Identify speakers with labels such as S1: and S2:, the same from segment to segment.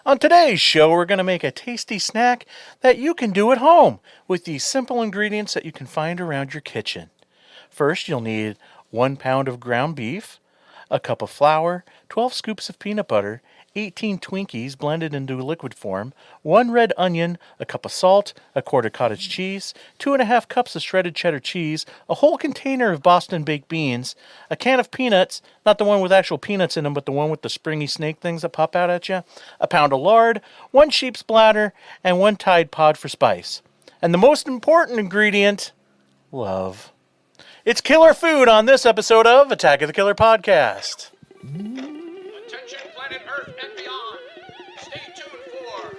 S1: On today's show, we're going to make a tasty snack that you can do at home with these simple ingredients that you can find around your kitchen. First, you'll need 1 pound of ground beef, a cup of flour, 12 scoops of peanut butter, 18 Twinkies blended into liquid form, 1 red onion, a cup of salt, a quart of cottage cheese, 2.5 cups of shredded cheddar cheese, a whole container of Boston baked beans, a can of peanuts, not the one with actual peanuts in them, but the one with the springy snake things that pop out at you, a pound of lard, 1 sheep's bladder, and 1 Tide Pod for spice. And the most important ingredient, love. It's killer food on this episode of Attack of the Killer Podcast.
S2: Attention planet Earth and beyond. Stay tuned for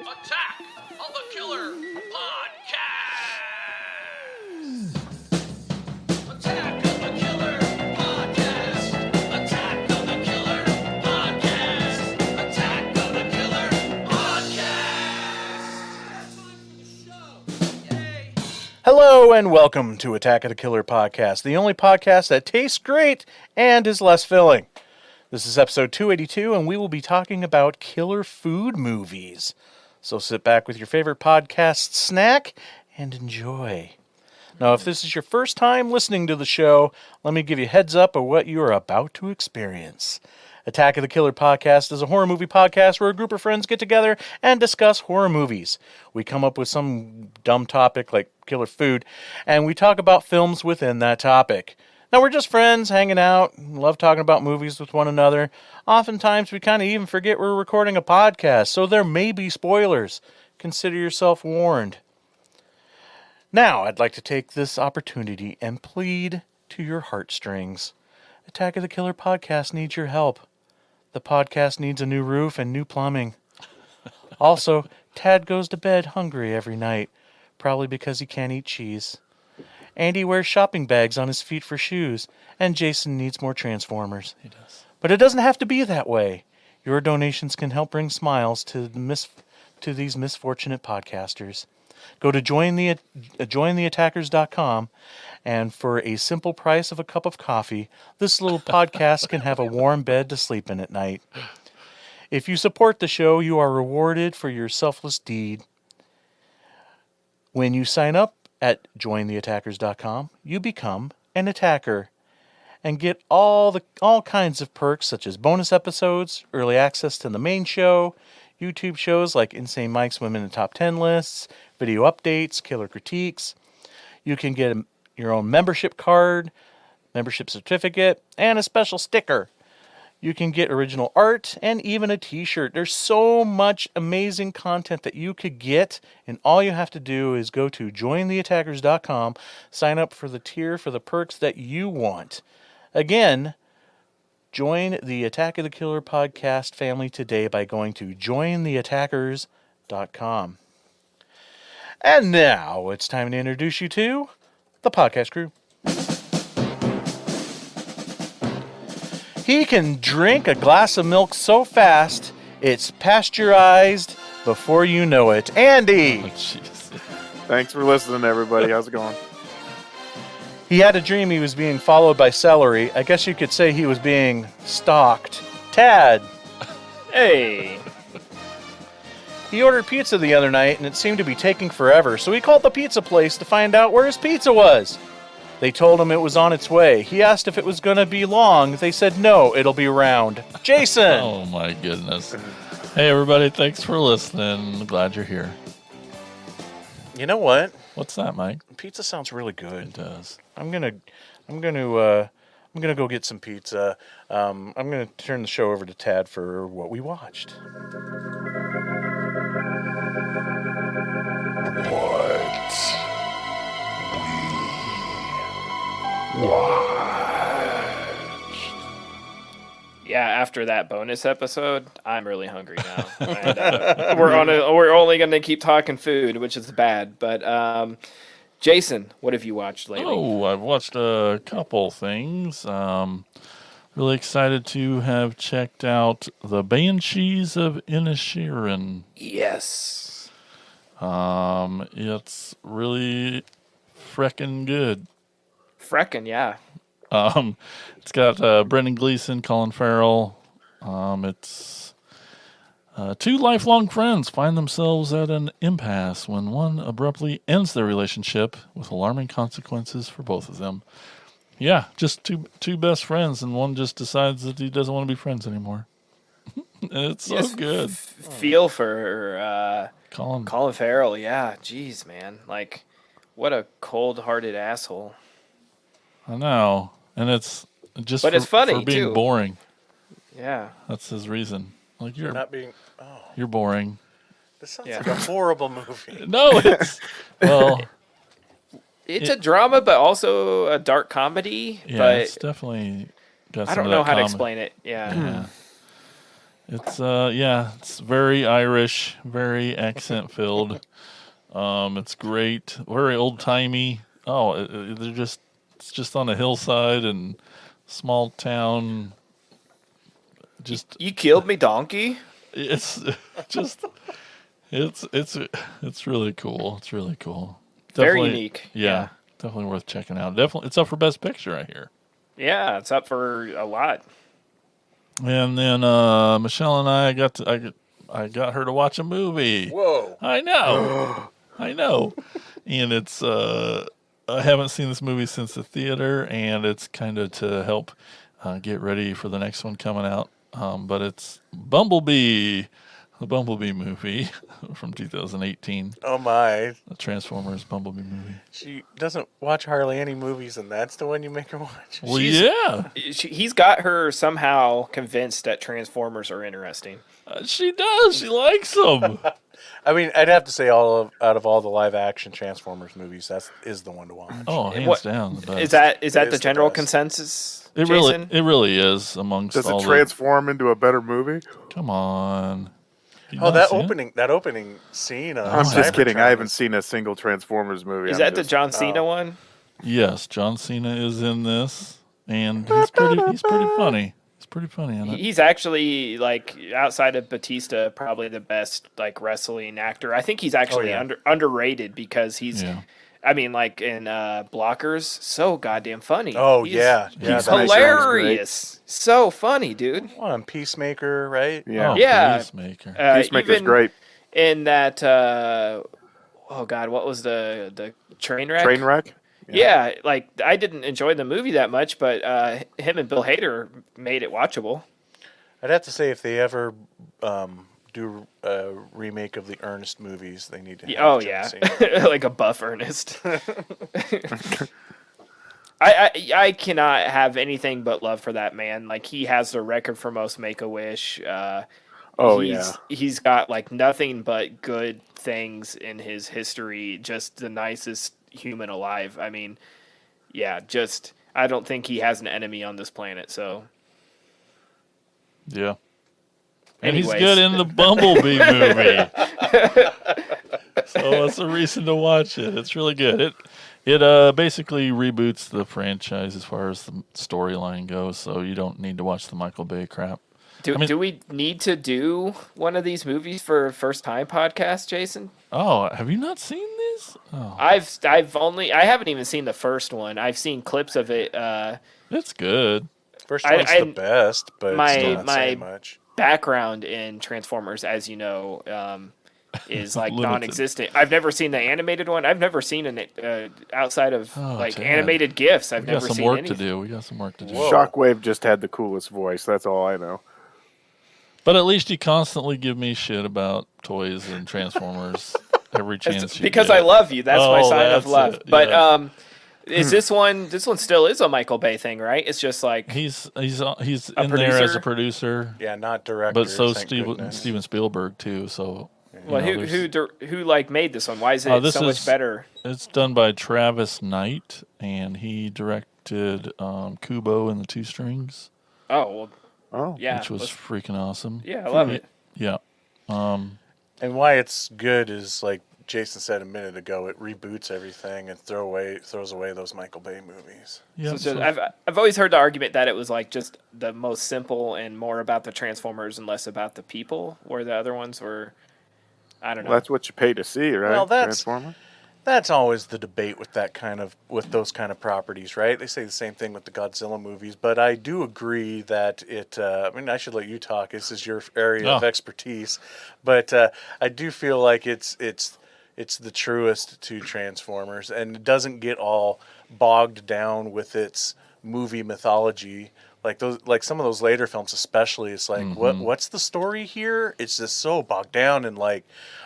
S2: Attack of the Killer Podcast. Attack of the Killer Podcast. Attack of the Killer Podcast. Attack of the Killer Podcast. Yay.
S1: Hello and welcome to Attack of the Killer Podcast, the only podcast that tastes great and is less filling. This is episode 282, and we will be talking about killer food movies. So sit back with your favorite podcast snack and enjoy. Now, if this is your first time listening to the show, let me give you a heads up of what you are about to experience. Attack of the Killer Podcast is a horror movie podcast where a group of friends get together and discuss horror movies. We come up with some dumb topic like killer food, and we talk about films within that topic. Now, we're just friends hanging out, love talking about movies with one another. Oftentimes, we kind of even forget we're recording a podcast, so there may be spoilers. Consider yourself warned. Now, I'd like to take this opportunity and plead to your heartstrings. Attack of the Killer Podcast needs your help. The podcast needs a new roof and new plumbing. Also, Tad goes to bed hungry every night, probably because he can't eat cheese. Andy wears shopping bags on his feet for shoes, and Jason needs more Transformers.
S3: He does.
S1: But it doesn't have to be that way. Your donations can help bring smiles to these misfortunate podcasters. Go to jointheattackers.com, and for a simple price of a cup of coffee, this little podcast can have a warm bed to sleep in at night. If you support the show, you are rewarded for your selfless deed. When you sign up at jointheattackers.com, you become an attacker and get all kinds of perks such as bonus episodes, early access to the main show, YouTube shows like Insane Mike's Women in Top 10 lists, video updates, killer critiques. You can get your own membership card, membership certificate, and a special sticker. You can get original art and even a t-shirt. There's so much amazing content that you could get, and all you have to do is go to jointheattackers.com, sign up for the tier for the perks that you want. Again, join the Attack of the Killer podcast family today by going to jointheattackers.com. And now it's time to introduce you to the podcast crew. He can drink a glass of milk so fast, it's pasteurized before you know it. Andy!
S3: Oh, jeez.
S4: Thanks for listening, everybody. How's it going?
S1: He had a dream he was being followed by celery. I guess you could say he was being stalked. Tad!
S5: Hey!
S1: He ordered pizza the other night, and it seemed to be taking forever, so he called the pizza place to find out where his pizza was. They told him it was on its way. He asked if it was going to be long. They said, no, it'll be round. Jason!
S3: Oh, my goodness. Hey, everybody. Thanks for listening. Glad you're here.
S1: You know what?
S3: What's that, Mike?
S1: Pizza sounds really
S3: It
S1: good.
S3: does.
S1: I'm gonna go get some pizza. I'm gonna turn the show over to Tad for what we watched.
S5: Yeah, after that bonus episode, I'm really hungry now. And, we're only going to keep talking food, which is bad. But Jason, what have you watched lately?
S3: Oh, I've watched a couple things. Really excited to have checked out The Banshees of Inisherin.
S5: Yes.
S3: It's really freckin' good.
S5: Freckin', yeah.
S3: It's got Brendan Gleeson, Colin Farrell. It's Two lifelong friends find themselves at an impasse when one abruptly ends their relationship with alarming consequences for both of them. Yeah, just two best friends, and one just decides that he doesn't want to be friends anymore. It's so
S5: Yes,
S3: good.
S5: Feel for
S3: Colin,
S5: Farrell. Yeah, jeez, man. Like, what a cold-hearted asshole.
S3: I know, and it's just
S5: But
S3: for,
S5: it's funny,
S3: for being
S5: too.
S3: boring.
S5: Yeah.
S3: That's his reason. Like you're
S1: Not being. Oh,
S3: you're boring.
S1: this sounds
S5: Yeah.
S1: like a horrible movie.
S3: No, it's well,
S5: It's a drama, but also a dark comedy.
S3: yeah,
S5: but
S3: it's definitely got
S5: I
S3: some
S5: don't
S3: of
S5: know
S3: that
S5: how to
S3: comedy.
S5: explain it. Yeah.
S3: Yeah. It's very Irish, very accent filled. It's great, very old timey. Oh, it's just on a hillside and small town. Just
S5: You killed me, donkey.
S3: it's just it's really cool. It's really cool.
S5: Very
S3: Definitely-
S5: unique.
S3: Yeah, definitely worth checking out. Definitely, it's up for Best Picture, I hear.
S5: Yeah, it's up for a lot.
S3: And then Michelle and I I got her to watch a movie.
S1: Whoa.
S3: I know. I know. And it's I haven't seen this movie since the theater, and it's kind of to help get ready for the next one coming out. But it's Bumblebee, the Bumblebee movie from 2018,
S1: Oh my.
S3: the Transformers Bumblebee movie.
S1: She doesn't watch hardly any movies, and that's the one you make her watch.
S3: Well,
S5: She's-
S3: yeah,
S5: He's got her somehow convinced that Transformers are interesting.
S3: she does. She likes them.
S1: I mean, I'd have to say out of all the live action Transformers movies, is the one to watch.
S3: Oh, hands
S5: What-
S3: down. The best.
S5: Is that
S1: It
S5: the
S1: is the
S5: general
S1: best.
S5: consensus?
S3: It
S5: Jason?
S3: really is amongst
S4: Does
S3: all
S4: it transform into a better movie?
S3: Come on. You
S1: Oh,
S3: not
S1: that
S3: seen it?
S1: opening scene.
S4: I'm just kidding.
S1: Cybertron
S4: I haven't
S1: is-
S4: seen a single Transformers movie.
S5: Is
S4: I'm
S5: that the
S4: just-
S5: John Cena one?
S3: Yes, John Cena is in this, and he's pretty funny. He's pretty funny in it.
S5: He's actually, like, outside of Batista, probably the best, like, wrestling actor. I think he's actually
S1: yeah.
S5: underrated because he's,
S3: Yeah.
S5: I mean, like, in Blockers, so goddamn funny.
S1: Oh,
S5: He's-
S1: yeah.
S5: He's
S1: Yeah, that
S4: makes sense.
S5: hilarious. So funny, dude.
S1: on Peacemaker, right?
S4: Yeah.
S3: Oh,
S5: Yeah.
S3: Peacemaker.
S4: Peacemaker's
S5: even
S4: great.
S5: in that, oh, God, what was the train wreck?
S4: Trainwreck?
S5: Yeah, like, I didn't enjoy the movie that much, but him and Bill Hader made it watchable.
S1: I'd have to say if they ever do a remake of the Ernest movies, they need to. Have
S5: Oh
S1: John
S5: yeah,
S1: Cena.
S5: like a buff Ernest. I cannot have anything but love for that man. Like, he has the record for most Make-A-Wish.
S4: Oh,
S5: He's got like nothing but good things in his history. Just the nicest human alive. I mean, yeah, just I don't think he has an enemy on this planet. So
S3: Yeah. And
S5: Anyways.
S3: he's good in the Bumblebee movie. So that's a reason to watch it. It's really good. It basically reboots the franchise as far as the storyline goes, so you don't need to watch the Michael Bay crap.
S5: do we need to do one of these movies for first time podcast, Jason?
S3: Oh, have you not seen this? Oh,
S5: I haven't even seen the first one. I've seen clips of it.
S3: it's good.
S1: First
S5: I-
S1: one's
S5: I-
S1: the best, but
S5: my-
S1: it's still not
S5: my-
S1: saying much.
S5: Background in Transformers, as you know, is like
S3: Limited.
S5: non-existent. I've never seen the animated one. I've never seen an outside of
S3: Oh,
S5: like
S3: Chad.
S5: animated GIFs. I've
S3: We got
S5: never
S3: some
S5: seen
S3: work
S5: any.
S3: to do. We got some work to do.
S1: Whoa.
S4: Shockwave just had the coolest voice. That's all I know.
S3: But at least you constantly give me shit about toys and Transformers every chance
S5: It's
S3: you
S5: because
S3: get.
S5: I love you. That's my
S3: Oh,
S5: sign of
S3: that's
S5: love.
S3: it,
S5: But
S3: yeah.
S5: is this one? This one still is a Michael Bay thing, right? It's just like
S3: He's in there as a producer,
S1: Yeah, not director.
S3: but so
S1: thank
S3: Steven
S1: goodness.
S3: Spielberg too. So
S5: well,
S3: you know,
S5: who like made this one? Why is it
S3: Oh, this
S5: so much
S3: is-
S5: better?
S3: it's done by Travis Knight, and he directed Kubo and the Two Strings,
S5: Oh well,
S4: Oh,
S5: yeah,
S3: which was
S5: let's-
S3: freaking awesome.
S5: yeah, I love it.
S3: Yeah.
S1: And why it's good is like Jason said a minute ago. It reboots everything and throws away those Michael Bay movies.
S3: Yeah.
S5: So I've always heard the argument that it was like just the most simple and more about the Transformers and less about the people, where the other ones were. I don't know.
S4: well, that's what you pay to see, right?
S1: Well, that's-
S4: Transformer.
S1: That's always the debate with those kind of properties, right? They say the same thing with the Godzilla movies, but I do agree that it. I mean, I should let you talk. This is your area of
S3: Oh.
S1: expertise, but I do feel like it's the truest to Transformers, and it doesn't get all bogged down with its movie mythology. Like some of those later films, especially, it's like what's the story here? It's just so bogged down and like,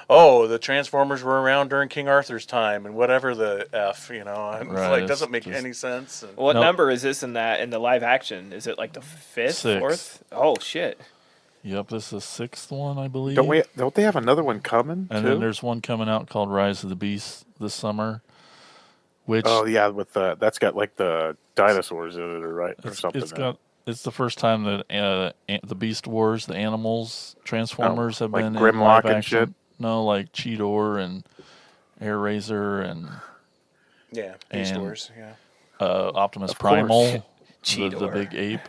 S1: oh, the Transformers were around during King Arthur's time and whatever the f, and it's
S3: Right,
S1: like
S3: it's
S1: doesn't make
S3: just-
S1: any sense. And,
S5: What
S3: Nope.
S5: number is this in the live action? Is it like the fifth,
S3: 6.
S5: fourth? Oh shit!
S3: Yep, this is the 6th one, I believe.
S4: Don't they have another one coming
S3: And
S4: too?
S3: then there's one coming out called Rise of the Beast this summer, which
S4: Oh yeah, with that's got like the dinosaurs in it, or right, or something.
S3: it's the first time that the Beast Wars, the animals, Transformers have
S4: like
S3: been in
S4: Grimlock
S3: live
S4: and
S3: action.
S4: shit?
S3: No, like Cheetor and Air Razor and
S1: yeah, Beast
S3: And-
S1: Wars. Yeah,
S3: Optimus
S4: Of course.
S3: Primal, the
S5: Cheetor.
S3: big ape.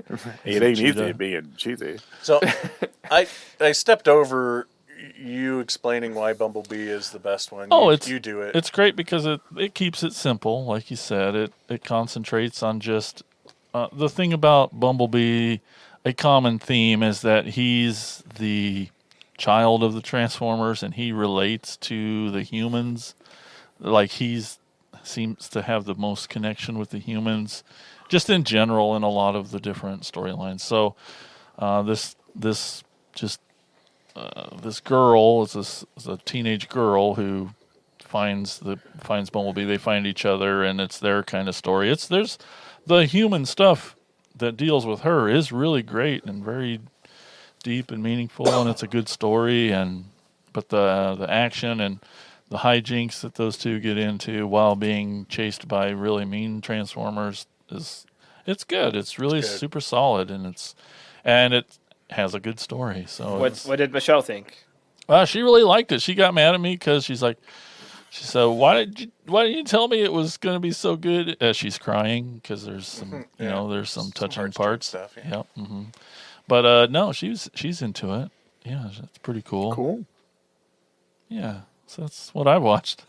S4: It ain't easy
S3: Cheetah.
S4: being cheesy.
S1: so I stepped over you explaining why Bumblebee is the best one.
S3: Oh,
S1: you do it.
S3: It's great because it keeps it simple, like you said. It concentrates on just the thing about Bumblebee. A common theme is that he's the child of the Transformers, and he relates to the humans. Like seems to have the most connection with the humans, just in general in a lot of the different storylines. So this girl is a teenage girl who finds Bumblebee. They find each other, and it's their kind of story. There's the human stuff that deals with her is really great and very deep and meaningful, and it's a good story. But the action and the hijinks that those two get into while being chased by really mean Transformers it's good. It's really
S1: good.
S3: super solid, and it has a good story. So
S5: What did Michelle think?
S3: she really liked it. She got mad at me because she said, why didn't you tell me it was going to be so good? She's crying because there's some, there's some touching
S1: heart-stirring
S3: parts.
S1: stuff, yeah.
S3: Yep. But no, she's into it. Yeah, it's pretty cool.
S4: Cool.
S3: Yeah, so that's what I watched.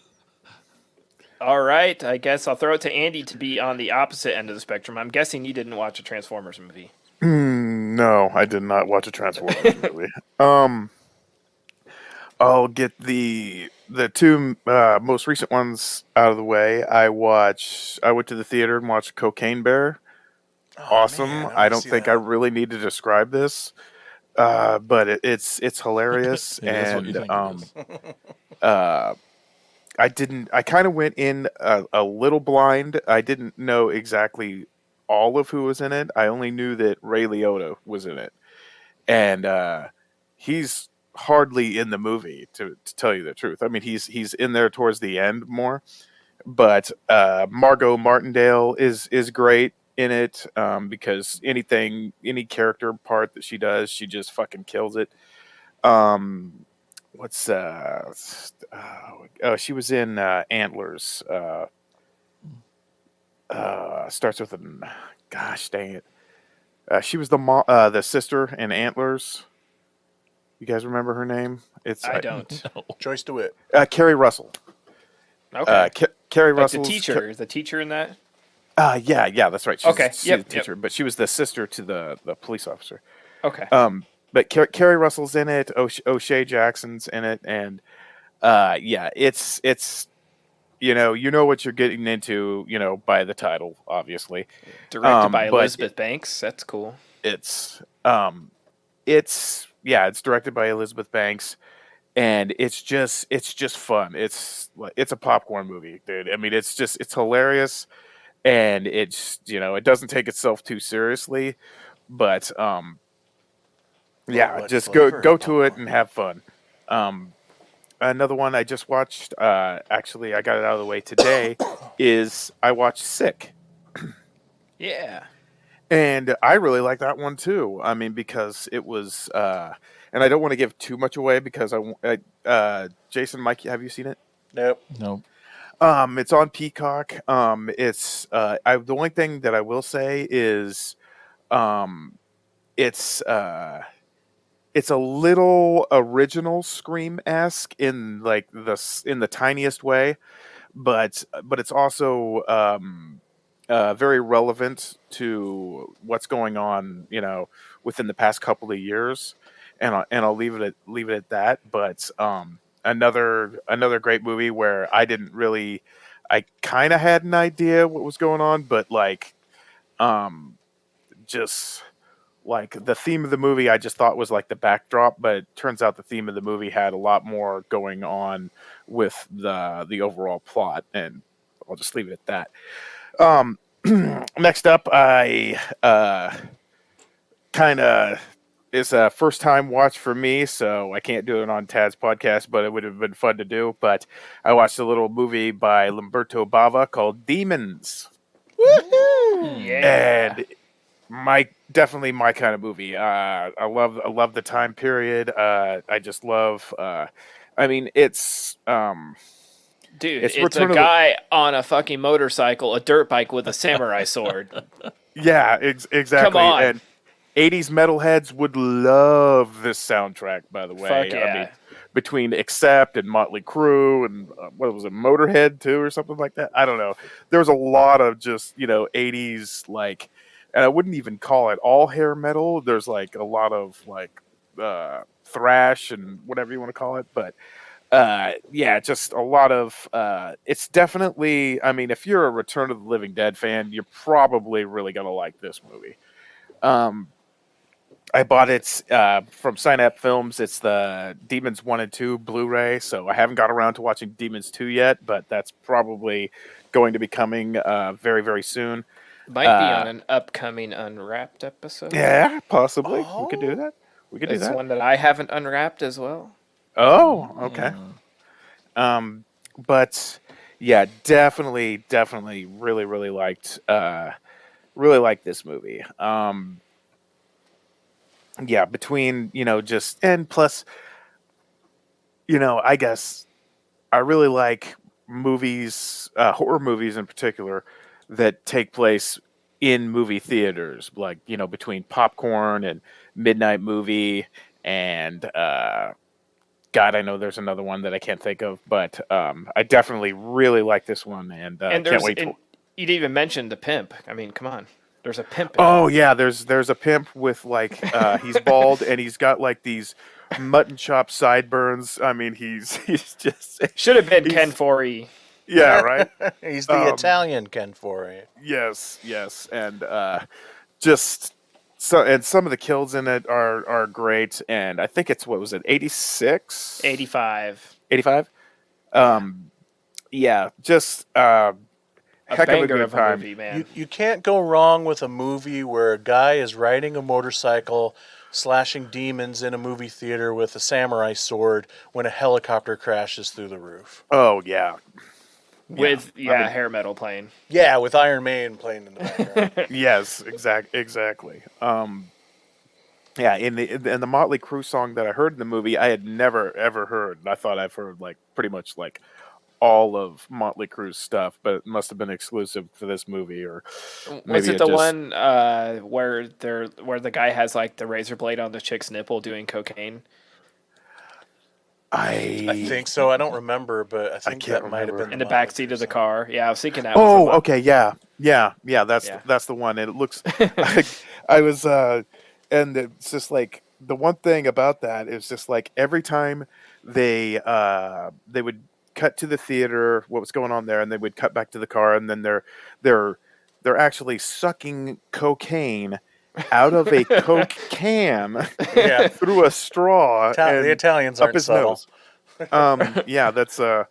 S5: All right, I guess I'll throw it to Andy to be on the opposite end of the spectrum. I'm guessing you didn't watch a Transformers movie.
S4: No, I did not watch a Transformers movie. I'll get the two most recent ones out of the way. I went to the theater and watched Cocaine Bear. Awesome.
S1: man, I
S4: I
S1: wanna
S4: don't
S1: see
S4: think
S1: that.
S4: I really need to describe this, but it's hilarious.
S3: It is what
S4: And
S3: you think it is.
S4: I kind of went in a little blind. I didn't know exactly all of who was in it. I only knew that Ray Liotta was in it, and he's hardly in the movie to tell you the truth. I mean, he's in there towards the end more, but Margot Martindale is great in it, because any character part that she does, she just fucking kills it. What's she was in Antlers. Starts with an, gosh dang it. She was the sister in Antlers. You guys remember her name?
S5: I don't.
S1: Joyce DeWitt.
S4: Carrie Russell.
S5: Okay.
S4: Carrie
S5: Like
S4: Russell.
S5: the teacher. Is the teacher in that?
S4: Yeah, that's right. She's,
S5: Okay,
S4: she's
S5: yep,
S4: the teacher, but she was the sister to the police officer.
S5: Okay.
S4: But Carrie Russell's in it. O'Shea Jackson's in it, and yeah, it's you know what you're getting into, by the title, obviously.
S5: Directed by
S4: but
S5: Elizabeth Banks. That's cool.
S4: It's directed by Elizabeth Banks, and it's just fun. It's a popcorn movie, dude. I mean, it's hilarious, and it doesn't take itself too seriously, but yeah,
S1: what
S4: just
S1: flavor
S4: go
S1: of
S4: to it
S1: popcorn?
S4: and have fun. Another one I just watched, actually I got it out of the way today, is I watched Sick.
S5: Yeah.
S4: And I really like that one too. I mean, because it was, and I don't want to give too much away because Jason, Mike, have you seen it?
S1: Nope.
S3: Nope.
S4: It's on Peacock. The only thing that I will say is, it's a little original Scream-esque in the tiniest way, but it's also very relevant to what's going on, within the past couple of years, and I'll leave it at that. But another great movie where I kind of had an idea what was going on, but um, just like the theme of the movie, I just thought was like the backdrop, but it turns out the theme of the movie had a lot more going on with the overall plot, and I'll just leave it at that. Um, Next up, I kind of it's a first time watch for me, so I can't do it on Tad's podcast, but it would have been fun to do. But I watched a little movie by Lamberto Bava called Demons,
S5: Yeah.
S4: and definitely my kind of movie. I love the time period. I just love. I mean,
S5: Dude,
S4: it's
S5: it's a
S4: Return of the
S5: guy on a fucking motorcycle, a dirt bike with a samurai sword.
S4: Yeah, exactly.
S5: Come on.
S4: And 80s metalheads would love this soundtrack, by the way.
S5: Fuck
S4: I mean,
S5: yeah.
S4: between Accept and Motley Crue and what was it, Motorhead too, or something like that? I don't know. There was a lot of just, 80s, and I wouldn't even call it all hair metal. There's like a lot of thrash and whatever you want to call it. But yeah, just a lot of it's definitely, I mean, if you're a Return of the Living Dead fan, you're probably really gonna like this movie. um I bought it from Synap Films. It's the Demons 1 and 2 Blu-ray, so I haven't got around to watching Demons 2 yet, but that's probably going to be coming very, very soon.
S5: Might be on
S4: Uh,
S5: an upcoming Unwrapped episode.
S4: yeah, possibly. We could do
S1: Oh.
S4: that. We could do
S5: It's
S4: that.
S5: one that I haven't unwrapped as well.
S4: Oh, okay. But yeah, definitely really liked this movie. Yeah, between, just, and plus, I guess I really like movies, horror movies in particular, that take place in movie theaters, like, between Popcorn and Midnight Movie and God, I know there's another one that I can't think of, but I definitely really like this one, and
S5: And
S4: can't wait to.
S5: you didn't even mention the pimp. I mean, come on. There's a pimp in
S4: Oh
S5: it.
S4: yeah, there's a pimp with he's bald and he's got like these mutton chop sideburns. I mean, he's just
S5: Should have been
S4: he's-
S5: Ken Foree.
S4: Yeah, right.
S1: He's the Italian Ken Foree.
S4: Yes, and just some of the kills in it are great, and I think it's, what was it, 86?
S5: 85.
S4: 85? Yeah, just
S5: A
S4: heck of a
S5: banger
S4: good
S5: of a
S4: time.
S5: movie, man.
S1: You can't go wrong with a movie where a guy is riding a motorcycle, slashing demons in a movie theater with a samurai sword when a helicopter crashes through the roof.
S4: Oh yeah,
S5: With
S4: I mean-
S5: hair metal playing.
S1: Yeah, with Iron Maiden playing in the background.
S4: yes, exactly. Yeah, in the Motley Crue song that I heard in the movie, I had never ever heard. I thought I've heard like pretty much like all of Motley Crue's stuff, but it must have been exclusive for this movie, or
S5: Was
S4: maybe
S5: it the
S4: just-
S5: one where the guy has like the razor blade on the chick's nipple doing cocaine?
S1: I think so. I don't remember, but I think
S4: can't
S1: that might have
S4: remember.
S1: been
S5: In the
S1: Motley
S5: back seat
S1: Crue
S5: of the
S1: song.
S5: car. Yeah, I was thinking that.
S4: Oh,
S5: was
S4: okay, yeah. That's
S5: Yeah.
S4: that's the one. And it looks. I was, and it's just like the one thing about that is just like every time they would cut to the theater, what was going on there, and they would cut back to the car, and then they're actually sucking cocaine out of a Coke can
S1: Yeah.
S4: through a straw.
S1: The
S4: and
S1: Italians
S4: up
S1: aren't
S4: his
S1: subtle.
S4: nose. Yeah, that's quite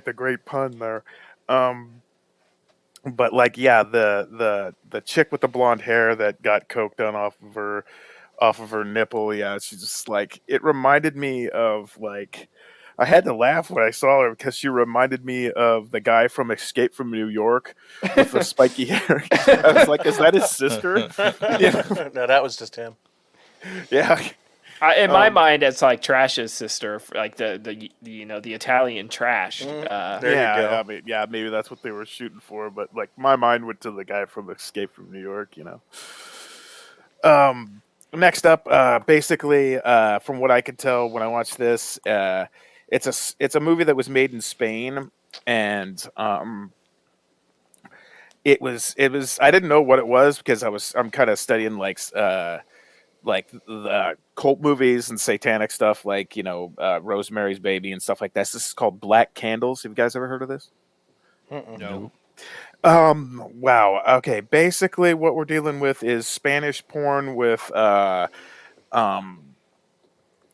S4: the great pun there. But like, yeah, the chick with the blonde hair that got coke done off of her nipple, yeah, she's just like, it reminded me of, like, I had to laugh when I saw her because she reminded me of the guy from Escape from New York with the spiky hair. I was like, is that his sister? Yeah.
S1: No, that was just him.
S4: Yeah.
S5: in my mind, it's like Trash's sister, like the Italian Trash.
S1: There you
S4: yeah,
S1: go.
S4: I mean, yeah, maybe that's what they were shooting for, but like my mind went to the guy from Escape from New York, Next up, basically, from what I could tell when I watched this, it's a movie that was made in Spain, and it was I didn't know what it was because I'm kind of studying like the cult movies and satanic stuff, like Rosemary's Baby and stuff like that. This is called Black Candles. Have you guys ever heard of this?
S3: No.
S4: Wow. Okay. Basically, what we're dealing with is Spanish porn with um,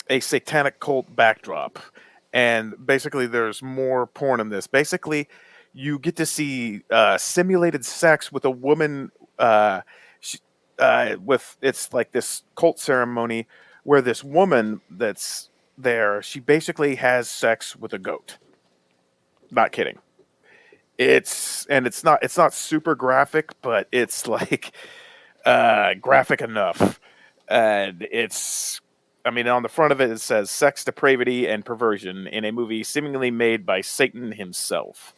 S4: a satanic cult backdrop, and basically, there's more porn in this. Basically, you get to see simulated sex with a woman. Sh with It's like this cult ceremony where this woman that's there, she basically has sex with a goat. Not kidding. It's not super graphic, but it's like graphic enough. And it's I mean, on the front of it, it says sex, depravity, and perversion in a movie seemingly made by Satan himself.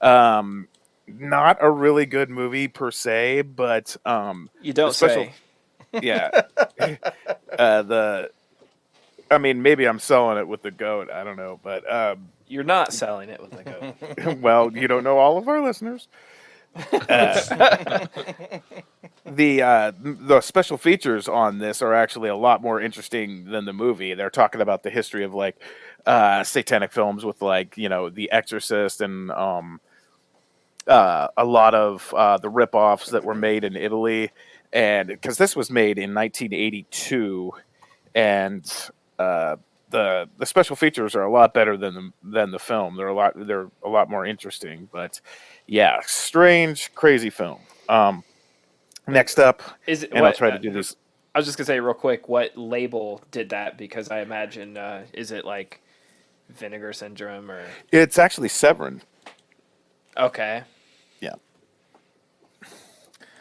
S4: Um, Not a really good movie per se, but
S5: You
S4: the
S5: don't
S4: special,
S5: say.
S4: yeah, the I mean, maybe I'm selling it with the goat. I don't know, but
S5: You're not selling it with the goat.
S4: well, you don't know all of our listeners. Uh, the special features on this are actually a lot more interesting than the movie. They're talking about the history of like satanic films with like The Exorcist and a lot of the rip-offs that were made in Italy, and because this was made in 1982, and uh, the special features are a lot better than the film. They're a lot more interesting, but yeah, strange, crazy film. Next up,
S5: Is it
S4: and I'll
S5: what?
S4: try to do this.
S5: I was just gonna say real quick, what label did that? Because I imagine, is it like Vinegar Syndrome or?
S4: It's actually Severin.
S5: Okay,
S4: Yeah.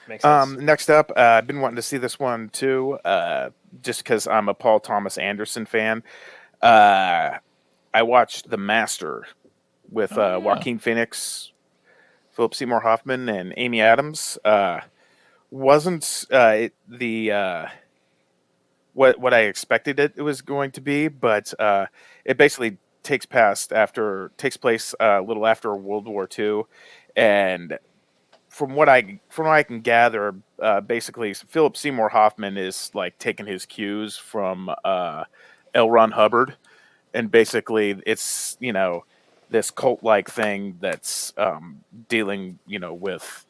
S5: makes sense.
S4: Next up, I've been wanting to see this one too, just because I'm a Paul Thomas Anderson fan. Uh, I watched The Master with
S3: Oh, yeah.
S4: Joaquin Phoenix, Philip Seymour Hoffman, and Amy Adams. Wasn't the what I expected it was going to be, but it basically takes place a little after World War II, and from what I can gather, basically Philip Seymour Hoffman is like taking his cues from L. Ron Hubbard, and basically it's this cult like thing that's dealing with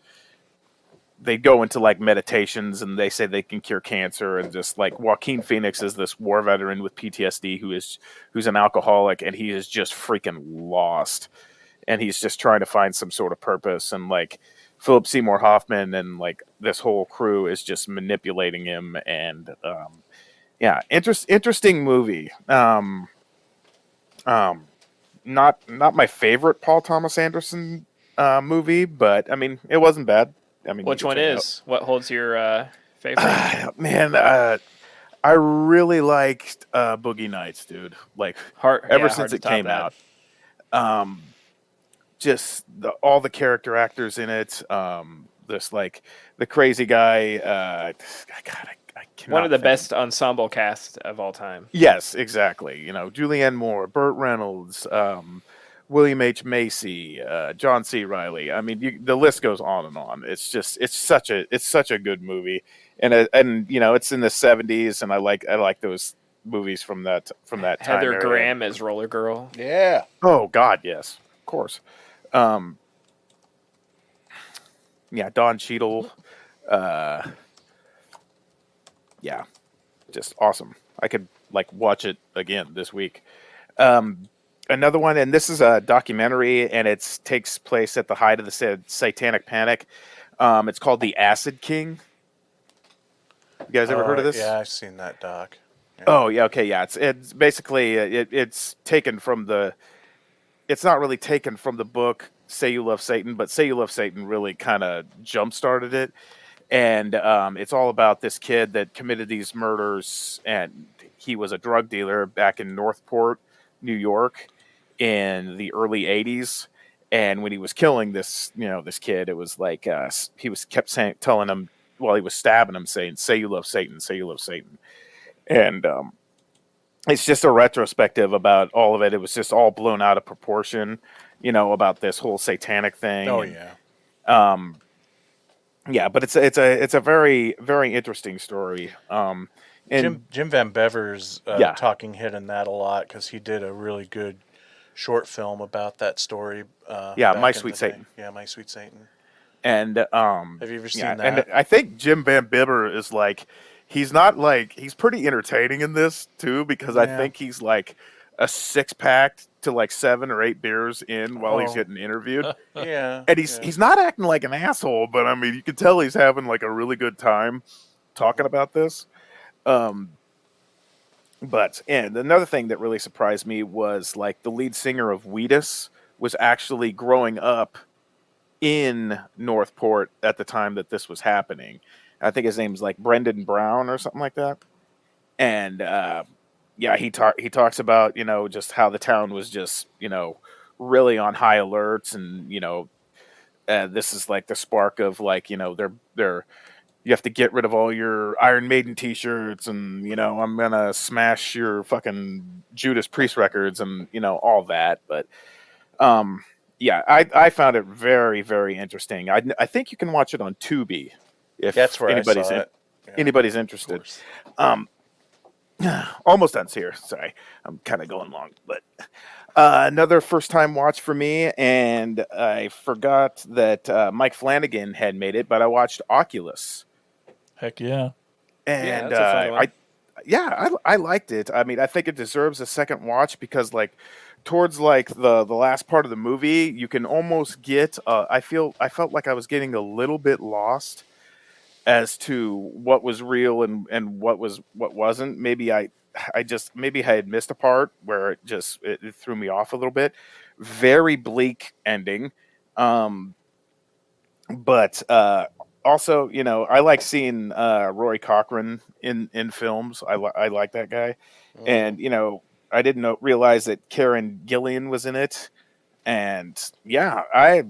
S4: they go into like meditations and they say they can cure cancer, and just like Joaquin Phoenix is this war veteran with PTSD who's an alcoholic, and he is just freaking lost, and he's just trying to find some sort of purpose, and like Philip Seymour Hoffman and like this whole crew is just manipulating him, and yeah, interesting movie. Um not my favorite Paul Thomas Anderson movie, but I mean it wasn't bad. I mean, you
S5: Which
S4: could
S5: one
S4: check it out.
S5: is? What holds your favorite?
S4: Man, I really liked Boogie Nights, dude. Like ever
S5: Hard
S4: since
S5: to
S4: it
S5: top
S4: came
S5: that.
S4: out, um, just all the character actors in it. This like the crazy guy. God, I cannot
S5: One of the
S4: think
S5: best ensemble cast of all time.
S4: Yes, exactly. Julianne Moore, Burt Reynolds, William H. Macy, John C. Riley. I mean, the list goes on and on. It's such a good movie, and it's in the '70s, and I like those movies from that time
S5: Heather
S4: area.
S5: Graham as Roller Girl.
S1: Yeah.
S4: Oh God, yes, of course. Um, yeah, Don Cheadle. Uh, yeah, just awesome. I could like watch it again this week. Um, Another one, and this is a documentary, and it takes place at the height of the Satanic Panic. It's called The Acid King. You guys ever heard of this?
S1: Yeah, I've seen that doc. Yeah.
S4: Oh yeah, okay, yeah. It's basically it's taken from the. It's not really taken from the book "Say You Love Satan," but "Say You Love Satan" really kind of jump started it, and it's all about this kid that committed these murders, and he was a drug dealer back in Northport, New York, in the early '80s. And when he was killing this kid, it was like he was kept telling him while he was stabbing him, saying, "Say you love Satan, say you love Satan," and it's just a retrospective about all of it. It was just all blown out of proportion, about this whole satanic thing.
S1: Oh
S4: and,
S1: yeah.
S4: yeah, but it's a very very interesting story. And
S1: Jim Van Bever's
S4: yeah,
S1: talking head in that a lot because he did a really good short film about that story
S4: yeah, My
S1: back in
S4: Sweet
S1: the day.
S4: Satan.
S1: Yeah, My Sweet Satan.
S4: And
S1: Have you ever
S4: yeah,
S1: seen
S4: and
S1: that?
S4: I think Jim Van Bibber is like, he's pretty entertaining in this too, because I
S1: Yeah.
S4: think he's like a 6-pack to like 7 or 8 beers in while he's
S1: Oh.
S4: getting interviewed.
S1: Yeah.
S4: And he's not acting like an asshole, but I mean, you can tell he's having like a really good time talking about this. Um, and another thing that really surprised me was like the lead singer of Wheatus was actually growing up in Northport at the time that this was happening. I think his name's like Brendan Brown or something like that. And yeah, he talks about just how the town was just really on high alerts, and this is like the spark of like they're you have to get rid of all your Iron Maiden T-shirts, and I'm gonna smash your fucking Judas Priest records, and all that. But yeah, I found it very very interesting. I think you can watch it on Tubi
S1: That's
S4: if
S1: where I
S4: anybody's
S1: saw it. Yeah,
S4: anybody's
S1: of
S4: interested.
S1: course.
S4: Almost done here. Sorry, I'm kind of going long, but another first time watch for me, and I forgot that Mike Flanagan had made it, but I watched Oculus.
S3: Heck yeah.
S4: And
S5: that's a fun one.
S4: I liked it. I mean, I think it deserves a second watch because like towards like the last part of the movie, you can almost get I felt like I was getting a little bit lost as to what was real and what wasn't. Maybe I had missed a part where it threw me off a little bit. Very bleak ending. Um but also, I like seeing Roy Cochran in films. I like that guy, and I didn't realize that Karen Gillian was in it, and yeah, I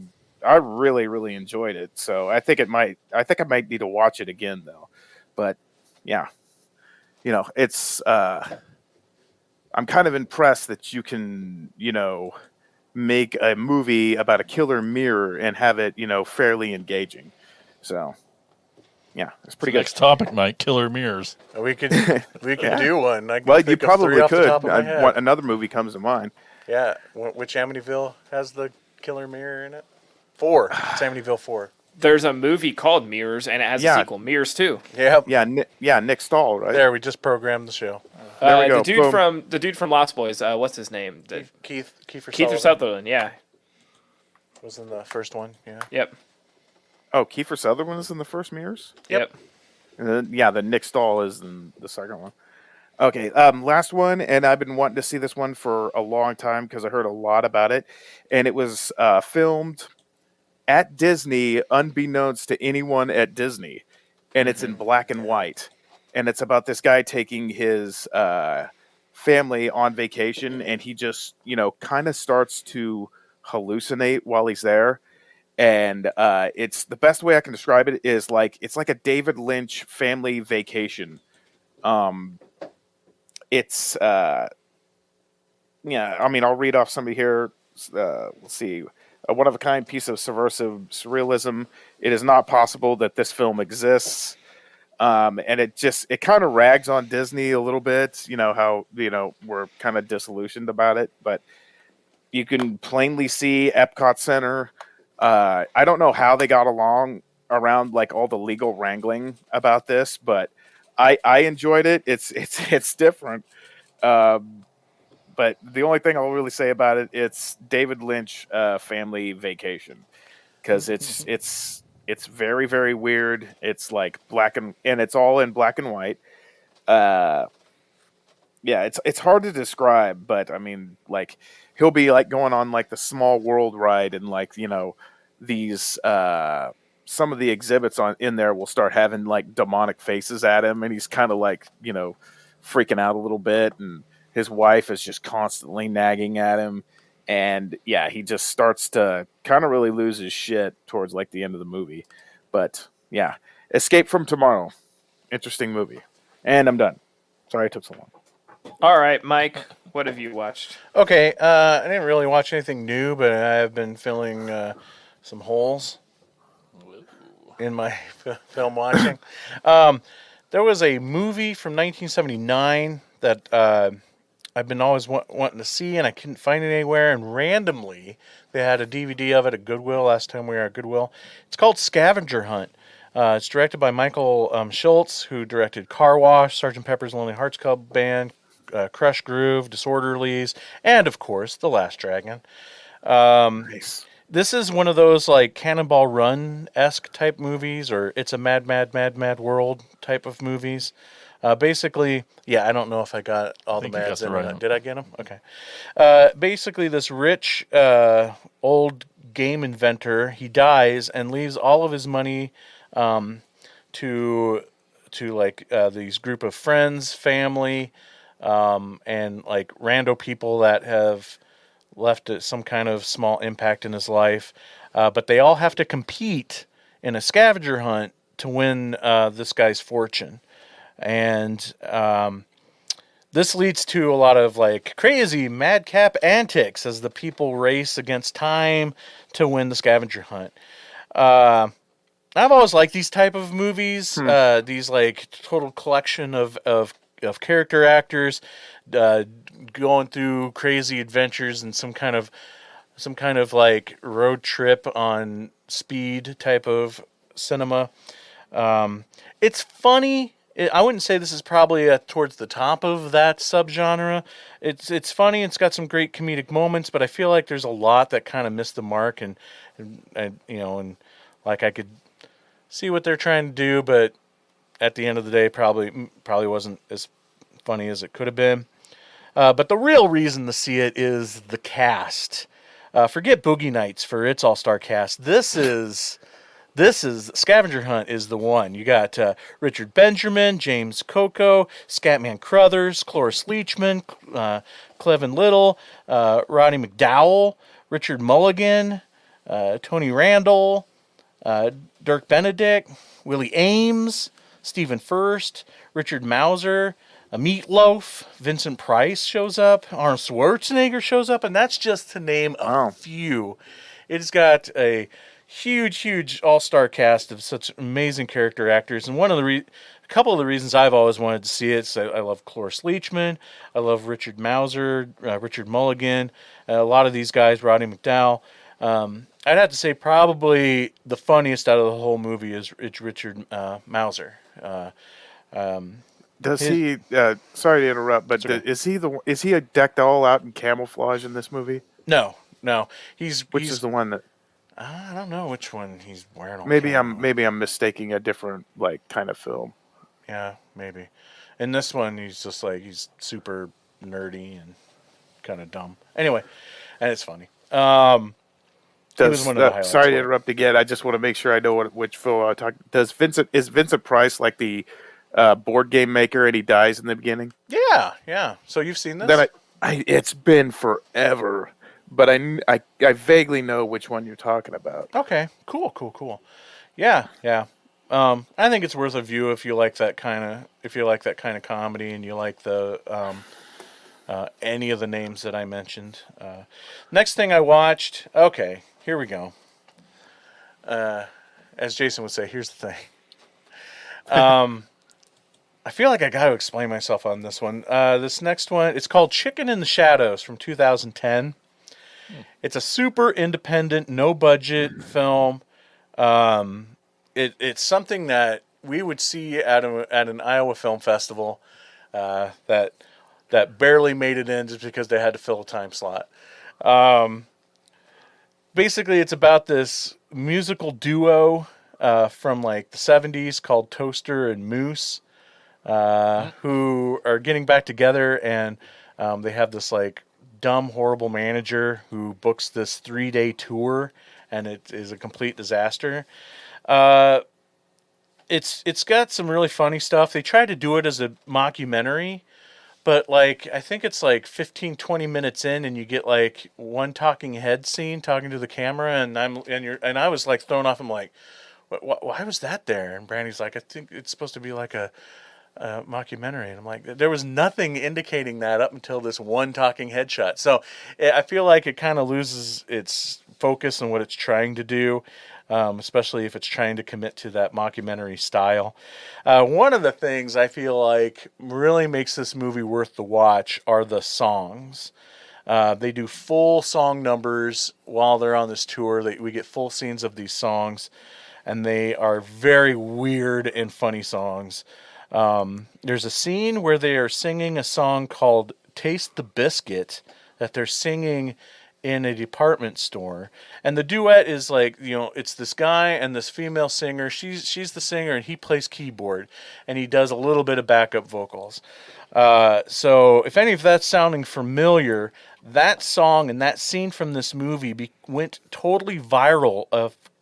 S4: really really enjoyed it. So I think I might need to watch it again though, but yeah, it's I'm kind of impressed that you can make a movie about a killer mirror and have it fairly engaging. So yeah, it's
S3: So
S4: pretty good.
S3: next topic, Mike, killer mirrors.
S1: We could
S4: Yeah.
S1: do one. I can
S4: Well, you
S1: think of three
S4: probably
S1: off the
S4: could.
S1: top of my head.
S4: Another movie comes to mind.
S1: Yeah, which Amityville has the killer mirror in it? 4. It's Amityville 4.
S5: There's a movie called Mirrors, and it has
S4: Yeah.
S5: a sequel, Mirrors 2.
S1: Yep.
S4: Yeah, Nick Stahl, right?
S1: There, we just programmed the show.
S4: There we go.
S5: The dude from Lost Boys. What's his name?
S1: Kiefer
S5: Keith Sutherland. Yeah.
S1: was in the first one. Yeah.
S5: Yep.
S4: Oh, Kiefer Sutherland is in the first Mirrors.
S5: Yep.
S4: And then, yeah, the Nick Stahl is in the second one. Okay, last one, and I've been wanting to see this one for a long time because I heard a lot about it, and it was filmed at Disney, unbeknownst to anyone at Disney, and it's in black and white, and it's about this guy taking his family on vacation, and he just kind of starts to hallucinate while he's there. And it's the best way I can describe it is like it's like a David Lynch family vacation. Um, it's yeah, I mean, I'll read off somebody here. Let's see. A one of a kind piece of subversive surrealism. It is not possible that this film exists. And it kind of rags on Disney a little bit. You know how we're kind of disillusioned about it, but you can plainly see Epcot Center. I don't know how they got along around like all the legal wrangling about this, but I enjoyed it. It's different. But the only thing I'll really say about it's David Lynch family vacation, because it's very very weird. It's like and it's all in black and white. Yeah, it's hard to describe, but I mean, like he'll be like going on like the Small World ride, and like these some of the exhibits in there will start having like demonic faces at him, and he's kind of like freaking out a little bit, and his wife is just constantly nagging at him, and yeah, he just starts to kind of really lose his shit towards like the end of the movie. But yeah, Escape from Tomorrow, interesting movie, and I'm done. Sorry it took so long.
S5: All right, Mike, what have you watched?
S1: Okay, I didn't really watch anything new, but I have been filling some holes in my film watching. Um, there was a movie from 1979 that I've been always wanting to see, and I couldn't find it anywhere. And randomly, they had a DVD of it at Goodwill last time we were at Goodwill. It's called Scavenger Hunt. It's directed by Michael Schultz, who directed Car Wash, Sgt. Pepper's Lonely Hearts Club Band, Crush Groove, Disorderlies, and of course, The Last Dragon.
S4: Nice.
S1: This is one of those like Cannonball Run esque type movies, or It's a Mad, Mad, Mad, Mad World type of movies. Basically, yeah, I don't know if I got all the
S3: think you got
S1: mads
S3: the
S1: in.
S3: right
S1: Or not.
S3: one.
S1: Did I get them? Okay. Basically, this rich old game inventor, he dies and leaves all of his money to like these group of friends, family, and like rando people that have left some kind of small impact in his life. But they all have to compete in a scavenger hunt to win this guy's fortune. And this leads to a lot of like crazy madcap antics as the people race against time to win the scavenger hunt. I've always liked these type of movies. These like total collection of character actors uh, going through crazy adventures and some kind of like road trip on speed type of cinema. It's funny. I wouldn't say this is probably towards the top of that subgenre. It's funny. It's got some great comedic moments, but I feel like there's a lot that kind of missed the mark, and and like I could see what they're trying to do, but at the end of the day, probably wasn't as funny as it could have been. But the real reason to see it is the cast. Forget Boogie Nights for its all-star cast. This is Scavenger Hunt is the one. You got Richard Benjamin, James Coco, Scatman Crothers, Cloris Leachman, Clevin Little, Roddy McDowell, Richard Mulligan, Tony Randall, Dirk Benedict, Willie Ames, Stephen Furst, Richard Mauser, a Meatloaf, Vincent Price shows up, Arnold Schwarzenegger shows up, and that's just to name a
S4: Wow.
S1: few. It's got a huge all-star cast of such amazing character actors, and a couple of the reasons I've always wanted to see it is I love Cloris Leachman, I love Richard Mauser, Richard Mulligan, a lot of these guys, Roddy McDowell. I'd have to say probably the funniest out of the whole movie is Richard Mauser.
S4: Does
S1: His-
S4: he? Sorry to interrupt, but
S1: okay.
S4: is he decked all out in camouflage in this movie?
S1: No, he's
S4: Which is the one that
S1: I don't know which one he's wearing. On
S4: maybe
S1: camera.
S4: I'm mistaking a different like kind of film.
S1: Yeah, maybe. In this one, he's just like he's super nerdy and kind of dumb. Anyway, and it's funny. He was one of the highlights
S4: Sorry to
S1: for it.
S4: interrupt again. I just want to make sure I know which film I talk. Is Vincent Price like the board game maker and he dies in the beginning?
S1: Yeah. So you've seen this?
S4: Then it's been forever, but I vaguely know which one you're talking about.
S1: Okay, cool. Yeah. I think it's worth a view if you like that kind of comedy and you like the any of the names that I mentioned. Next thing I watched. Okay, here we go. As Jason would say, here's the thing. I feel like I got to explain myself on this one. This next one, it's called Chicken in the Shadows from 2010. It's a super independent, no budget film. It's something that we would see at an Iowa Film Festival that barely made it in just because they had to fill a time slot. Basically, it's about this musical duo from like the 70s called Toaster and Moose, who are getting back together, and they have this like dumb, horrible manager who books this 3-day tour, and it is a complete disaster. It's got some really funny stuff. They tried to do it as a mockumentary, but like I think it's like 15-20 minutes in, and you get like one talking head scene talking to the camera, and I was like thrown off. I'm like, why was that there? And Brandy's like, I think it's supposed to be like a mockumentary, and I'm like, there was nothing indicating that up until this one talking head shot. So I feel like it kind of loses its focus on what it's trying to do, especially if it's trying to commit to that mockumentary style. One of the things I feel like really makes this movie worth the watch are the songs. They do full song numbers while they're on this tour. We get full scenes of these songs, and they are very weird and funny songs. There's a scene where they are singing a song called Taste the Biscuit that they're singing in a department store. And the duet is like, it's this guy and this female singer. She's the singer and he plays keyboard and he does a little bit of backup vocals. So if any of that's sounding familiar, that song and that scene from this movie went totally viral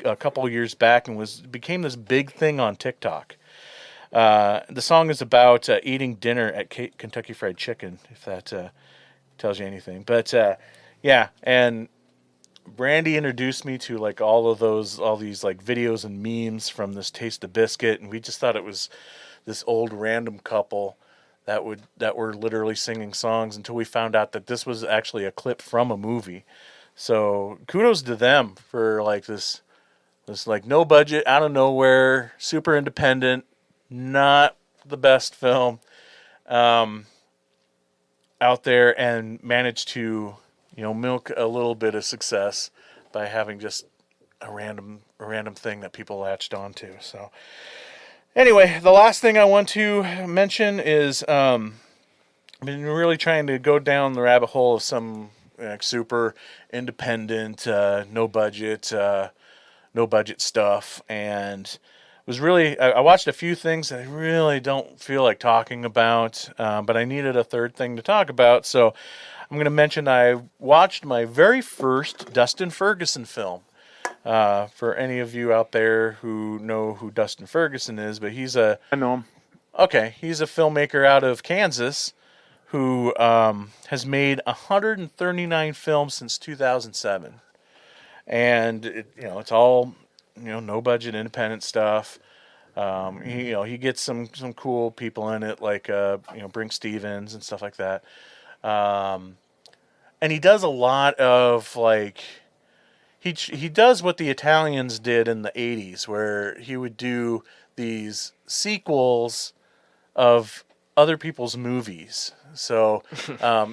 S1: a couple of years back and became this big thing on TikTok. The song is about eating dinner at Kentucky Fried Chicken, if that tells you anything. But yeah, and Brandy introduced me to like all these like videos and memes from this Taste of Biscuit, and we just thought it was this old random couple that were literally singing songs until we found out that this was actually a clip from a movie. So kudos to them for like this like no budget, out of nowhere, super independent, not the best film out there, and managed to milk a little bit of success by having just a random thing that people latched onto. So anyway, the last thing I want to mention is I've been really trying to go down the rabbit hole of some super independent, no budget stuff, and was really I watched a few things that I really don't feel like talking about, but I needed a third thing to talk about, so I'm going to mention I watched my very first Dustin Ferguson film. For any of you out there who know who Dustin Ferguson is, but
S4: I know him.
S1: Okay, he's a filmmaker out of Kansas who has made 139 films since 2007. And it's all no budget independent stuff. He gets some cool people in it, like Brink Stevens and stuff like that. And he does a lot of like he does what the Italians did in the 80s, where he would do these sequels of other people's movies. So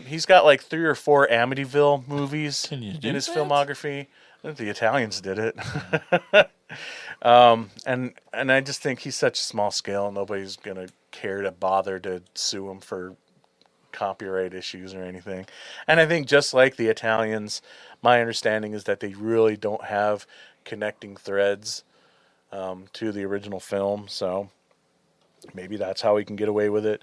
S1: he's got like 3 or 4 Amityville movies in his filmography. I think the Italians did it. And I just think he's such a small scale, nobody's gonna care to bother to sue him for copyright issues or anything. And I think just like the Italians, my understanding is that they really don't have connecting threads to the original film, so maybe that's how he can get away with it.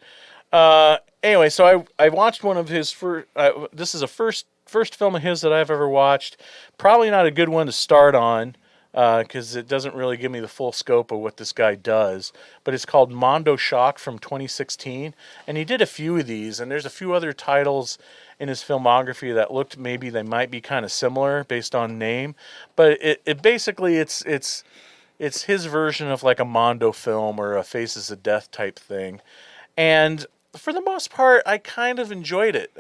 S1: Anyway, so I watched one of his first. This is a first film of his that I've ever watched. Probably not a good one to start on because it doesn't really give me the full scope of what this guy does. But it's called Mondo Shock from 2016, and he did a few of these. And there's a few other titles in his filmography that looked maybe they might be kind of similar based on name, but it basically it's his version of like a Mondo film or a Faces of Death type thing. And for the most part, I kind of enjoyed it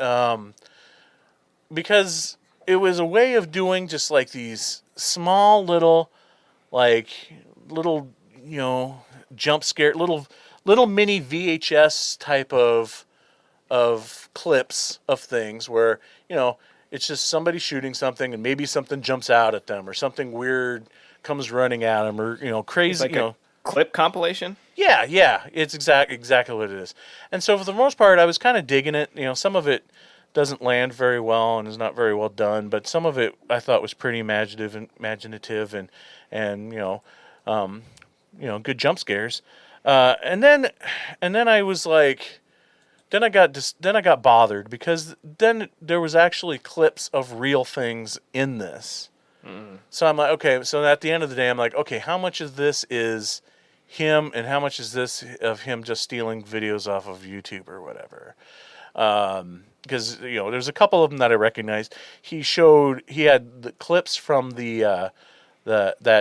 S1: because it was a way of doing just like these small little jump scare, little mini VHS type of clips of things where it's just somebody shooting something and maybe something jumps out at them or something weird comes running at them or crazy.
S5: It's like a clip compilation.
S1: Yeah, it's exactly what it is. And so for the most part, I was kind of digging it. Some of it doesn't land very well and is not very well done, but some of it I thought was pretty imaginative and good jump scares. And then I was like, then I got bothered because then there was actually clips of real things in this. So I'm like, okay. So at the end of the day, I'm like, okay, how much of this is him and how much is this of him just stealing videos off of YouTube or whatever? Because there's a couple of them that I recognized. He had the clips from that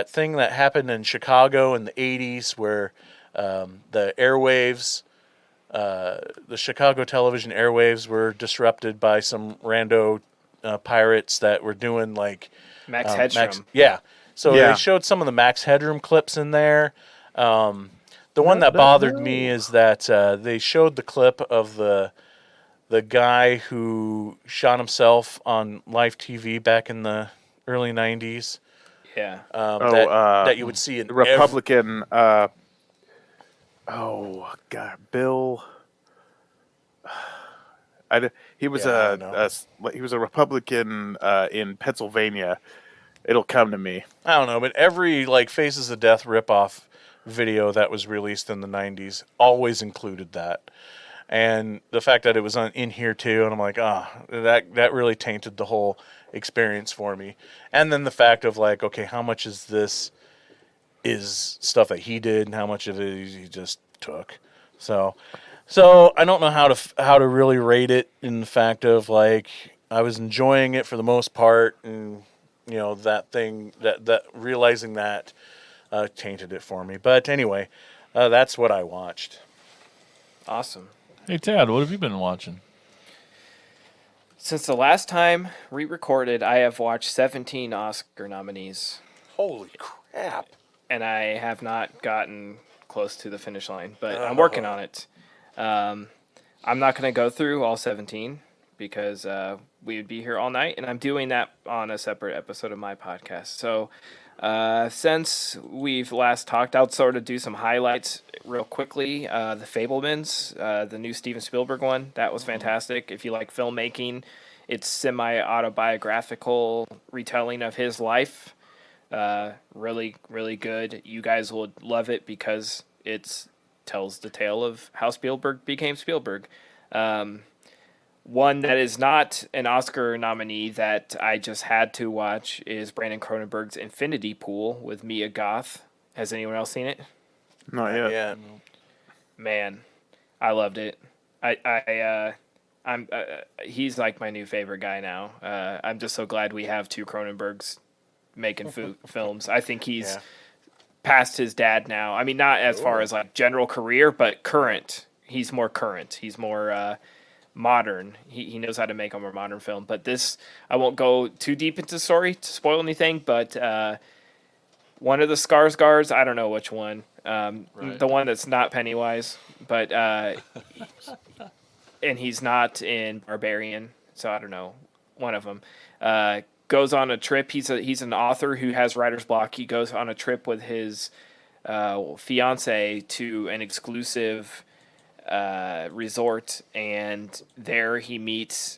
S1: thing that happened in Chicago in the 80s where the airwaves the Chicago television airwaves were disrupted by some rando pirates that were doing like
S5: Max Headstrom.
S1: yeah. So
S4: Yeah.
S1: they showed some of the Max Headroom clips in there. The one that bothered me is that they showed the clip of the guy who shot himself on live TV back in the early '90s.
S5: Yeah.
S1: That you would see in
S4: The Republican. Oh God, Bill. He was
S1: Yeah, I don't know.
S4: he was a Republican in Pennsylvania. It'll come to me.
S1: I don't know, but every like Faces of Death ripoff video that was released in the '90s always included that, and the fact that it was in here too, and I'm like, that really tainted the whole experience for me. And then the fact of like, okay, how much is this is stuff that he did, and how much of it he just took. So I don't know how to really rate it in the fact of like I was enjoying it for the most part, and that thing that realizing that tainted it for me. But anyway, that's what I watched.
S5: Awesome.
S3: Hey, Tad, what have you been watching?
S5: Since the last time we recorded, I have watched 17 Oscar nominees,
S1: Holy crap!
S5: and I have not gotten close to the finish line, but I'm working on it. I'm not going to go through all 17 because we would be here all night, and I'm doing that on a separate episode of my podcast. So since we've last talked, I'll sort of do some highlights real quickly. The Fablemans, the new Steven Spielberg one, that was fantastic. If you like filmmaking, it's semi-autobiographical retelling of his life. Really, really good. You guys will love it because it tells the tale of how Spielberg became Spielberg. One that is not an Oscar nominee that I just had to watch is Brandon Cronenberg's Infinity Pool with Mia Goth. Has anyone else seen it?
S4: Not yet.
S1: Yeah.
S5: Man, I loved it. He's like my new favorite guy now. I'm just so glad we have two Cronenbergs making films. I think he's past his dad now. I mean, not as far as like general career, but current. He's more current. He's more modern. He knows how to make a more modern film. But this, I won't go too deep into the story to spoil anything, but one of the Skarsgårds, I don't know which one, the one that's not Pennywise, but and he's not in Barbarian, so I don't know, one of them, goes on a trip. He's an author who has writer's block. He goes on a trip with his fiance to an exclusive resort, and there he meets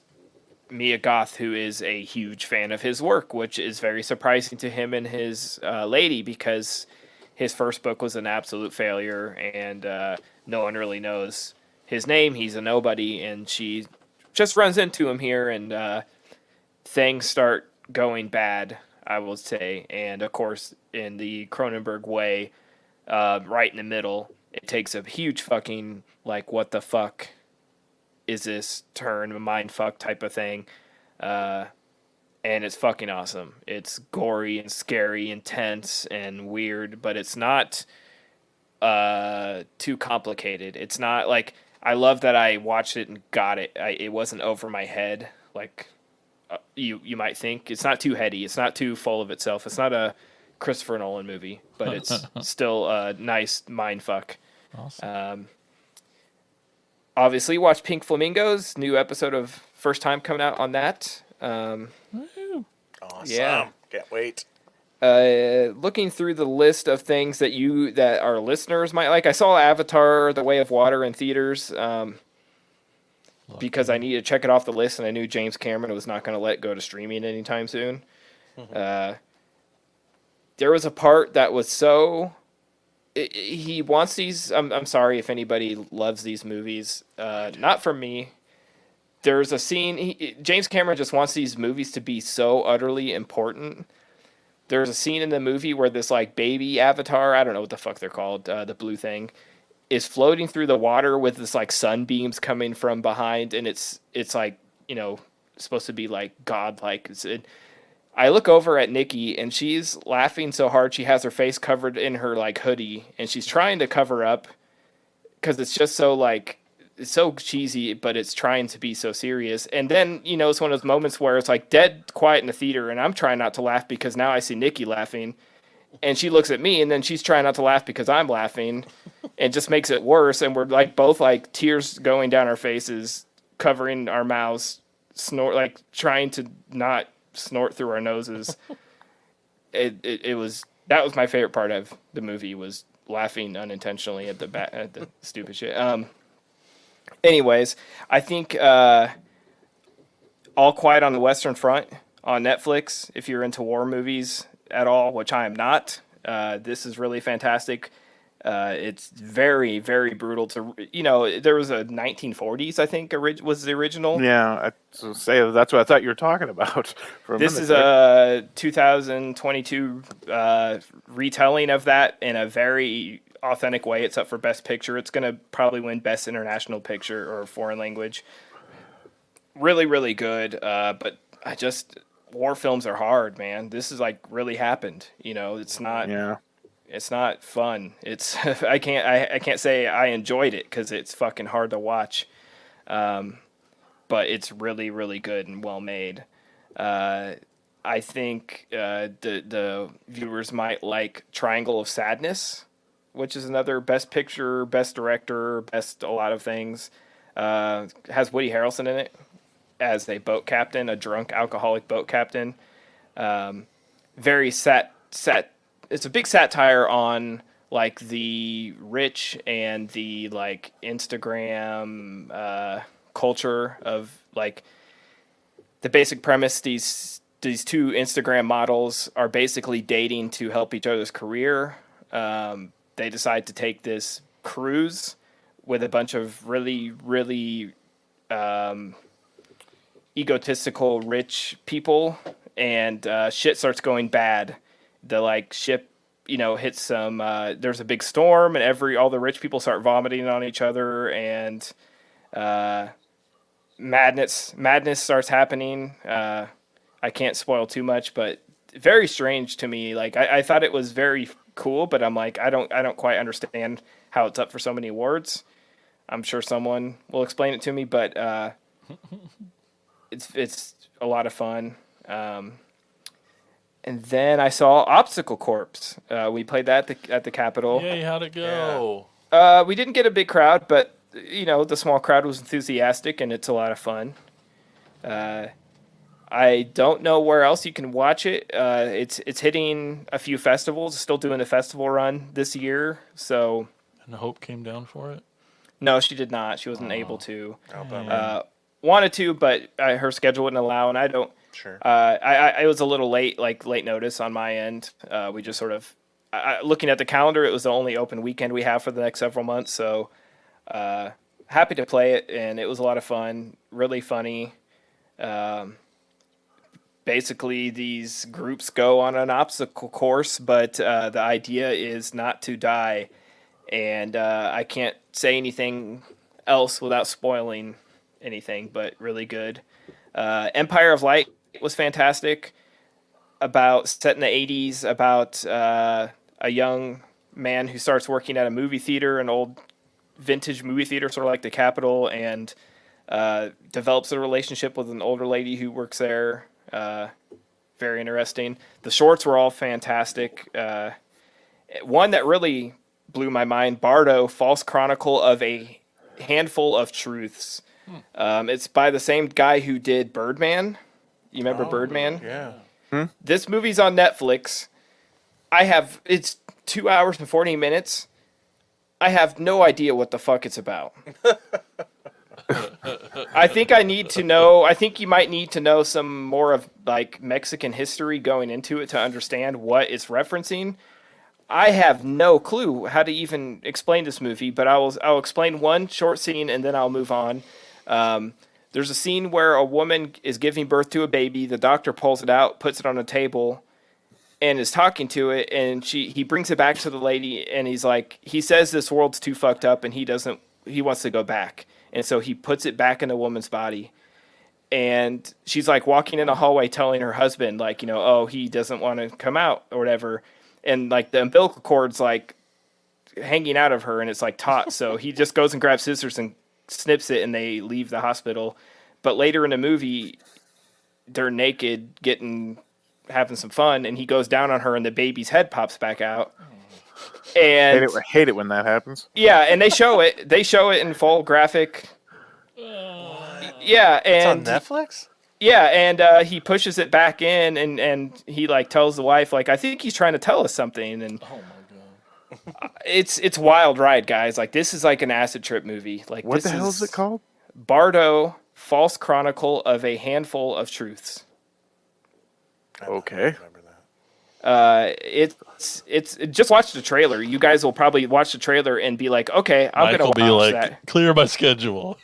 S5: Mia Goth, who is a huge fan of his work, which is very surprising to him and his lady, because his first book was an absolute failure, and no one really knows his name. He's a nobody, and she just runs into him here, and things start going bad, I will say. And of course, in the Cronenberg way, right in the middle, it takes a huge fucking, like, what the fuck is this turn, a mind fuck type of thing. And it's fucking awesome. It's gory and scary, intense and weird, but it's not too complicated. It's not like, I love that I watched it and got it. It wasn't over my head like you might think. It's not too heady. It's not too full of itself. It's not a Christopher Nolan movie, but it's still a nice mind fuck.
S3: Awesome.
S5: Obviously, watch Pink Flamingos. New episode of First Time coming out on that.
S1: Awesome.
S5: Yeah.
S1: Can't wait.
S5: Looking through the list of things that our listeners might like, I saw Avatar: The Way of Water in theaters because I needed to check it off the list, and I knew James Cameron was not going to let it go to streaming anytime soon. There was a part that was so... He wants these... I'm sorry if anybody loves these movies. Not for me. There's a scene... James Cameron just wants these movies to be so utterly important. There's a scene in the movie where this like baby avatar, I don't know what the fuck they're called, the blue thing, is floating through the water with this like sunbeams coming from behind, and it's like, supposed to be like godlike. I look over at Nikki, and she's laughing so hard she has her face covered in her like hoodie, and she's trying to cover up because it's just so like it's so cheesy, but it's trying to be so serious. And then, it's one of those moments where it's like dead quiet in the theater, and I'm trying not to laugh because now I see Nikki laughing, and she looks at me, and then she's trying not to laugh because I'm laughing, and just makes it worse. And we're like both like tears going down our faces, covering our mouths, like trying to not snort through our noses. That was my favorite part of the movie, was laughing unintentionally at the stupid shit. Anyways, I think All Quiet on the Western Front on Netflix, if you're into war movies at all, which I am not, this is really fantastic. It's very, very brutal. There was a 1940s, I think, was the original.
S4: Yeah, that's what I thought you were talking about.
S5: This is a 2022 retelling of that in a very authentic way. It's up for Best Picture. It's going to probably win Best International Picture or Foreign Language. Really, really good. But war films are hard, man. This is like really happened. It's not.
S4: Yeah.
S5: It's not fun. It's I can't say I enjoyed it because it's fucking hard to watch. But it's really, really good and well made. I think the viewers might like Triangle of Sadness, which is another Best Picture, Best Director, Best a lot of things. Has Woody Harrelson in it as a boat captain, a drunk alcoholic boat captain. Very set. It's a big satire on like the rich and the like Instagram culture of like the basic premise. These two Instagram models are basically dating to help each other's career. They decide to take this cruise with a bunch of really, really egotistical rich people, and shit starts going bad. The like ship, hits some. There's a big storm, and all the rich people start vomiting on each other, and madness starts happening. I can't spoil too much, but very strange to me. Like I thought it was very cool, but I'm like I don't quite understand how it's up for so many awards. I'm sure someone will explain it to me, but it's a lot of fun. And then I saw Obstacle Corps. We played that at the Capitol.
S3: Yay, how'd it go?
S5: We didn't get a big crowd, but the small crowd was enthusiastic, and it's a lot of fun. I don't know where else you can watch it. It's hitting a few festivals. It's still doing the festival run this year. So.
S3: And Hope came down for it?
S5: No, she did not. She wasn't able to.
S1: Wanted
S5: to, but her schedule wouldn't allow, and I don't.
S1: Sure.
S5: I was a little late notice on my end. We just sort of, looking at the calendar, it was the only open weekend we have for the next several months. So, happy to play it, and it was a lot of fun, really funny. Basically, these groups go on an obstacle course, but the idea is not to die. And I can't say anything else without spoiling anything, but really good. Empire of Light was fantastic. Set in the 80s, about a young man who starts working at a movie theater, an old vintage movie theater, sort of like the Capitol, and develops a relationship with an older lady who works there. Very interesting. The shorts were all fantastic. One that really blew my mind, Bardo, False Chronicle of a Handful of Truths. It's by the same guy who did Birdman. You remember Birdman?
S1: Yeah.
S5: This movie's on Netflix. It's 2 hours and 40 minutes. I have no idea what the fuck it's about. I think you might need to know some more of like Mexican history going into it to understand what it's referencing. I have no clue how to even explain this movie, but I'll explain one short scene and then I'll move on. There's a scene where a woman is giving birth to a baby. The doctor pulls it out, puts it on a table, and is talking to it. And he brings it back to the lady, and he says this world's too fucked up, and he wants to go back. And so he puts it back in the woman's body. And she's like walking in a hallway telling her husband, like, he doesn't want to come out or whatever. And like the umbilical cord's like hanging out of her, and it's like taut. So he just goes and grabs scissors and snips it and they leave the hospital. But later in the movie, they're naked, having some fun, and he goes down on her, and the baby's head pops back out. And
S4: hate it when that happens.
S5: yeah, and they show it. They show it in full graphic. Yeah,
S1: It's on
S5: and
S1: Netflix?
S5: yeah, and he pushes it back in, and he like tells the wife, like, I think he's trying to tell us something, and
S3: Oh my god.
S5: it's wild ride, guys. Like, this is like an acid trip movie. Like,
S4: What the hell is it called?
S5: Bardo, False Chronicle of a Handful of Truths.
S4: Okay.
S5: It's just watch the trailer. You guys will probably watch the trailer and be like, okay, I'm
S3: Mike will
S5: gonna
S3: be
S5: watch
S3: like,
S5: that.
S3: clear my schedule.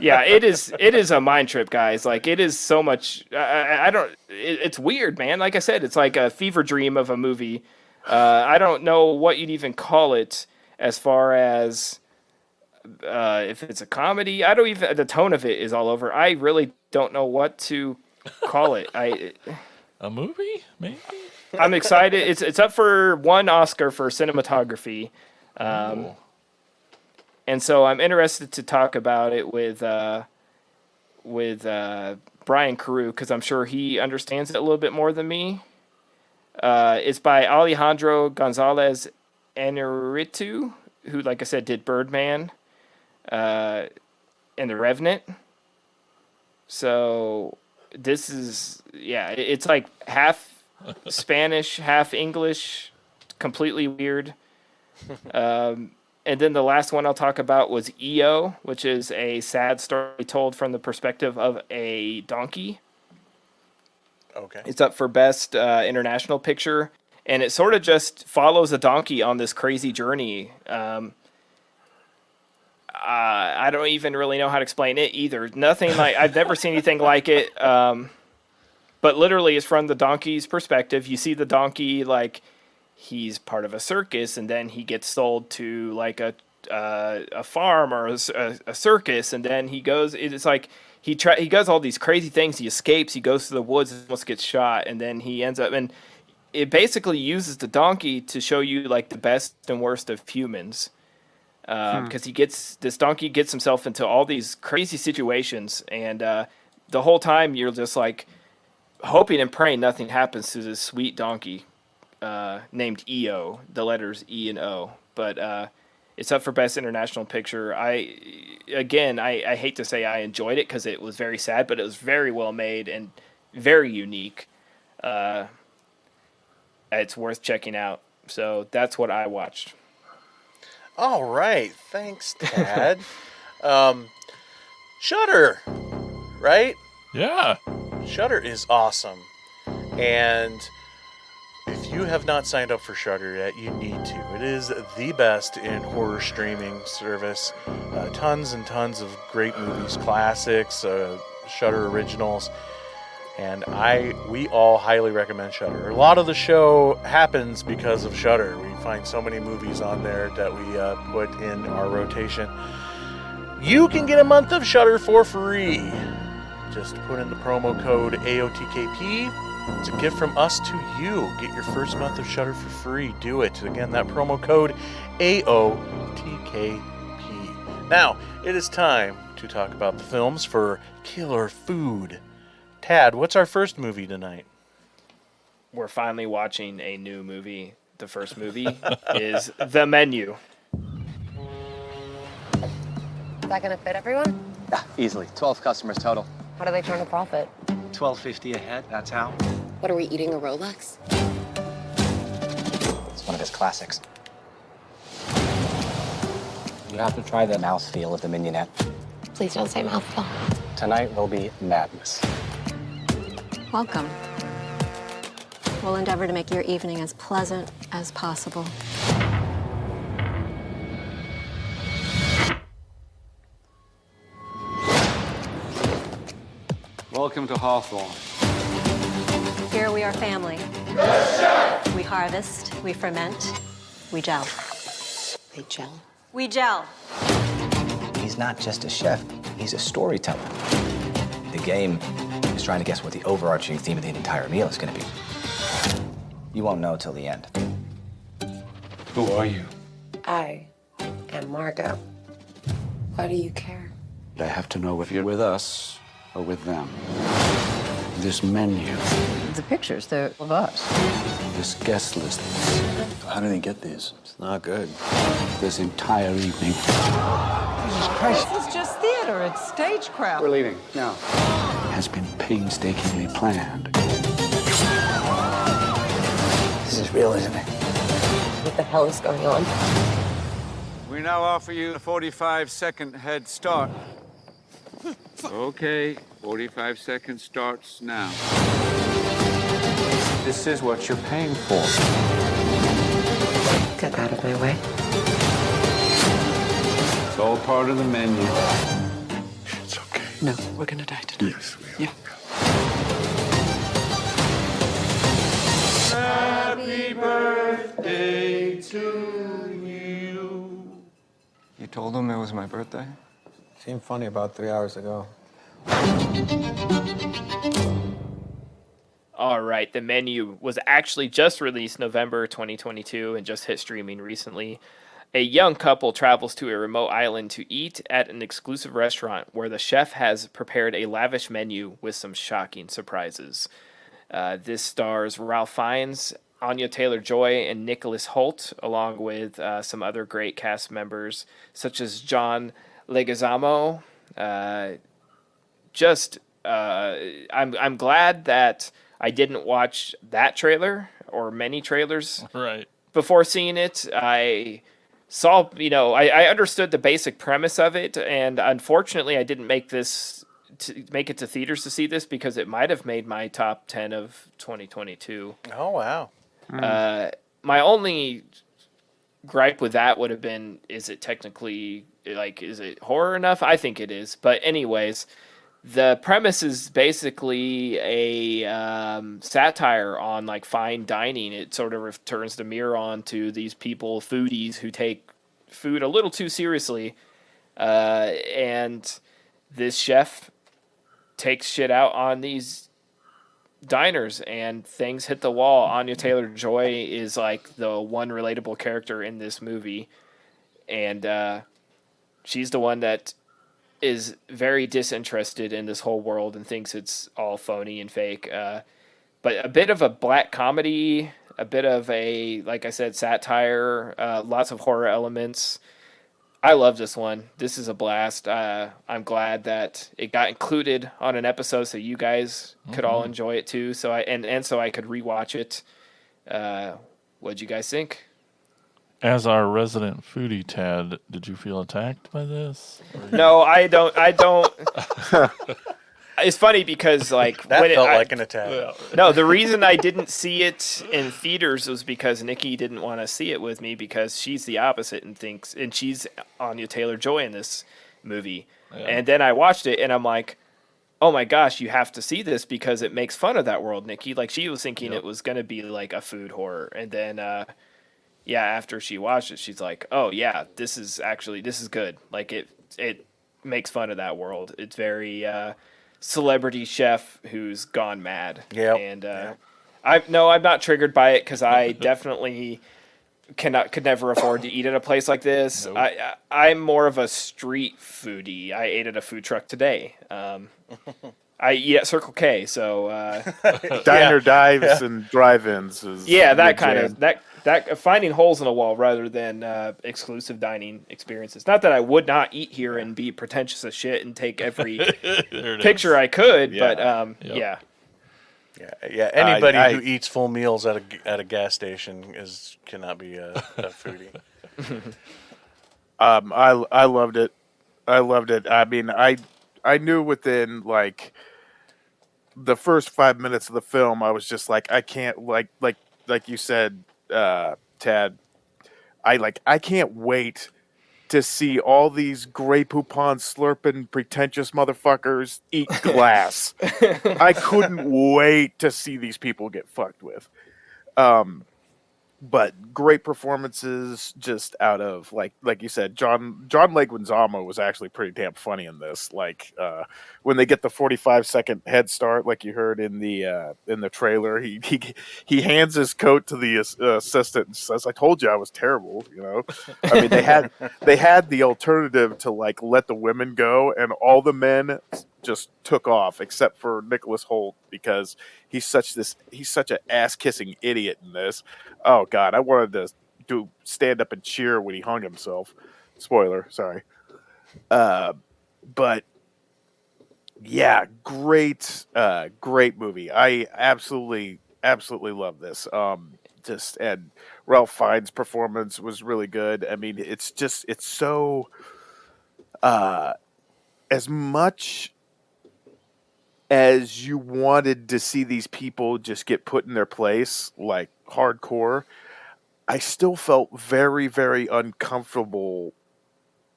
S5: Yeah, it is a mind trip, guys. Like, it is so much. I don't. It's weird, man. Like I said, it's like a fever dream of a movie. I don't know what you'd even call it as far as if it's a comedy. I don't even. The tone of it is all over. I really don't know what to call it.
S3: A movie, maybe.
S5: I'm excited. It's up for 1 Oscar for cinematography,
S3: Oh.
S5: and so I'm interested to talk about it with Brian Carew, because I'm sure he understands it a little bit more than me. It's by Alejandro Gonzalez Inarritu, who, like I said, did Birdman and The Revenant. So this is, it's like half Spanish, half English, completely weird. And then the last one I'll talk about was EO, which is a sad story told from the perspective of a donkey.
S1: Okay.
S5: It's up for Best International Picture, and it sort of just follows a donkey on this crazy journey. I don't even really know how to explain it either. Nothing like, I've never seen anything like it. But literally, it's from the donkey's perspective. You see the donkey like he's part of a circus, and then he gets sold to like a farm or a circus, and then he goes. It's like he does all these crazy things. He escapes. He goes to the woods and almost gets shot, and then he ends up. And it basically uses the donkey to show you like the best and worst of humans, because this donkey gets himself into all these crazy situations, and the whole time you're just like hoping and praying nothing happens to this sweet donkey named EO, the letters E and O. But it's up for Best International Picture. I hate to say I enjoyed it because it was very sad, but it was very well made and very unique. It's worth checking out. So that's what I watched.
S1: All right. Thanks, Tad. Shudder, right?
S3: Yeah.
S1: Shudder is awesome. And if you have not signed up for Shudder yet, you need to. It is the best in horror streaming service. Tons and tons of great movies, classics, Shudder originals. And we all highly recommend Shudder. A lot of the show happens because of Shudder. We find so many movies on there that we put in our rotation. You can get a month of Shudder for free. Just put in the promo code AOTKP. It's a gift from us to you. Get your first month of Shudder for free. Do it. Again, that promo code AOTKP. Now, it is time to talk about the films for Killer Food. Tad, what's our first movie tonight?
S5: We're finally watching a new movie. The first movie is The Menu.
S6: Is that gonna fit everyone?
S7: Yeah, easily. 12 customers total.
S6: How do they turn a profit?
S7: $12.50 a head, that's how.
S6: What are we eating, a Rolex?
S7: It's one of his classics. You have to try the mouthfeel of the mignonette.
S6: Please don't say mouthful.
S7: Tonight will be madness.
S8: Welcome. We'll endeavor to make your evening as pleasant as possible.
S9: Welcome to Hawthorne.
S8: Here we are family. We harvest, we ferment, we gel.
S6: They gel.
S8: We gel.
S7: He's not just a chef, he's a storyteller. The game is trying to guess what the overarching theme of the entire meal is going to be. You won't know till the end.
S9: Who are you?
S6: I am Margot. Why do you care?
S9: I have to know if you're with us or with them. This menu,
S10: The pictures, they're of us.
S9: this guest list,
S11: How did he get these?
S7: It's not good.
S9: this entire evening.
S10: This is just theater. It's stagecraft.
S9: We're leaving now. Has been painstakingly planned.
S7: This is real, isn't it?
S6: What the hell is going on?
S11: We now offer you a 45-second head start. Okay, 45 seconds starts now.
S9: This is what you're paying for.
S6: Get out of my way.
S9: It's all part of the menu.
S11: It's okay.
S6: No, we're gonna die tonight.
S11: Yes, we are.
S6: Yeah.
S7: You told him it was my birthday?
S12: Seemed funny about 3 hours ago.
S5: All right, The Menu was actually just released November 2022 and just hit streaming recently. A young couple travels to a remote island to eat at an exclusive restaurant where the chef has prepared a lavish menu with some shocking surprises. This stars Ralph Fiennes, Anya Taylor-Joy, and Nicholas Hoult, along with some other great cast members such as John Leguizamo. I'm glad that I didn't watch that trailer or many trailers
S3: Right.
S5: before seeing it. I saw, I understood the basic premise of it, and unfortunately, I didn't make it to theaters to see this because it might have made my top 10 of 2022.
S1: Oh, wow.
S5: My only gripe with that would have been, is it technically, is it horror enough? I think it is. But anyways, the premise is basically a satire on fine dining. It sort of turns the mirror on to these people, foodies, who take food a little too seriously. And this chef takes shit out on these diners and things hit the wall. Anya Taylor-Joy is the one relatable character in this movie. And she's the one that is very disinterested in this whole world and thinks it's all phony and fake. But a bit of a black comedy, a bit of a, like I said, satire, lots of horror elements. I love this one. This is a blast. I'm glad that it got included on an episode so you guys could all enjoy it too. So I could rewatch it. What'd you guys think?
S3: As our resident foodie, Tad, did you feel attacked by this?
S5: No, I don't. It's funny because
S1: That felt like an attack.
S5: No, the reason I didn't see it in theaters was because Nikki didn't want to see it with me because she's the opposite and she's Anya Taylor-Joy in this movie. Yeah. And then I watched it and I'm like, oh my gosh, you have to see this because it makes fun of that world, Nikki. She was thinking it was going to be a food horror. And then, after she watched it, she's like, oh yeah, this is good. It makes fun of that world. It's very, celebrity chef who's gone mad.
S1: Yeah.
S5: And I'm not triggered by it because I definitely could never afford to eat at a place like this. Nope. I'm more of a street foodie. I ate at a food truck today. I eat at Circle K, so
S4: diner dives and drive-ins is
S5: that kind of that finding holes in a wall rather than exclusive dining experiences. Not that I would not eat here and be pretentious as shit and take every picture I could, but
S1: Yeah. Anybody who eats full meals at a gas station cannot be a foodie.
S4: I loved it. I mean, I knew within the first 5 minutes of the film, I was just I can't like you said, Tad. I can't wait to see all these Grey Poupon slurping pretentious motherfuckers eat glass. I couldn't wait to see these people get fucked with. but great performances just out of like you said, John Leguizamo was actually pretty damn funny in this. Like when they get the 45-second head start, like you heard in the trailer, he hands his coat to the assistant and says, "I told you I was terrible." You know, I mean they had the alternative to like let the women go, and all the men just took off except for Nicholas Holt because he's such an ass kissing idiot in this. Oh God, I wanted to stand up and cheer when he hung himself. Spoiler, sorry. But yeah, great movie. I absolutely love this. And Ralph Fiennes' performance was really good. I mean, it's so as much as you wanted to see these people just get put in their place, like hardcore, I still felt very, very uncomfortable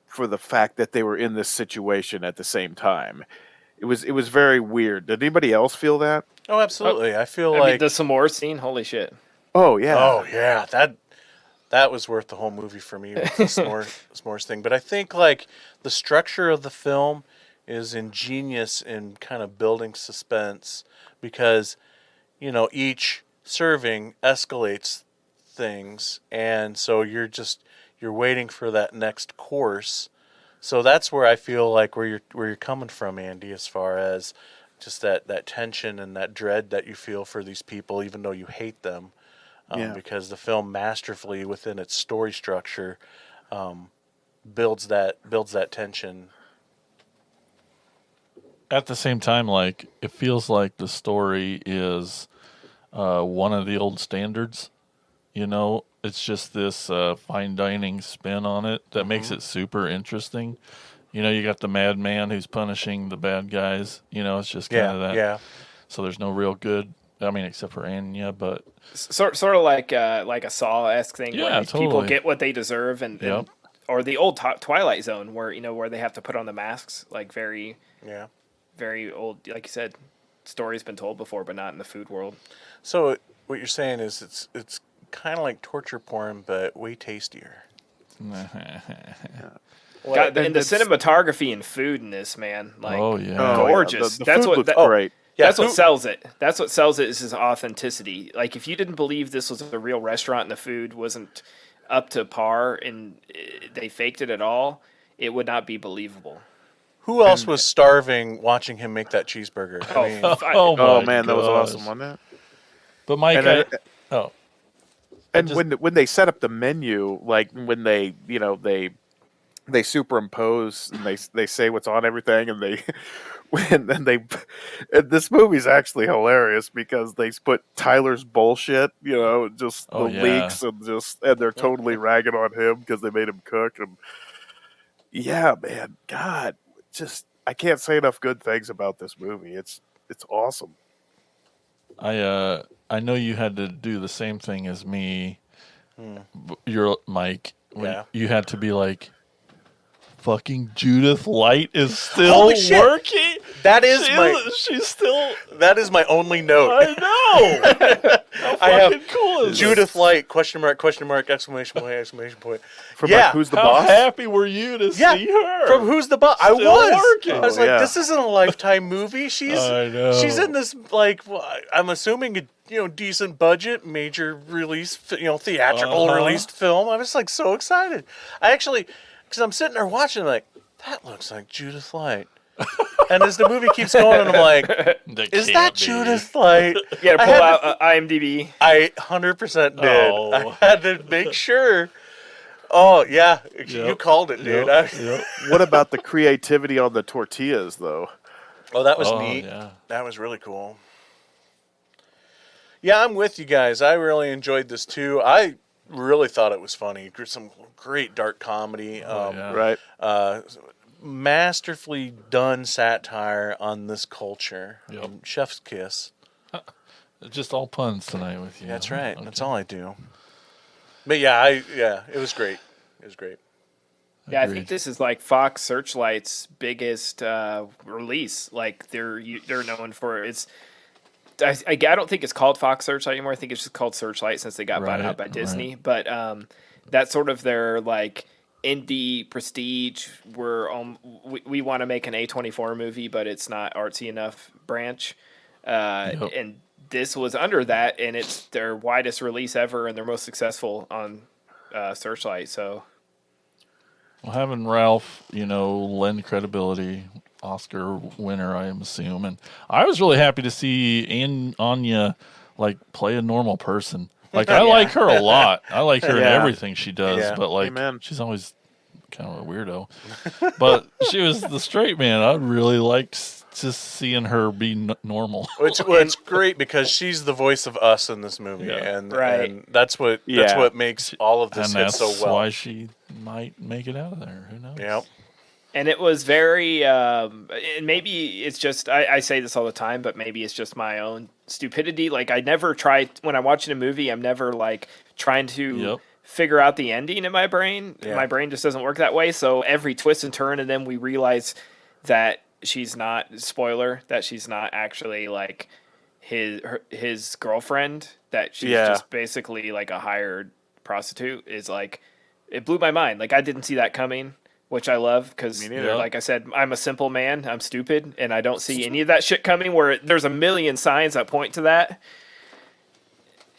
S4: for the fact that they were in this situation at the same time. It was very weird. Did anybody else feel that?
S1: Oh, absolutely. I feel
S5: I
S1: like
S5: mean, the s'more scene, holy shit.
S4: Oh yeah.
S1: Oh yeah, that was worth the whole movie for me with the s'mores thing. But I think like the structure of the film is ingenious in kind of building suspense because each serving escalates things, and so you're waiting for that next course. So that's where I feel like where you're coming from, Andy, as far as just that tension and that dread that you feel for these people, even though you hate them.
S4: Yeah.
S1: Because the film masterfully within its story structure builds that tension.
S3: At the same time, like it feels like the story is one of the old standards. It's just this fine dining spin on it that makes it super interesting. You got the madman who's punishing the bad guys. It's just kind of that.
S1: Yeah.
S3: So there's no real good. I mean, except for Anya, but
S5: Sort of like a Saw-esque thing
S3: Yeah,
S5: where people
S3: totally.
S5: get what they deserve, and
S3: Yep.
S5: or the old Twilight Zone where where they have to put on the masks, like very old. Like you said, story's been told before, but not in the food world.
S1: So what you're saying is it's kind of like torture porn, but way tastier.
S5: God, and the cinematography and food in this, man, like
S3: Oh, yeah.
S5: gorgeous.
S4: The
S5: That's
S4: food
S5: what
S4: looked great.
S5: That's what sells it. That's what sells it is his authenticity. Like if you didn't believe this was a real restaurant and the food wasn't up to par and they faked it at all, it would not be believable.
S1: Who else was starving watching him make that cheeseburger? I mean,
S4: Oh man, that was awesome, wasn't it?
S3: But Mike,
S4: And when they set up the menu, like when they they superimpose and they say what's on everything, and and this movie's actually hilarious because they put Tyler's bullshit, just the leaks and they're totally ragging on him because they made him cook, and yeah, man, God, just I can't say enough good things about this movie. It's awesome.
S3: I know you had to do the same thing as me. You're Mike.
S1: Yeah.
S3: You had to be like, fucking Judith Light is still
S1: Holy shit!
S3: working.
S1: That is
S3: she's still.
S1: That is my only note.
S3: I know. How fucking cool is
S1: Judith Light ? Exclamation point! Exclamation point!
S4: From like, Who's the
S3: How
S4: Boss?
S3: happy were you to see her?
S1: From Who's the Boss? I
S3: Still
S1: was.
S3: working.
S1: I was like, this isn't a Lifetime movie. She's
S3: I know.
S1: she's in this I'm assuming a decent budget, major release, theatrical released film. I was like so excited. I actually, because I'm sitting there watching, like that looks like Judith Light. And as the movie keeps going, and I'm like, is that Judith Light?
S5: You gotta pull out IMDb.
S1: I 100% did.
S3: Oh.
S1: I had to make sure. Oh, yeah. You called it, dude.
S4: What about the creativity on the tortillas, though?
S1: Oh, that was neat.
S3: Yeah.
S1: That was really cool. Yeah, I'm with you guys. I really enjoyed this, too. I really thought it was funny. Some great dark comedy.
S4: Right.
S1: Masterfully done satire on this culture.
S3: Yep.
S1: Chef's kiss.
S3: Just all puns tonight with you.
S1: That's right.
S3: Okay.
S1: That's all I do. But it was great. It was great.
S5: Yeah, I
S3: Agreed.
S5: think this is like Fox Searchlight's biggest release. Like they're known for I don't think it's called Fox Searchlight anymore. I think it's just called Searchlight since they got bought out by Disney. But that's sort of their like indie prestige. We want to make an A24 movie, but it's not artsy enough branch. And this was under that, and it's their widest release ever and their most successful on Searchlight. So,
S3: well, having Ralph, lend credibility, Oscar winner, I assume, and I was really happy to see Anya like play a normal person. Like I like her a lot. I like her in everything she does, but like she's always kind of a weirdo. But she was the straight man. I really liked just seeing her be normal.
S1: It's great because she's the voice of us in this movie, and that's what makes all of this hit so well.
S3: That's why she might make it out of there. Who knows?
S1: Yep.
S5: And it was very, and maybe it's just, I say this all the time, but maybe it's just my own stupidity. Like, I never try, when I'm watching a movie, I'm never, like, trying to figure out the ending in my brain. Yeah. My brain just doesn't work that way. So every twist and turn, and then we realize that she's not, spoiler, that she's not actually, like, his girlfriend, that she's just basically, like, a hired prostitute, is, like, it blew my mind. Like, I didn't see that coming. Which I love because, like I said, I'm a simple man. I'm stupid, and I don't see any of that shit coming. Where there's a million signs that point to that,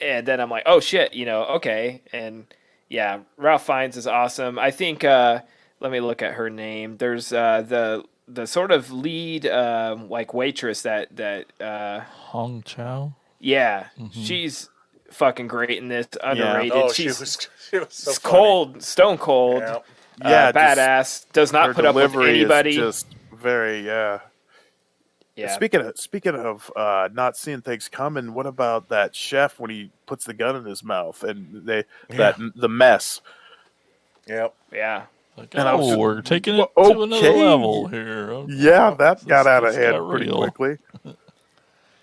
S5: and then I'm like, oh shit, okay. And yeah, Ralph Fiennes is awesome. I think. Let me look at her name. There's the sort of lead like waitress that
S3: Hong Chow.
S5: Yeah, she's fucking great in this. Underrated.
S1: Yeah. Oh, she was so
S5: cold, stone cold.
S4: Yeah.
S5: Badass. Does not put up with anybody.
S4: Is just very yeah. Speaking of not seeing things coming, what about that chef when he puts the gun in his mouth and the mess?
S1: Yep.
S5: Yeah.
S3: Like, we're taking it to another level here. Okay.
S4: Yeah, that got out of hand pretty quickly.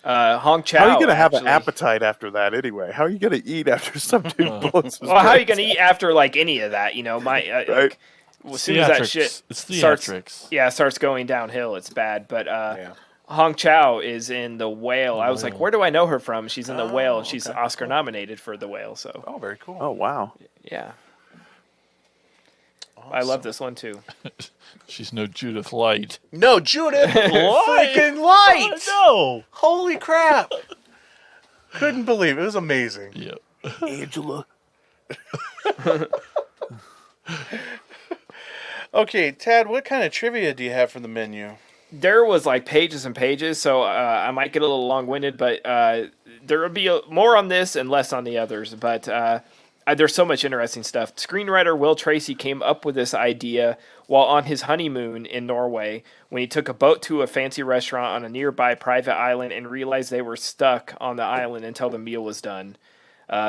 S5: Hong Chow.
S4: How are you going to have an appetite after that anyway? How are you going to eat after some dude blows his
S5: Well, how are you going to eat after like any of that? Like, as soon as that shit starts going downhill, it's bad. But Hong Chow is in The Whale. I was like, where do I know her from? She's in The Whale, and she's Oscar nominated for The Whale. So
S1: very cool.
S4: Oh wow.
S5: Yeah. Awesome. I love this one too.
S3: She's no Judith Light.
S1: No, Judith freaking Light.
S3: No.
S1: Holy crap. Couldn't believe it. It was amazing.
S3: Yep.
S4: Angela.
S1: Okay, Tad, what kind of trivia do you have for the menu?
S5: There was like pages and pages, so I might get a little long-winded, but there will be more on this and less on the others. But there's so much interesting stuff. Screenwriter Will Tracy came up with this idea while on his honeymoon in Norway when he took a boat to a fancy restaurant on a nearby private island and realized they were stuck on the island until the meal was done.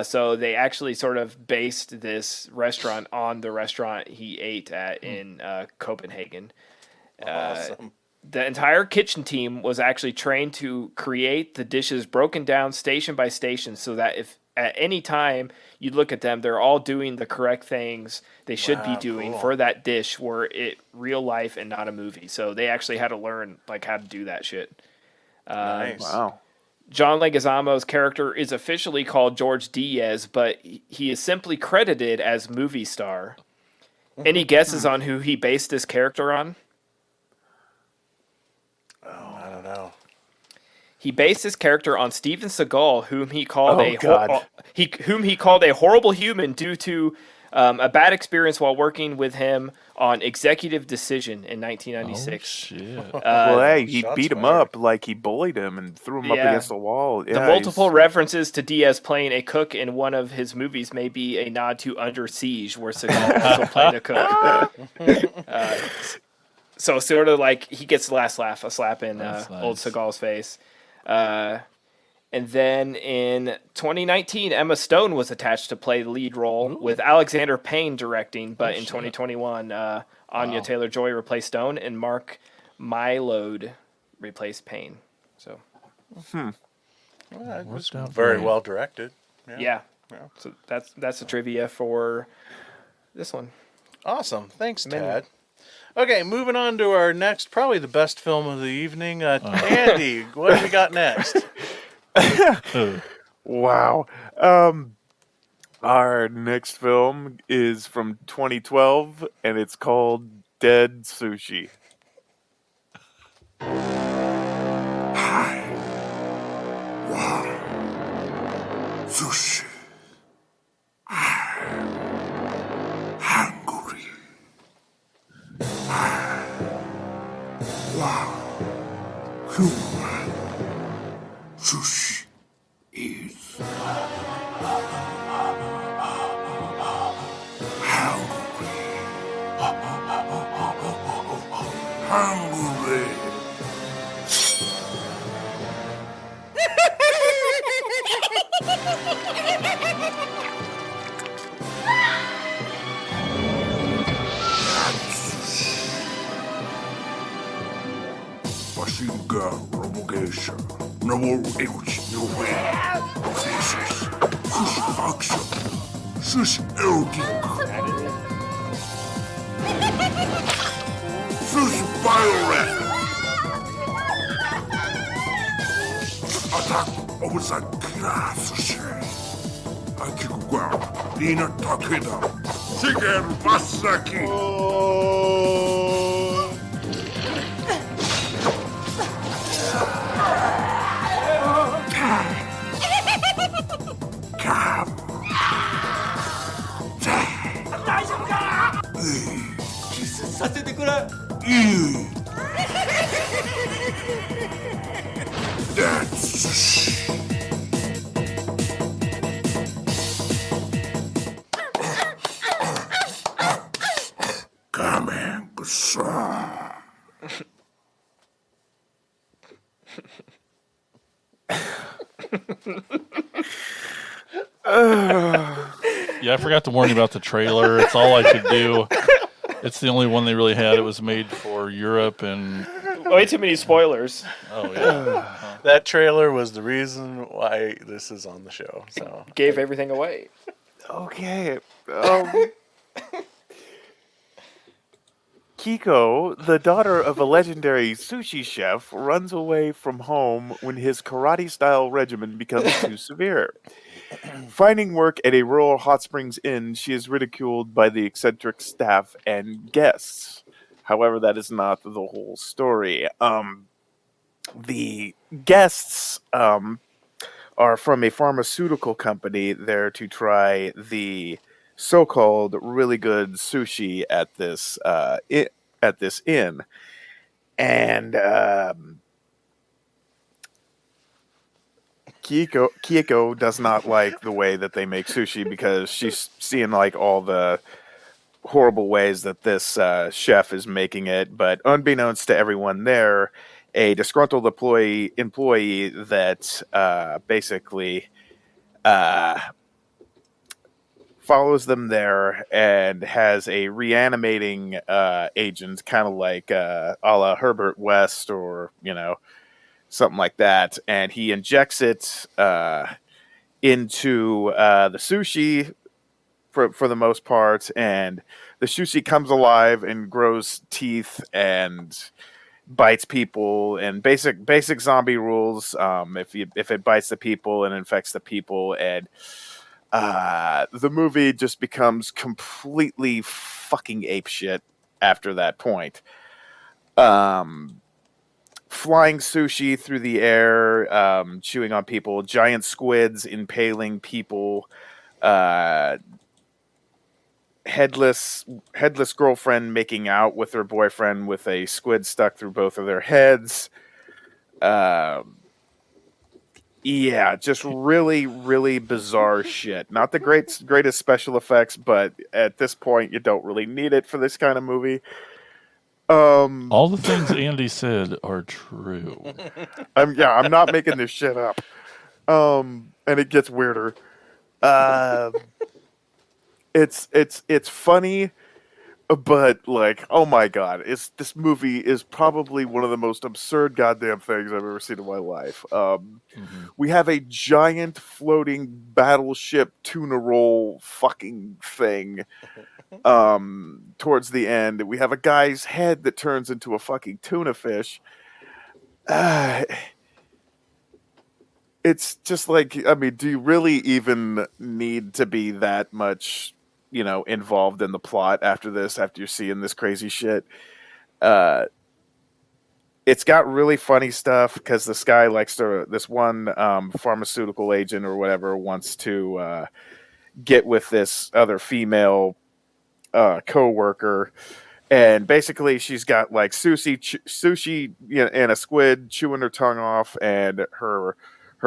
S5: So they actually sort of based this restaurant on the restaurant he ate at in Copenhagen.
S1: Awesome.
S5: The entire kitchen team was actually trained to create the dishes broken down station by station so that if at any time you look at them, they're all doing the correct things they should be doing for that dish were it real life and not a movie. So they actually had to learn like how to do that shit.
S1: Nice.
S4: Wow.
S5: John Leguizamo's character is officially called George Diaz, but he is simply credited as movie star. Any guesses on who he based this character on?
S1: Oh, I don't know.
S5: He based his character on Steven Seagal, whom he called a horrible human due to a bad experience while working with him on Executive Decision in 1996.
S3: Oh, shit.
S4: Well, hey, he beat him up like he bullied him and threw him up against the wall. Yeah,
S5: the multiple references to Diaz playing a cook in one of his movies may be a nod to Under Siege, where Seagal also played a cook. So sort of like he gets the last laugh, a slap in old Seagal's face. And then in 2019, Emma Stone was attached to play the lead role with Alexander Payne directing, but in 2021, Anya Taylor-Joy replaced Stone and Mark Mylod replaced Payne. So,
S1: well, it was very well directed.
S5: Yeah. So that's the trivia for this one.
S1: Awesome. Thanks, Tad. Okay, moving on to our next, probably the best film of the evening. Andy, what do we got next?
S4: Wow. Our next film is from 2012, and it's called Dead Sushi.
S2: Sushi. Hungry. Wow. Human. Sushi is hungry. Masinga Promulgation. No more equity, no way. Faces. Sushi action. Sushi erotic. Sushi bioreactor. Attack opposite killer sushi. Akikuga, Nina Takeda, Shigeru Masaki. That's sushi. Coming soon.
S3: Yeah, I forgot to warn you about the trailer. It's all I could do. It's the only one they really had. It was made for Europe and.
S5: Way too many spoilers.
S3: Oh yeah.
S1: That trailer was the reason why this is on the show. So
S5: Gave everything away.
S4: Okay. Kiko, the daughter of a legendary sushi chef, runs away from home when his karate-style regimen becomes too severe. Finding work at a rural hot springs inn, she is ridiculed by the eccentric staff and guests. However, that is not the whole story. The guests are from a pharmaceutical company there to try the so-called really good sushi at this inn, and Kiko does not like the way that they make sushi because she's seeing like all the horrible ways that this chef is making it. But unbeknownst to everyone there, a disgruntled employee that basically follows them there and has a reanimating agent, kind of like a la Herbert West or something like that, and he injects it into the sushi for the most part, and the sushi comes alive and grows teeth and bites people, and basic zombie rules. If it bites the people and infects the people, and the movie just becomes completely fucking apeshit after that point. Flying sushi through the air, chewing on people, giant squids impaling people, headless girlfriend making out with her boyfriend with a squid stuck through both of their heads. Yeah, just really, really bizarre shit. Not the greatest special effects, but at this point, you don't really need it for this kind of movie.
S3: All the things Andy said are true.
S4: I'm not making this shit up. And it gets weirder. It's funny, but like, oh my god, this movie is probably one of the most absurd goddamn things I've ever seen in my life. We have a giant floating battleship tuna roll fucking thing. Towards the end, we have a guy's head that turns into a fucking tuna fish. it's just like, I mean, do you really even need to be that much, involved in the plot after this, after you're seeing this crazy shit? Uh, it's got really funny stuff because this one pharmaceutical agent or whatever wants to get with this other female co-worker, and basically she's got like sushi, and a squid chewing her tongue off, and her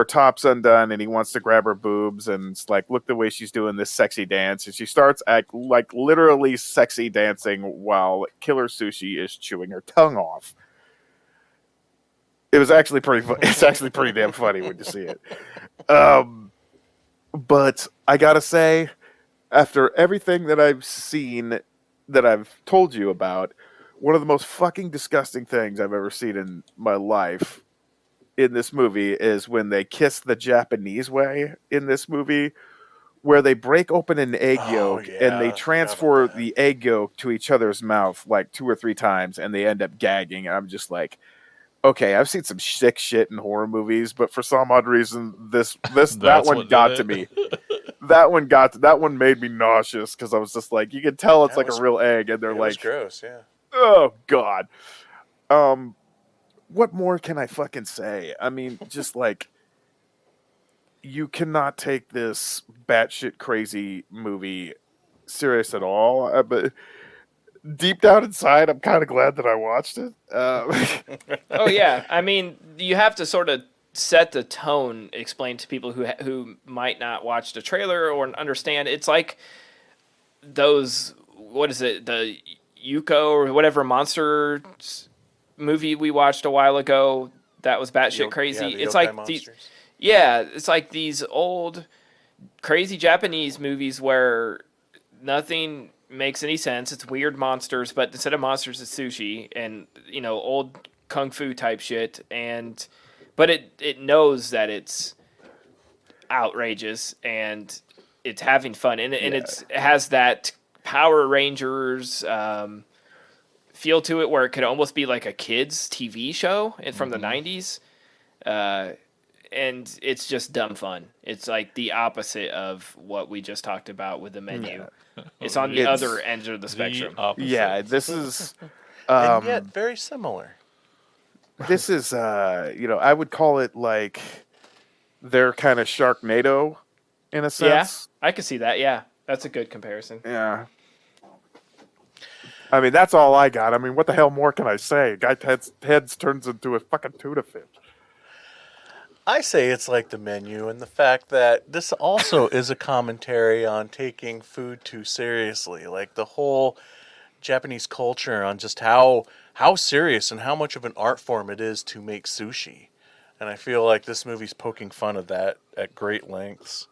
S4: top's undone, and he wants to grab her boobs, and it's like, look the way she's doing this sexy dance, and she starts like literally sexy dancing while Killer Sushi is chewing her tongue off. It was actually it's actually pretty damn funny when you see it. But I gotta say, after everything that I've seen, that I've told you about, one of the most fucking disgusting things I've ever seen in my life in this movie is when they kiss the Japanese way in this movie, where they break open an egg yolk and they transfer the egg yolk to each other's mouth like 2 or 3 times, and they end up gagging. I'm just like, okay, I've seen some sick shit in horror movies, but for some odd reason, that one got to me. That one made me nauseous because I was just like, you can tell it's like a real egg, and they're
S1: It
S4: like,
S1: was gross, yeah.
S4: oh god. What more can I fucking say? I mean, just like, you cannot take this batshit crazy movie serious at all. But deep down inside, I'm kind of glad that I watched it.
S5: Oh yeah, I mean, you have to sort of set the tone, explain to people who might not watch the trailer or understand. It's like those, what is it, the Yuko or whatever monster movie we watched a while ago that was batshit crazy.
S1: Yeah, the
S5: It's
S1: yokai
S5: like
S1: monsters.
S5: it's like these old crazy Japanese movies where nothing makes any sense. It's weird monsters, but instead of monsters, it's sushi and old kung fu type shit. But it knows that it's outrageous and it's having fun, and it has that Power Rangers feel to it, where it could almost be like a kids TV show from the 90s. And it's just dumb fun. It's like the opposite of what we just talked about with the menu. It's on the other end of the spectrum.
S4: Yeah, this is
S1: and yet very similar.
S4: this is I would call it like their kind of Sharknado in a sense.
S5: Yeah, I could see that. Yeah, that's a good comparison.
S4: Yeah. I mean, that's all I got. I mean, what the hell more can I say? Guy heads turns into a fucking tuna fish.
S1: I say it's like the menu, and the fact that this also is a commentary on taking food too seriously. Like the whole Japanese culture on just how serious and how much of an art form it is to make sushi. And I feel like this movie's poking fun of that at great lengths.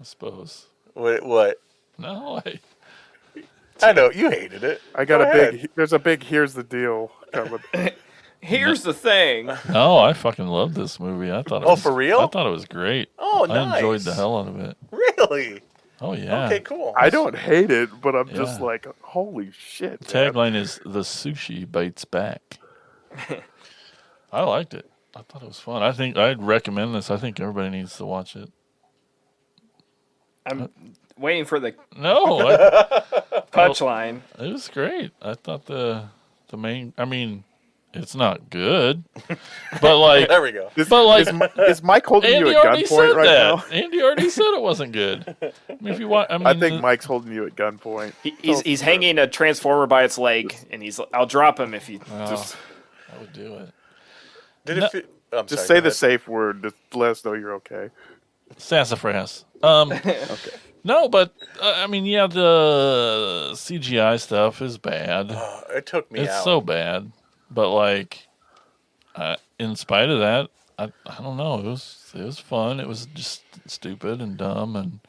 S3: I suppose.
S1: What?
S3: No,
S1: I know, you hated it.
S4: I got there's a big here's the deal coming.
S5: Here's the thing.
S3: No, I fucking loved this movie. I thought.
S1: For real?
S3: I thought it was great.
S1: Oh,
S3: I
S1: nice.
S3: enjoyed the hell out of it.
S1: Really?
S3: Oh yeah.
S1: Okay, cool.
S4: I don't hate it, but I'm just like, holy shit.
S3: The tagline is "The sushi bites back." I liked it. I thought it was fun. I think I'd recommend this. I think everybody needs to watch it.
S5: I'm waiting for the
S3: punchline. It was great. I thought the main. I mean, it's not good, but like
S1: there we go.
S4: Is Mike holding you at gunpoint right now?
S3: Andy already said it wasn't good. I mean, if you want,
S4: I think Mike's holding you at gunpoint.
S5: He's hanging a transformer by its leg, and I'll drop him if you
S4: just.
S3: I would do it.
S4: Just say the safe word. Just let us know you're okay.
S3: Sassafras.
S4: Okay.
S3: No, but I mean, yeah, the CGI stuff is bad.
S1: It took me out.
S3: It's so bad, but like, in spite of that, I don't know. It was fun. It was just stupid and dumb and.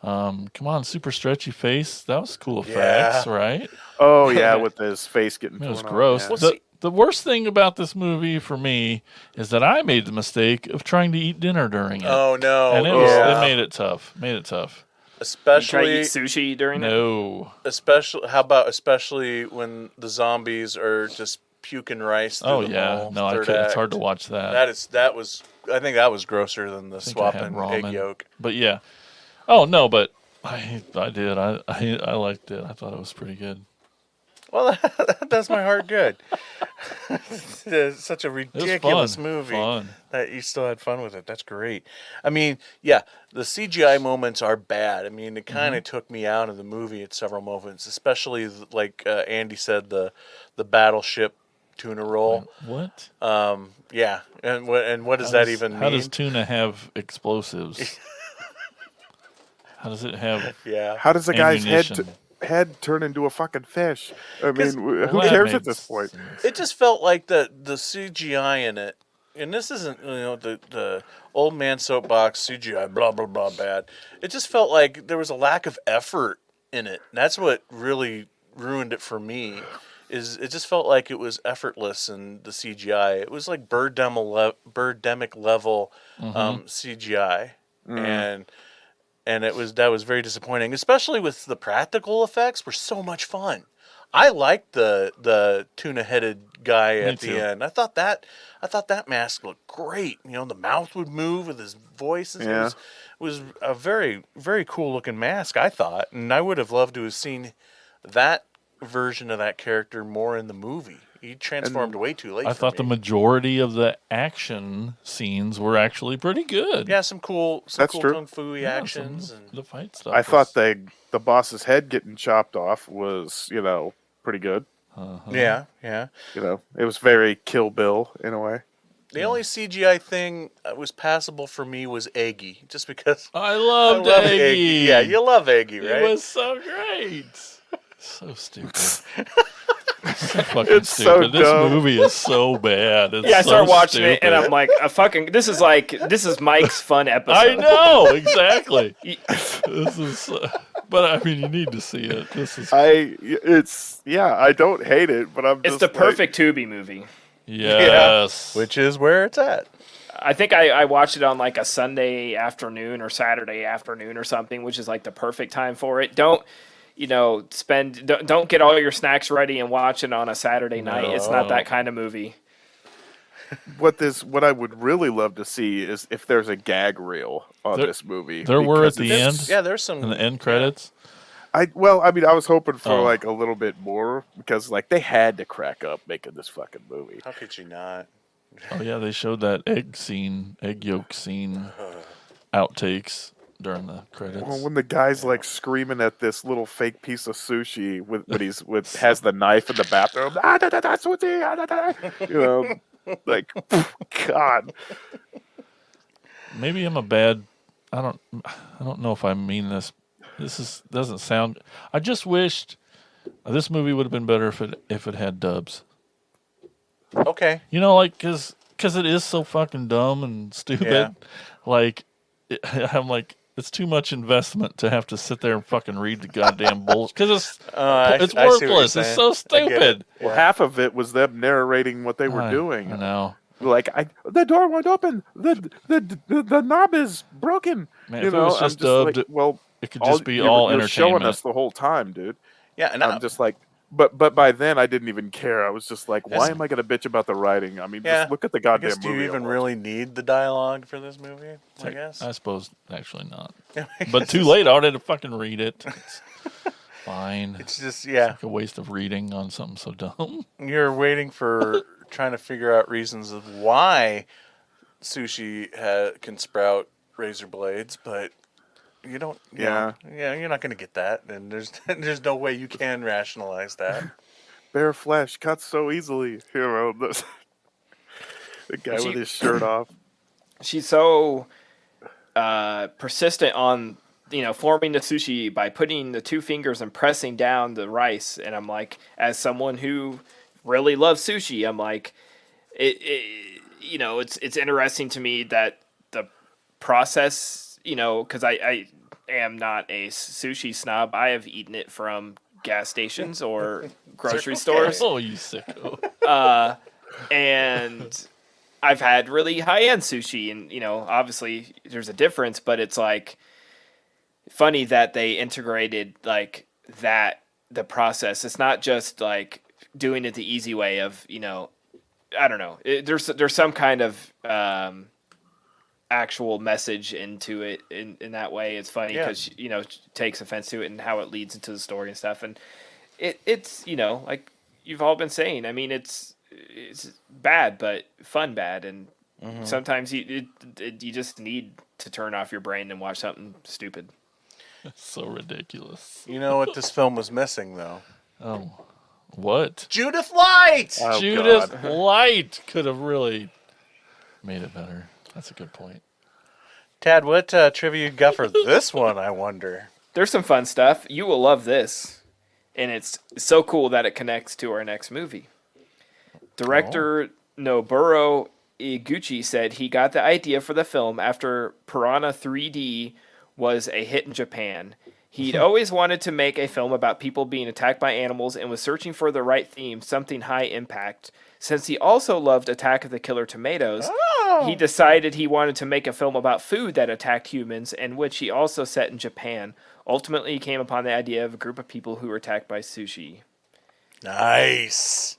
S3: Come on, super stretchy face. That was cool effects, right?
S4: Oh yeah, with his face getting.
S3: It was
S4: torn
S3: gross.
S4: off, yeah.
S3: The worst thing about this movie for me is that I made the mistake of trying to eat dinner during it.
S1: Oh no!
S3: And it made it tough.
S1: Especially
S5: you try to eat sushi during it.
S3: No.
S1: Especially when the zombies are just puking rice through
S3: Oh
S1: the
S3: yeah,
S1: bowl.
S3: no, I
S1: third
S3: could. It's
S1: act.
S3: hard to watch that.
S1: I think that was grosser than the
S3: I think I had
S1: swapping egg
S3: ramen.
S1: yolk.
S3: But yeah. Oh no, but I did. I liked it. I thought it was pretty good.
S1: Well, that does my heart good. It's such a ridiculous
S3: fun.
S1: movie
S3: Fun.
S1: that you still had fun with it. That's great. I mean, yeah, the CGI moments are bad. I mean, it kind of took me out of the movie at several moments, especially like Andy said, the battleship tuna roll.
S3: What?
S1: Yeah, and what does that even mean?
S3: How does tuna have explosives? How does it have?
S1: Yeah.
S4: How does the guy's
S3: ammunition?
S4: head turn into a fucking fish? I mean,
S1: 'Cause-
S4: who
S3: Well, that
S4: cares at
S3: makes
S4: this point?
S3: sense.
S1: It just felt like the CGI in it, and this isn't the old man soapbox CGI blah blah blah bad. It just felt like there was a lack of effort in it. And that's what really ruined it for me. Is it just felt like it was effortless in the CGI. It was like Birdemic level CGI, and that was very disappointing, especially with the practical effects were so much fun. I liked the tuna-headed guy at
S3: too.
S1: the end. I thought that mask looked great. You know, the mouth would move with his voice.
S4: Yeah.
S1: It was a very, very cool looking mask, I thought, and I would have loved to have seen that version of that character more in the movie. He transformed way too late.
S3: I thought the
S1: me.
S3: majority of the action scenes were actually pretty good.
S1: Yeah, some cool
S4: That's true.
S1: kung fu actions
S3: some-
S1: and
S3: the fight stuff.
S4: I thought the boss's head getting chopped off was, pretty good.
S1: yeah, yeah.
S4: It was very Kill Bill in a way.
S1: The only CGI thing that was passable for me was Eggy, just because
S3: I loved
S1: love
S3: Eggy.
S1: Yeah, you love Eggy, right?
S3: It was so great. So stupid. So fucking
S4: so
S3: stupid. This
S4: dumb.
S3: movie is so bad. It's
S5: Yeah, I started
S3: so
S5: watching it, and
S3: stupid.
S5: I'm like, this is Mike's fun episode.
S3: I know exactly. This is, but I mean, you need to see it. This is
S4: I don't hate it, but
S5: It's the perfect Tubi movie.
S3: yes.
S1: Which is where it's at.
S5: I think I watched it on like a Sunday afternoon or Saturday afternoon or something, which is like the perfect time for it. Don't get all your snacks ready and watch it on a Saturday night. It's not that kind of movie.
S4: What I would really love to see is if there's a gag reel on this movie.
S3: There were at
S4: because
S3: the end.
S1: Yeah, there's some
S3: In the end credits.
S4: I was hoping for
S3: Oh.
S4: like a little bit more because like they had to crack up making this fucking movie.
S1: How could you not?
S3: Oh yeah, they showed that egg yolk scene, outtakes during the credits.
S4: Well, when the guy's like screaming at this little fake piece of sushi when has the knife in the bathroom, sushi, like God.
S3: Maybe I'm a bad. I don't know if I mean this. Doesn't sound. I just wished this movie would have been better if it had dubs.
S1: Okay.
S3: Like because it is so fucking dumb and stupid.
S1: Yeah.
S3: Like I'm like it's too much investment to have to sit there and fucking read the goddamn bullshit because it's
S1: I see what you're
S3: worthless. It's
S1: saying.
S3: so
S1: I get it.
S3: stupid.
S4: Well, half of it was them narrating what they were
S3: I
S4: doing.
S3: know.
S4: Like the door won't open. The knob is broken.
S3: Man, if it was
S4: I'm
S3: just
S4: like,
S3: dubbed,
S4: well,
S3: it could just be
S4: you're
S3: all
S4: showing
S3: entertainment.
S4: us the whole time, dude.
S1: Yeah, and
S4: I'm just like, but by then I didn't even care. I was just like, why am I gonna bitch about the writing? I mean,
S1: Yeah.
S4: just look at the
S1: I
S4: goddamn
S1: guess, do
S4: movie.
S1: you even
S4: almost.
S1: really need the dialogue for this movie? I guess.
S3: I suppose actually not. But too late. I already had to fucking read it. It's fine.
S1: It's just
S3: It's like a waste of reading on something so dumb.
S1: You're waiting for trying to figure out reasons of why sushi can sprout razor blades, but you don't. You're not going to get that, and there's no way you can rationalize that.
S4: Bare flesh cuts so easily. The guy with his shirt off.
S5: She's so persistent on forming the sushi by putting the two fingers and pressing down the rice, and I'm like, as someone who really loves sushi, I'm like, it's interesting to me that the process, because I am not a sushi snob. I have eaten it from gas stations or grocery stores.
S3: Oh, you sicko.
S5: And I've had really high-end sushi, and obviously there's a difference, but it's like funny that they integrated like that the process. It's not just like doing it the easy way of, I don't know. There's some kind of actual message into it in that way. It's funny because she takes offense to it and how it leads into the story and stuff. And it's like you've all been saying. I mean, it's bad, but fun bad. And sometimes you just need to turn off your brain and watch something stupid.
S3: It's so ridiculous.
S1: You know what this film was missing, though?
S3: Oh, what?
S1: Judith Light!
S4: Oh,
S3: Judith
S4: God.
S3: Light could have really made it better. That's a good point.
S1: Tad, what trivia you got for this one, I wonder?
S5: There's some fun stuff. You will love this. And it's so cool that it connects to our next movie. Director Noboru Iguchi said he got the idea for the film after Piranha 3D was a hit in Japan. He'd always wanted to make a film about people being attacked by animals and was searching for the right theme, something high impact. Since he also loved Attack of the Killer Tomatoes, he decided he wanted to make a film about food that attacked humans, and which he also set in Japan. Ultimately, he came upon the idea of a group of people who were attacked by sushi.
S1: Nice.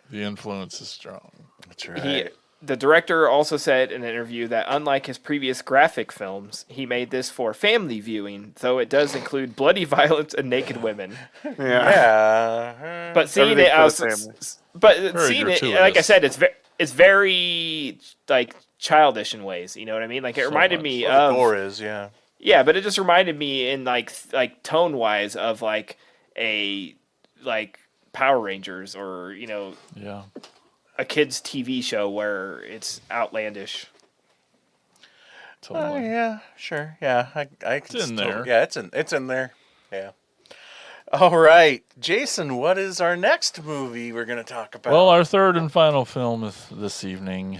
S3: The influence is strong.
S1: That's right.
S5: The director also said in an interview that unlike his previous graphic films, he made this for family viewing, though it does include bloody violence and naked women.
S1: Yeah.
S5: But seeing
S4: Everything
S5: it,
S4: for the family.
S5: but seeing it, like I said, it's very like childish in ways. You know what I mean? Like it reminded me of
S1: gore is, yeah.
S5: Yeah, but it just reminded me in like tone wise of like a Power Rangers or a kids TV show where it's outlandish.
S3: Totally.
S1: Yeah, sure. Yeah, I
S3: It's in there.
S1: Yeah, it's in there. Yeah. All right, Jason. What is our next movie we're going to talk about?
S3: Well, our third and final film this evening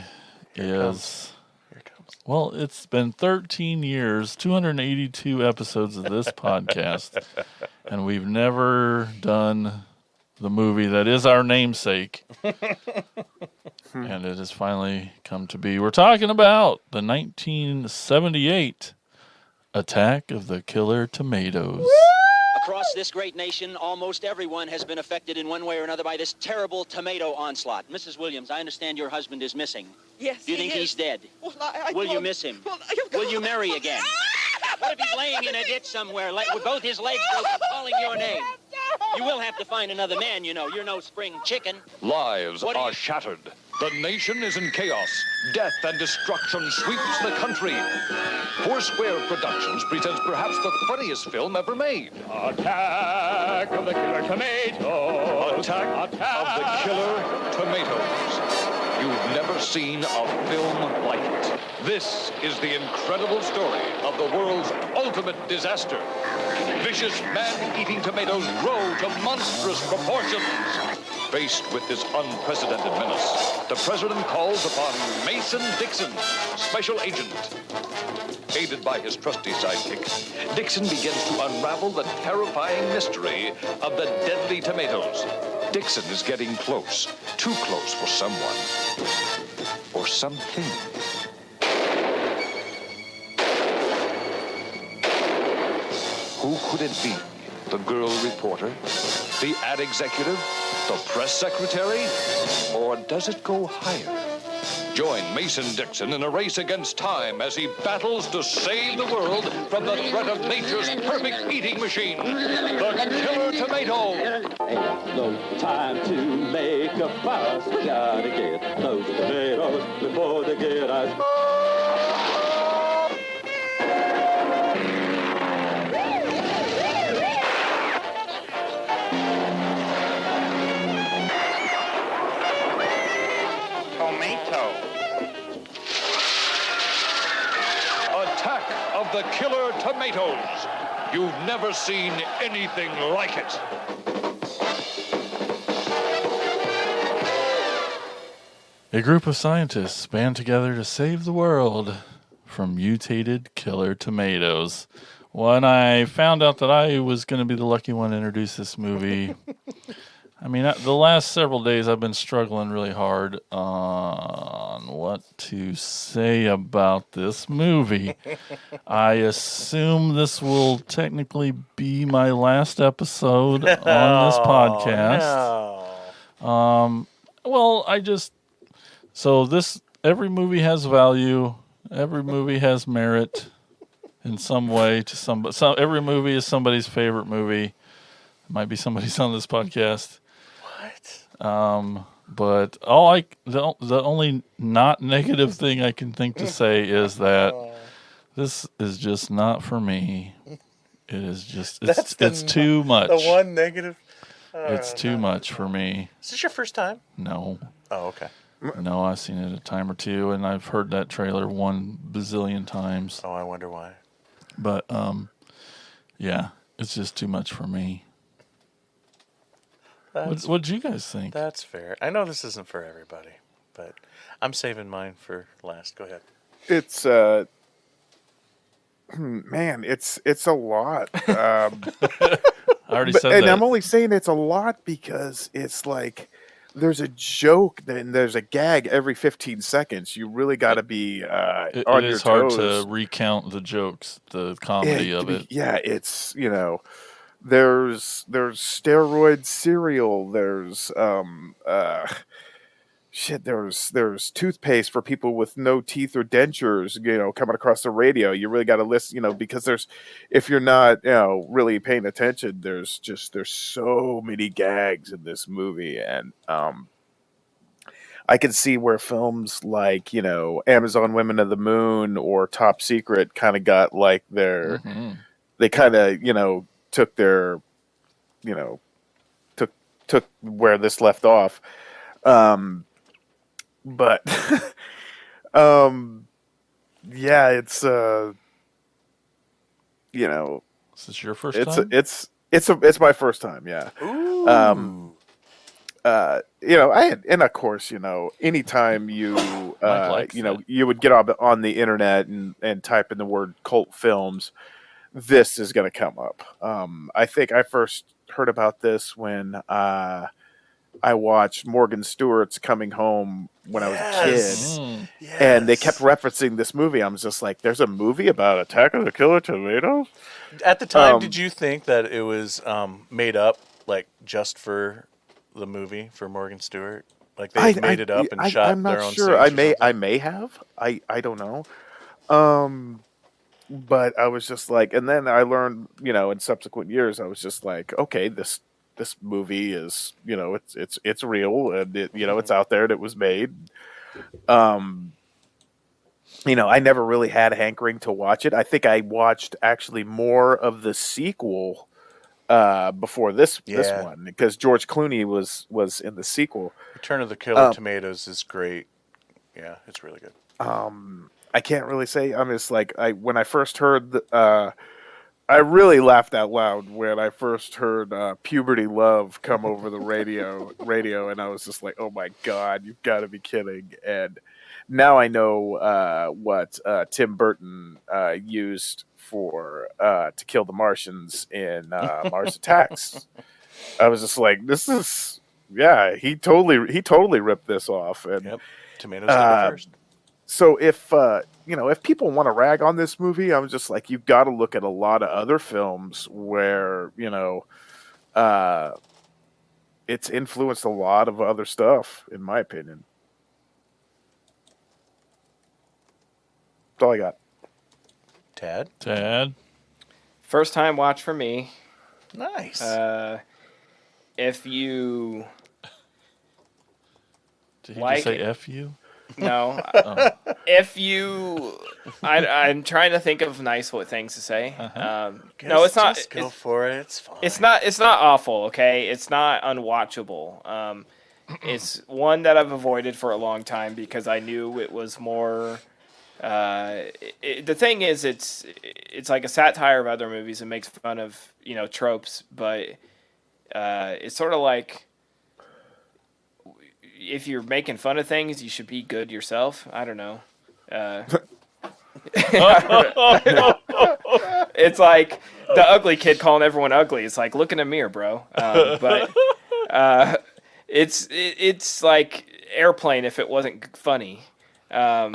S3: is.
S1: Here it comes.
S3: Well, it's been 13 years, 282 episodes of this podcast, and we've never done the movie that is our namesake. And it has finally come to be. We're talking about the 1978 Attack of the Killer Tomatoes.
S13: Across this great nation, almost everyone has been affected in one way or another by this terrible tomato onslaught. Mrs. Williams, I understand your husband is missing.
S10: Yes,
S13: Do you think he's dead?
S10: Well,
S13: Will you miss him? Will you marry again? What if he's laying in a ditch somewhere, with both his legs broken, calling your name? You will have to find another man, you know. You're no spring chicken.
S14: Lives are shattered. The nation is in chaos. Death and destruction sweeps the country. Foursquare Productions presents perhaps the funniest film ever made.
S2: Attack of the Killer Tomatoes.
S14: Attack of the Killer Tomatoes. You've never seen a film like it. This is the incredible story of the world's ultimate disaster. Vicious man-eating tomatoes grow to monstrous proportions. Faced with this unprecedented menace, the president calls upon Mason Dixon, special agent. Aided by his trusty sidekick, Dixon begins to unravel the terrifying mystery of the deadly tomatoes. Dixon is getting close, too close for someone, or something. Who could it be? The girl reporter? The ad executive? The press secretary? Or does it go higher? Join Mason Dixon in a race against time as he battles to save the world from the threat of nature's perfect eating machine, the Killer Tomato.
S2: Ain't no time to make a fuss. We gotta get those tomatoes before they get us.
S14: Attack of the Killer Tomatoes. You've never seen anything like it.
S3: A group of scientists band together to save the world from mutated killer tomatoes. When I found out that I was going to be the lucky one to introduce this movie, I mean, the last several days I've been struggling really hard on what to say about this movie. I assume this will technically be my last episode on this podcast.
S1: No.
S3: Well, every movie has value. Every movie has merit in some way to somebody. Every movie is somebody's favorite movie. It might be somebody's on this podcast.
S1: What?
S3: But the only not negative thing I can think to say is that this is just not for me. It is just it's too much.
S1: The one negative.
S3: It's too much for me.
S1: Is this your first time?
S3: No.
S1: Oh, okay.
S3: No, I've seen it a time or two, and I've heard that trailer 1 bazillion times.
S1: Oh, I wonder why.
S3: But yeah, it's just too much for me. What'd you guys think?
S1: That's fair. I know this isn't for everybody, but I'm saving mine for last. Go ahead.
S4: It's man, it's a lot.
S3: I already said
S4: and
S3: that.
S4: I'm only saying it's a lot because it's like there's a joke and there's a gag every 15 seconds. You really got to be on your toes.
S3: It is hard to recount the jokes, the comedy of it.
S4: Yeah, it's there's steroid cereal. There's there's toothpaste for people with no teeth or dentures, coming across the radio. You really got to listen, because if you're not, really paying attention, there's so many gags in this movie. And, I can see where films like, Amazon Women of the Moon or Top Secret kind of got like they kind of, took their, took where this left off. But yeah, it's
S3: Is this your first time?
S4: It's my first time, yeah.
S1: Ooh.
S4: I had, and of course, anytime you you would get on the internet and type in the word cult films, this is going to come up. I think I first heard about this when I watched Morgan Stewart's Coming Home when I was a kid, and they kept referencing this movie. I was just like, "There's a movie about Attack of the Killer Tomatoes."
S1: At the time, did you think that it was made up, like just for the movie for Morgan Stewart? Like they made it up and shot
S4: I'm not
S1: their own
S4: sure.
S1: scenes
S4: I may have. I don't know. But I was just like, and then I learned, in subsequent years, I was just like, okay, this movie is, it's real, and it's out there and it was made. I never really had a hankering to watch it. I think I watched actually more of the sequel before this one, because George Clooney was in the sequel.
S1: Return of the Killer Tomatoes is great. Yeah, it's really good.
S4: I can't really say. I'm just like, when I first heard I really laughed out loud when I first heard Puberty Love come over the radio, and I was just like, oh my God, you've got to be kidding. And now I know what Tim Burton used for To Kill the Martians in Mars Attacks. I was just like, this is, he totally ripped this off. And
S1: Tomatoes never first.
S4: So if people want to rag on this movie, I'm just like, you've got to look at a lot of other films where it's influenced a lot of other stuff, in my opinion. That's all I got.
S1: Tad?
S5: First time watch for me.
S1: Nice.
S5: If you
S3: Did he just say F you?
S5: No. If you, I'm trying to think of nice things to say. No, it's not.
S1: Just go for it. It's fine.
S5: It's not awful. Okay, it's not unwatchable. It's one that I've avoided for a long time because I knew it was more. The thing is, it's like a satire of other movies and makes fun of tropes, but it's sort of like, if you're making fun of things, you should be good yourself. I don't know. It's like the ugly kid calling everyone ugly. It's like, look in a mirror, bro. But it's like Airplane if it wasn't funny.
S3: I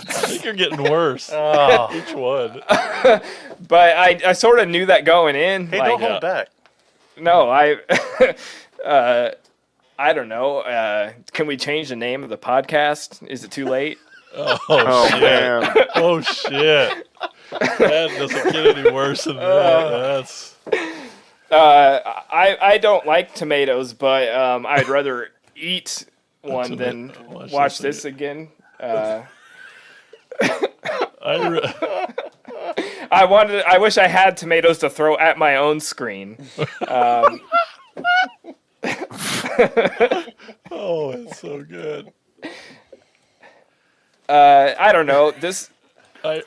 S3: think you're getting worse. Each one.
S5: But I sort of knew that going in.
S1: Hey, don't hold back.
S5: No, I don't know. Can we change the name of the podcast? Is it too late?
S3: Oh shit!
S4: man.
S3: Oh shit! That doesn't get any worse than that. That's
S5: I don't like tomatoes, but I'd rather eat one than watch this again. I wish I had tomatoes to throw at my own screen.
S3: Oh, it's so good.
S5: I don't know. This
S3: I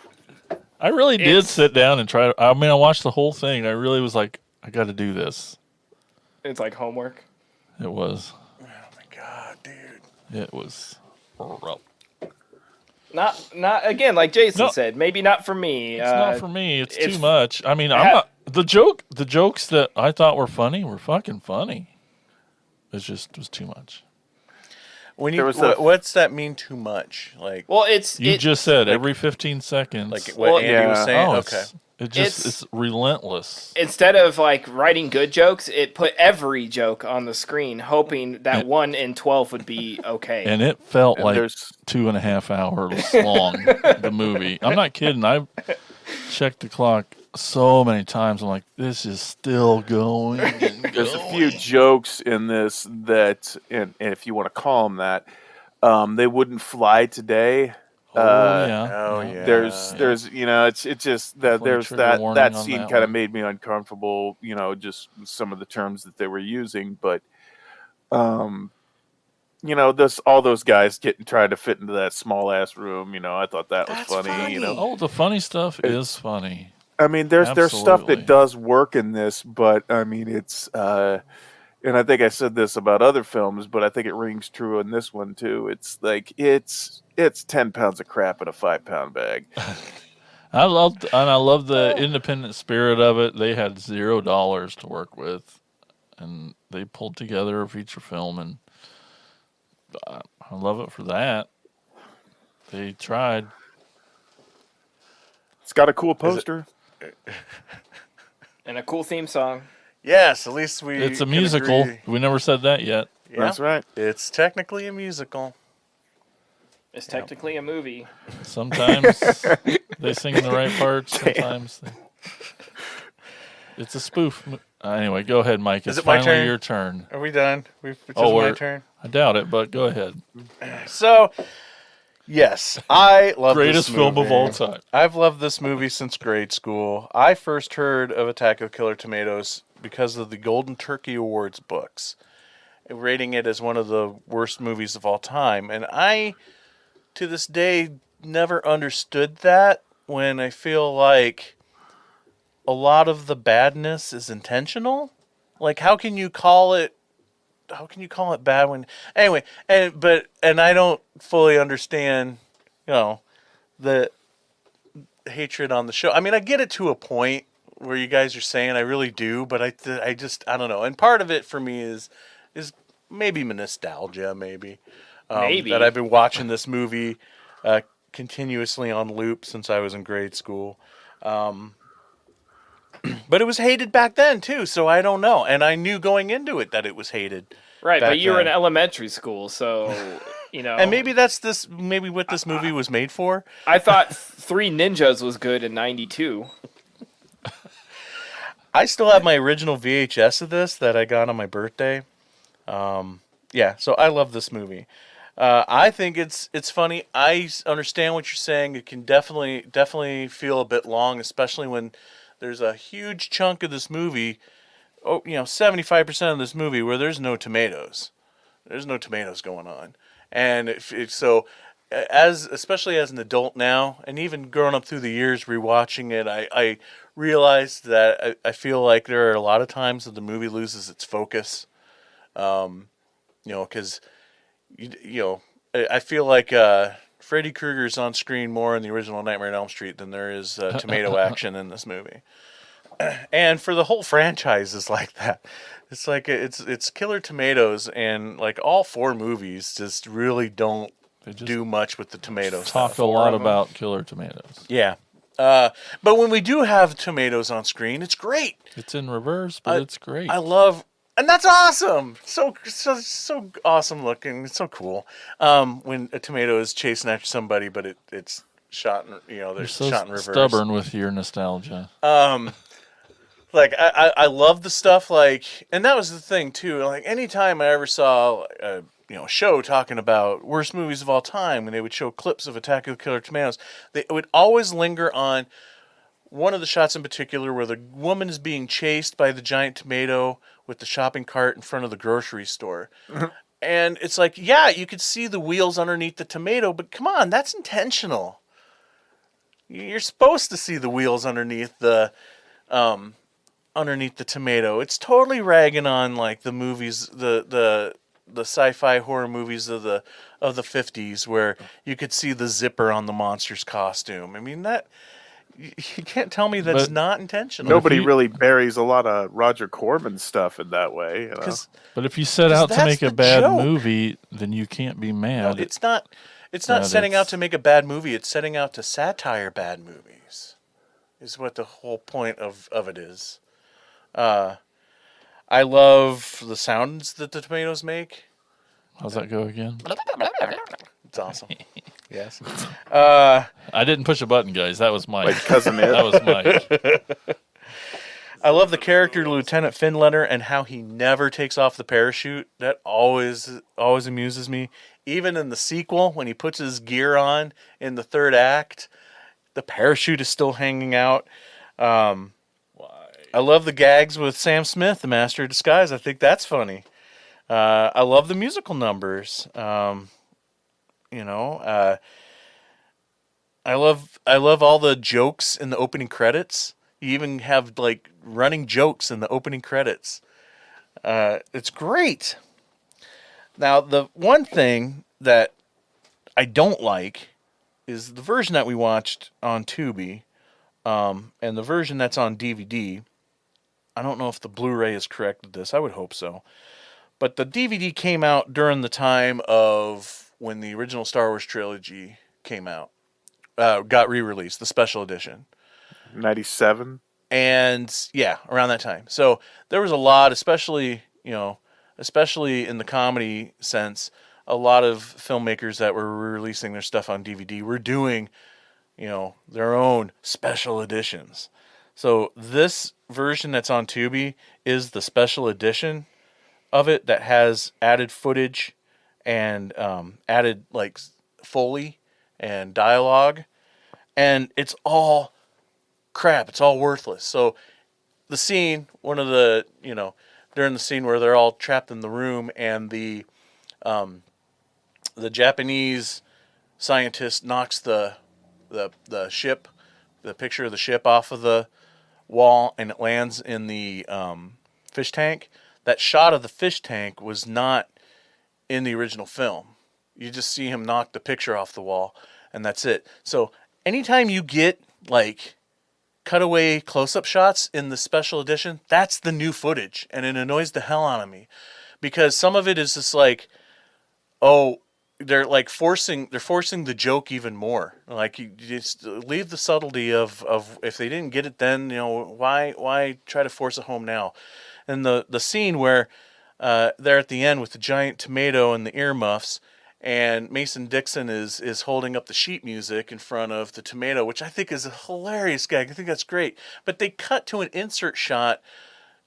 S3: really did sit down and try. I mean, I watched the whole thing. I really was like, I got to do this.
S5: It's like homework.
S3: It was.
S1: Oh my god, dude!
S3: It was.
S5: Not again, like Jason
S3: No.
S5: said. Maybe not for me.
S3: It's not for me. It's too much. I mean, I'm not the jokes that I thought were funny were fucking funny. It was too much.
S1: When you, what's that mean? Too much? Like,
S5: well,
S3: you just said every 15 seconds.
S1: Like what Andy was saying.
S3: Oh,
S1: okay,
S3: it's relentless.
S5: Instead of like writing good jokes, it put every joke on the screen, hoping that 1 in 12 would be okay.
S3: And it felt like 2.5 hours long. The movie. I'm not kidding. I checked the clock so many times. I'm like, this is still going.
S4: There's a few jokes in this that, and if you want to call them that, they wouldn't fly today. There's you know, it's just that there's that scene kind of made me uncomfortable. You know, just some of the terms that they were using, but you know, all those guys trying to fit into that small ass room. You know, I thought that was funny. You know,
S3: oh, the funny stuff is funny.
S4: I mean, there's stuff that does work in this, but I mean, it's and I think I said this about other films, but I think it rings true in this one too. It's like it's 10 pounds of crap in a 5-pound bag.
S3: I love the independent spirit of it. They had $0 to work with, and they pulled together a feature film, and I love it for that. They tried.
S4: It's got a cool poster.
S5: And a cool theme song.
S1: Yes, at least
S3: It's a musical.
S1: agree.
S3: We never said that yet.
S1: Yeah,
S4: that's right.
S1: It's technically a musical.
S5: It's technically a movie.
S3: Sometimes they sing the right parts. Sometimes it's a spoof. Anyway, go ahead, Mike. It's
S1: Is it my
S3: finally
S1: turn?
S3: your turn.
S1: Are we done? It's
S3: my
S1: my turn.
S3: I doubt it, but go ahead.
S1: So, yes, I love
S3: Greatest
S1: this
S3: film of
S1: movie.
S3: all time.
S1: I've loved this movie since grade school. I first heard of Attack of the Killer Tomatoes because of the Golden Turkey Awards books, rating it as one of the worst movies of all time. And I, to this day, never understood that, when I feel like a lot of the badness is intentional. Like, how can you call it bad when anyway, and I don't fully understand, you know, the hatred on the show. I mean, I get it to a point where you guys are saying, I really do, but I don't know. And part of it for me is maybe nostalgia, maybe that I've been watching this movie continuously on loop since I was in grade school. But it was hated back then too, so I don't know. And I knew going into it that it was hated.
S5: Right, but you were in
S1: then.
S5: elementary school, so you know.
S1: And maybe that's maybe what this movie was made for.
S5: I thought Three Ninjas was good in '92.
S1: I still have my original VHS of this that I got on my birthday. Yeah, so I love this movie. I think it's funny. I understand what you're saying. It can definitely feel a bit long, especially when there's a huge chunk of this movie, 75% of this movie where there's no tomatoes. There's no tomatoes going on. And especially as an adult now, and even growing up through the years rewatching it, I realized that I feel like there are a lot of times that the movie loses its focus. Because I feel like Freddy Krueger's on screen more in the original Nightmare on Elm Street than there is tomato action in this movie. And for the whole franchise is like that. It's like it's Killer Tomatoes, and like all 4 movies just really don't do much with the tomatoes.
S3: Talk a lot about Killer Tomatoes.
S1: Yeah. But when we do have tomatoes on screen, it's great.
S3: It's in reverse, but it's great.
S1: I love And that's awesome. So awesome looking. It's so cool. When a tomato is chasing after somebody, but it's shot in,
S3: You're
S1: they're
S3: so
S1: shot in reverse.
S3: stubborn with your nostalgia.
S1: Like I love the stuff like, and that was the thing too. Like anytime I ever saw a show talking about worst movies of all time, when they would show clips of Attack of the Killer Tomatoes, they would always linger on one of the shots in particular where the woman is being chased by the giant tomato with the shopping cart in front of the grocery store. And it's like, yeah, you could see the wheels underneath the tomato, but come on, that's intentional. You're supposed to see the wheels underneath the tomato. It's totally ragging on like the movies, the sci-fi horror movies of the 50s where you could see the zipper on the monster's costume. I mean, that you can't tell me that's not intentional.
S4: Nobody really buries a lot of Roger Corman stuff in that way. You know?
S3: But if you set out to make a bad movie, then you can't be mad.
S1: No, it's not. It's not setting out to make a bad movie. It's setting out to satire bad movies. Is what the whole point of it is. I love the sounds that the tomatoes make.
S3: How's that go again?
S1: It's awesome. Yes.
S3: I didn't push a button, guys. That was Mike.
S4: Like Cousin Ed.
S3: That was Mike.
S1: I love the character Lieutenant Finletter and how he never takes off the parachute. That always amuses me. Even in the sequel, when he puts his gear on in the third act, the parachute is still hanging out. I love the gags with Sam Smith, the Master of Disguise. I think that's funny. I love the musical numbers. I love all the jokes in the opening credits. You even have like running jokes in the opening credits. It's great. Now, the one thing that I don't like is the version that we watched on Tubi, and the version that's on DVD. I don't know if the Blu-ray has corrected this. I would hope so. But the DVD came out during the time of when the original Star Wars trilogy came out. Got re-released, the special edition.
S4: 97?
S1: And yeah, around that time. So there was a lot, especially in the comedy sense, a lot of filmmakers that were releasing their stuff on DVD were doing, their own special editions. So this version that's on Tubi is the special edition of it that has added footage and added like Foley and dialogue, and it's all crap. It's all worthless. So the scene, during the scene where they're all trapped in the room and the Japanese scientist knocks the ship, the picture of the ship off of the wall, and it lands in the fish tank. That shot of the fish tank was not in the original film. You just see him knock the picture off the wall, and that's it. So anytime you get like cutaway close-up shots in the special edition, that's the new footage, and it annoys the hell out of me because some of it is just like, they're like forcing the joke even more. Like you just leave the subtlety of if they didn't get it then, why try to force it home now? And the scene where they're at the end with the giant tomato and the earmuffs, and Mason Dixon is holding up the sheet music in front of the tomato, which I think is a hilarious gag. I think that's great. But they cut to an insert shot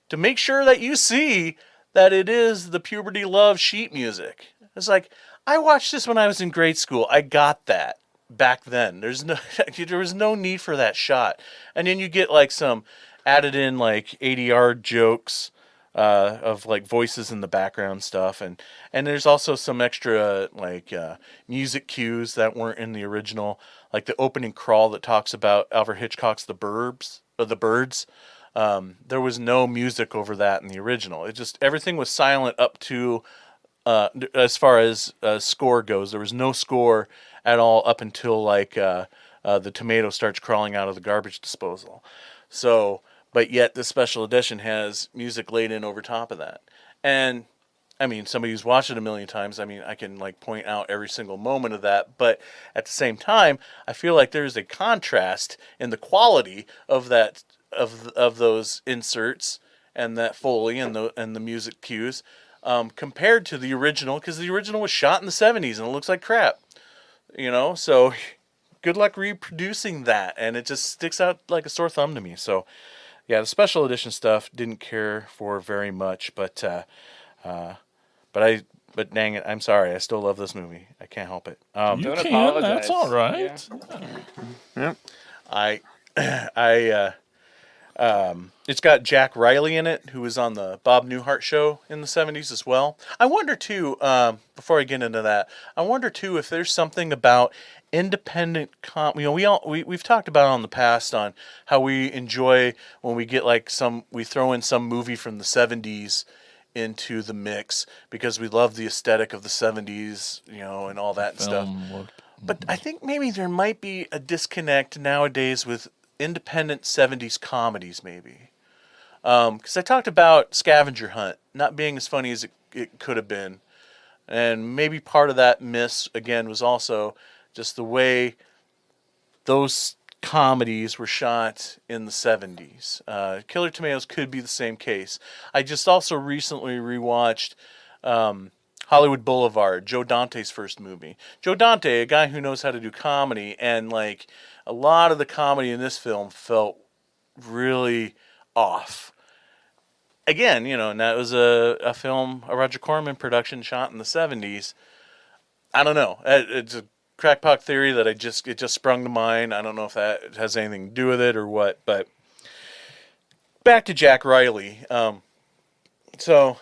S1: to make sure that you see that it is the puberty love sheet music. It's like, I watched this when I was in grade school. I got that back then. There was no need for that shot. And then you get like some added in like ADR jokes of like voices in the background stuff, and there's also some extra like music cues that weren't in the original, like the opening crawl that talks about Alfred Hitchcock's The Birds. There was no music over that in the original. It just, everything was silent up to as far as score goes. There was no score at all up until like the tomato starts crawling out of the garbage disposal. So, but yet the special edition has music laid in over top of that. And I mean, somebody who's watched it a million times, I mean, I can like point out every single moment of that. But at the same time, I feel like there's a contrast in the quality of that, of those inserts and that Foley and the music cues, compared to the original, because the original was shot in the 70s and it looks like crap. So good luck reproducing that, and it just sticks out like a sore thumb to me. So yeah, the special edition stuff didn't care for very much, but dang it, I'm sorry, I still love this movie. I can't help it.
S3: You
S5: Don't
S3: can.
S5: apologize.
S3: That's all right.
S5: Yeah.
S1: It's got Jack Riley in it, who was on the Bob Newhart show in the 70s as well. I wonder too, before I get into that, if there's something about independent we've talked about it on the past on how we enjoy when we get we throw in some movie from the 70s into the mix because we love the aesthetic of the 70s, and all that and stuff. But I think maybe there might be a disconnect nowadays with independent 70s comedies, maybe. Because I talked about Scavenger Hunt not being as funny as it could have been. And maybe part of that miss, again, was also just the way those comedies were shot in the 70s. Killer Tomatoes could be the same case. I just also recently rewatched Hollywood Boulevard, Joe Dante's first movie. Joe Dante, a guy who knows how to do comedy, and a lot of the comedy in this film felt really off. Again, and that was a film, a Roger Corman production shot in the 70s. I don't know. It's a crackpot theory that it just sprung to mind. I don't know if that has anything to do with it or what, but back to Jack Riley. So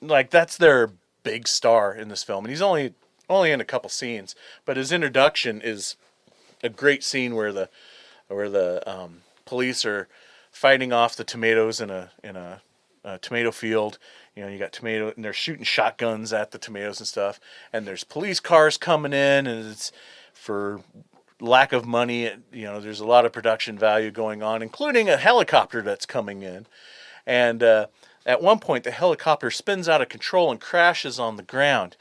S1: that's their big star in this film, and he's only in a couple scenes, but his introduction is a great scene where the police are fighting off the tomatoes in a tomato field. You got tomato, and they're shooting shotguns at the tomatoes and stuff. And there's police cars coming in, and it's for lack of money. There's a lot of production value going on, including a helicopter that's coming in. And at one point, the helicopter spins out of control and crashes on the ground.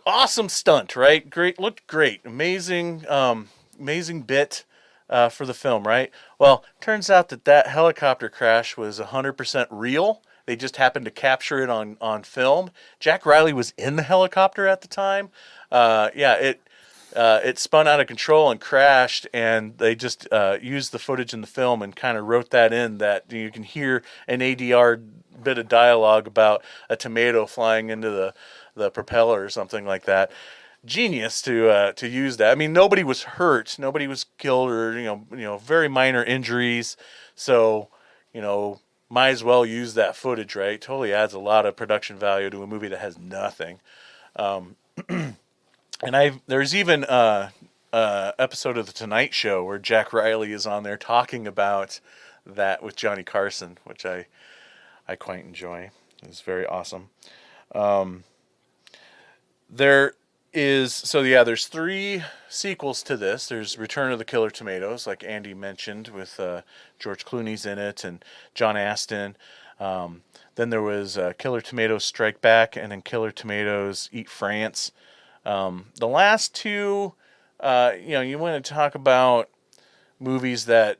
S1: Awesome stunt, right? Great, looked great, amazing bit for the film, right? Well, turns out that helicopter crash was 100% real. They just happened to capture it on film. Jack Riley was in the helicopter at the time. It spun out of control and crashed, and they just used the footage in the film and kind of wrote that in, that you can hear an ADR bit of dialogue about a tomato flying into the propeller or something like that. Genius to use that. I mean, nobody was hurt, nobody was killed, or very minor injuries. So, might as well use that footage, right? Totally adds a lot of production value to a movie that has nothing. And there's even a episode of the Tonight Show where Jack Riley is on there talking about that with Johnny Carson, which I quite enjoy. It's very awesome. There's 3 sequels to this. There's Return of the Killer Tomatoes, like Andy mentioned, with George Clooney's in it and John Astin. Then there was Killer Tomatoes Strike Back, and then Killer Tomatoes Eat France. The last 2, you want to talk about movies that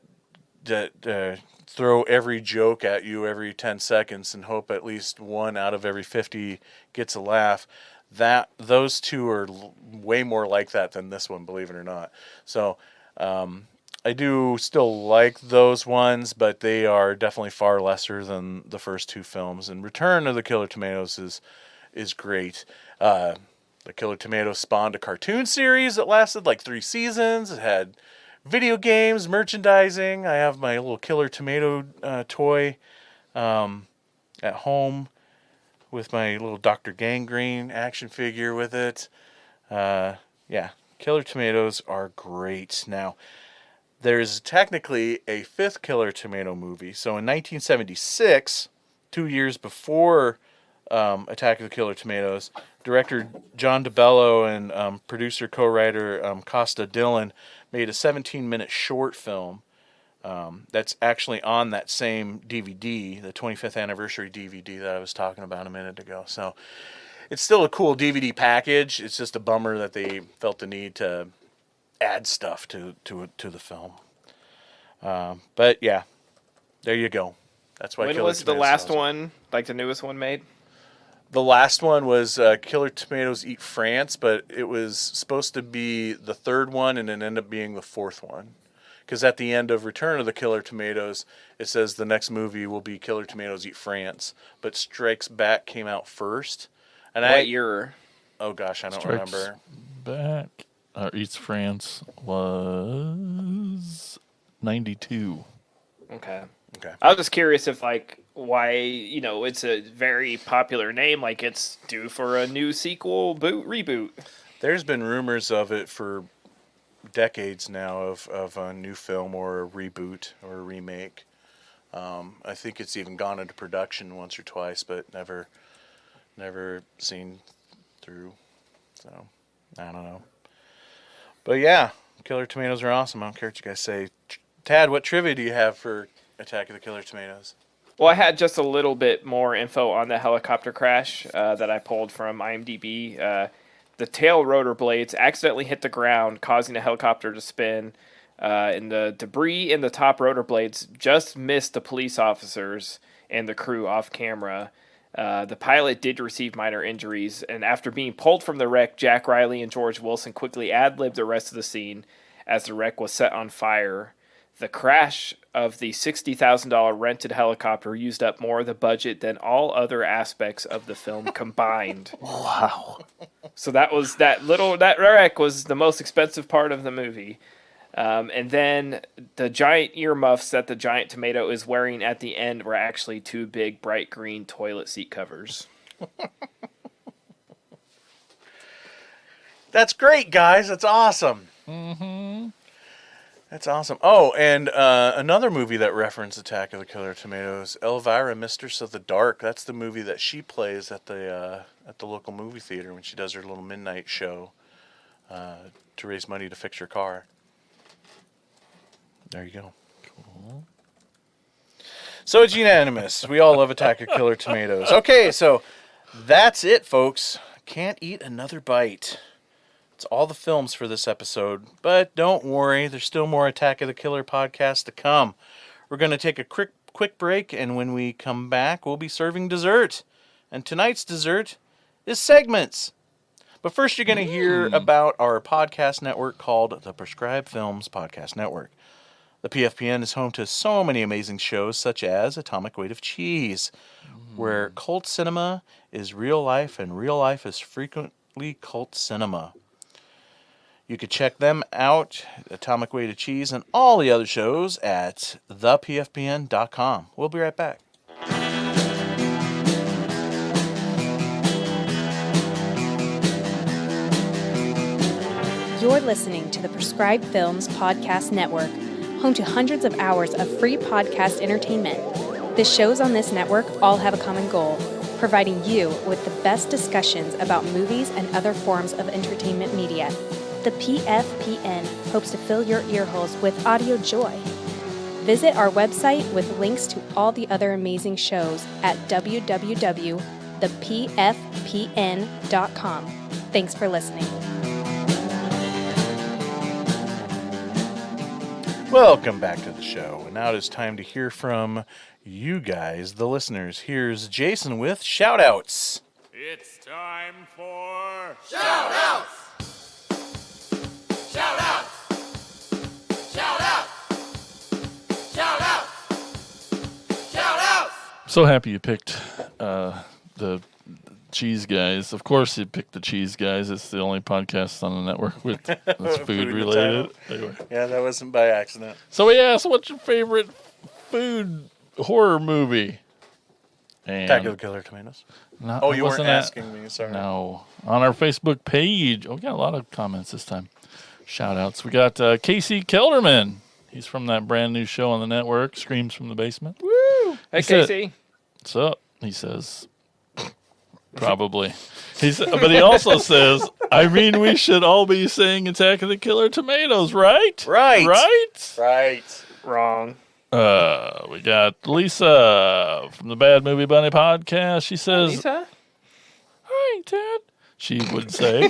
S1: throw every joke at you every 10 seconds and hope at least one out of every 50 gets a laugh. Those 2 are way more like that than this one, believe it or not. So I do still like those ones, but they are definitely far lesser than the first 2 films. And Return of the Killer Tomatoes is great. The Killer Tomatoes spawned a cartoon series that lasted 3 seasons. It had video games, merchandising. I have my little Killer Tomato toy at home with my little Dr. Gangrene action figure with it. Killer Tomatoes are great. Now, there's technically a 5th Killer Tomato movie. So in 1976, 2 years before Attack of the Killer Tomatoes, director John DeBello and producer co-writer Costa Dillon made a 17-minute short film that's actually on that same DVD, the 25th anniversary DVD that I was talking about a minute ago. So it's still a cool DVD package. It's just a bummer that they felt the need to add stuff to the film. But yeah, there you go. That's why.
S5: When
S1: Killer
S5: was the
S1: Tomatoes
S5: last
S1: sells it.
S5: one, like the newest one made?
S1: The last one was Killer Tomatoes Eat France, but it was supposed to be the third one and it ended up being the fourth one. Because at the end of Return of the Killer Tomatoes, it says the next movie will be Killer Tomatoes Eat France, but Strikes Back came out first. And
S5: What year?
S1: Oh gosh, I don't
S3: Strikes
S1: remember.
S3: Back Eats France was 92.
S5: Okay.
S1: Okay.
S5: I was just curious if, like, why, it's a very popular name, like it's due for a new sequel reboot.
S1: There's been rumors of it for decades now of a new film or a reboot or a remake. I think it's even gone into production once or twice, but never seen through. So, I don't know. But yeah, Killer Tomatoes are awesome. I don't care what you guys say. Tad, what trivia do you have for Attack of the Killer Tomatoes?
S5: Well, I had just a little bit more info on the helicopter crash that I pulled from IMDb. The tail rotor blades accidentally hit the ground, causing the helicopter to spin. And the debris in the top rotor blades just missed the police officers and the crew off camera. The pilot did receive minor injuries, and after being pulled from the wreck, Jack Riley and George Wilson quickly ad-libbed the rest of the scene as the wreck was set on fire. The crash of the $60,000 rented helicopter used up more of the budget than all other aspects of the film combined.
S1: Wow.
S5: So that wreck was the most expensive part of the movie. And then the giant earmuffs that the giant tomato is wearing at the end were actually two big bright green toilet seat covers.
S1: That's great, guys. That's awesome.
S3: Mm-hmm.
S1: That's awesome. Oh, and another movie that referenced Attack of the Killer Tomatoes, Elvira, Mistress of the Dark. That's the movie that she plays at the local movie theater when she does her little midnight show to raise money to fix her car. There you go. Cool. So it's unanimous. We all love Attack of Killer Tomatoes. Okay, so that's it, folks. Can't eat another bite. It's all the films for this episode, but don't worry, there's still more Attack of the Killer podcasts to come. We're going to take a quick break, and when we come back, we'll be serving dessert. And tonight's dessert is segments. But first, you're going to hear about our podcast network called the Prescribed Films Podcast Network. The PFPN is home to so many amazing shows, such as Atomic Weight of Cheese, where cult cinema is real life, and real life is frequently cult cinema. You can check them out, Atomic Weight of Cheese, and all the other shows at thepfpn.com. We'll be right back.
S15: You're listening to the Prescribed Films Podcast Network, home to hundreds of hours of free podcast entertainment. The shows on this network all have a common goal, providing you with the best discussions about movies and other forms of entertainment media. The PFPN hopes to fill your earholes with audio joy. Visit our website with links to all the other amazing shows at www.thepfpn.com. Thanks for listening.
S1: Welcome back to the show. And now it is time to hear from you guys, the listeners. Here's Jason with shout-outs.
S2: It's time for shout-outs! Shout-outs! Shout-outs! Shout-outs! Shout-outs!
S3: So happy you picked the Cheese Guys. Of course you picked the Cheese Guys. It's the only podcast on the network that's food related. Anyway.
S1: Yeah, that wasn't by accident.
S3: So we asked, what's your favorite food horror movie? And
S1: Attack of the Killer Tomatoes.
S3: No,
S1: Oh, you weren't
S3: wasn't that-
S1: asking me, sorry.
S3: No. On our Facebook page. Oh, we got a lot of comments this time. Shout outs. We got Casey Kelderman. He's from that brand new show on the network, Screams from the Basement.
S5: Woo! Hey, Casey.
S3: What's up? He says, probably. But he also says, I mean, we should all be saying Attack of the Killer Tomatoes, right?
S1: Right.
S3: Right?
S1: Right.
S5: Wrong.
S3: We got Lisa from the Bad Movie Bunny podcast. She says,
S5: Lisa?
S3: Hi, Dad. She would say.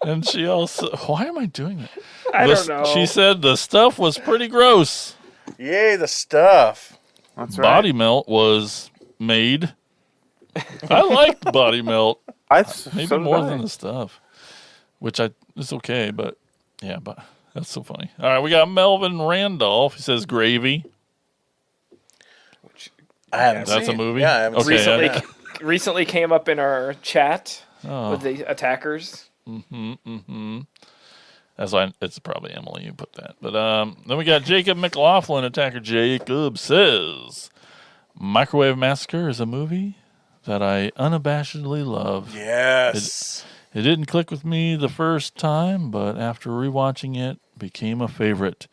S3: And she also, why am I doing that?
S5: I don't know.
S3: She said the stuff was pretty gross.
S1: Yay, the stuff.
S4: That's
S3: Body
S4: right.
S3: Melt was made. I liked Body Melt. Maybe
S4: so did
S3: more
S4: I.
S3: than the stuff, which it's okay, but yeah, but that's so funny. All right, we got Melvin Randolph. He says gravy.
S1: I haven't
S3: That's
S1: seen
S3: a movie?
S1: Yeah, I haven't
S3: Okay,
S1: seen
S3: yeah.
S1: that.
S5: Recently came up in our chat
S3: Oh.
S5: with the attackers.
S3: That's why it's probably Emily who put that. But then we got Jacob McLaughlin. Attacker Jacob says, Microwave Massacre is a movie that I unabashedly love.
S1: Yes.
S3: It didn't click with me the first time, but after rewatching it, became a favorite.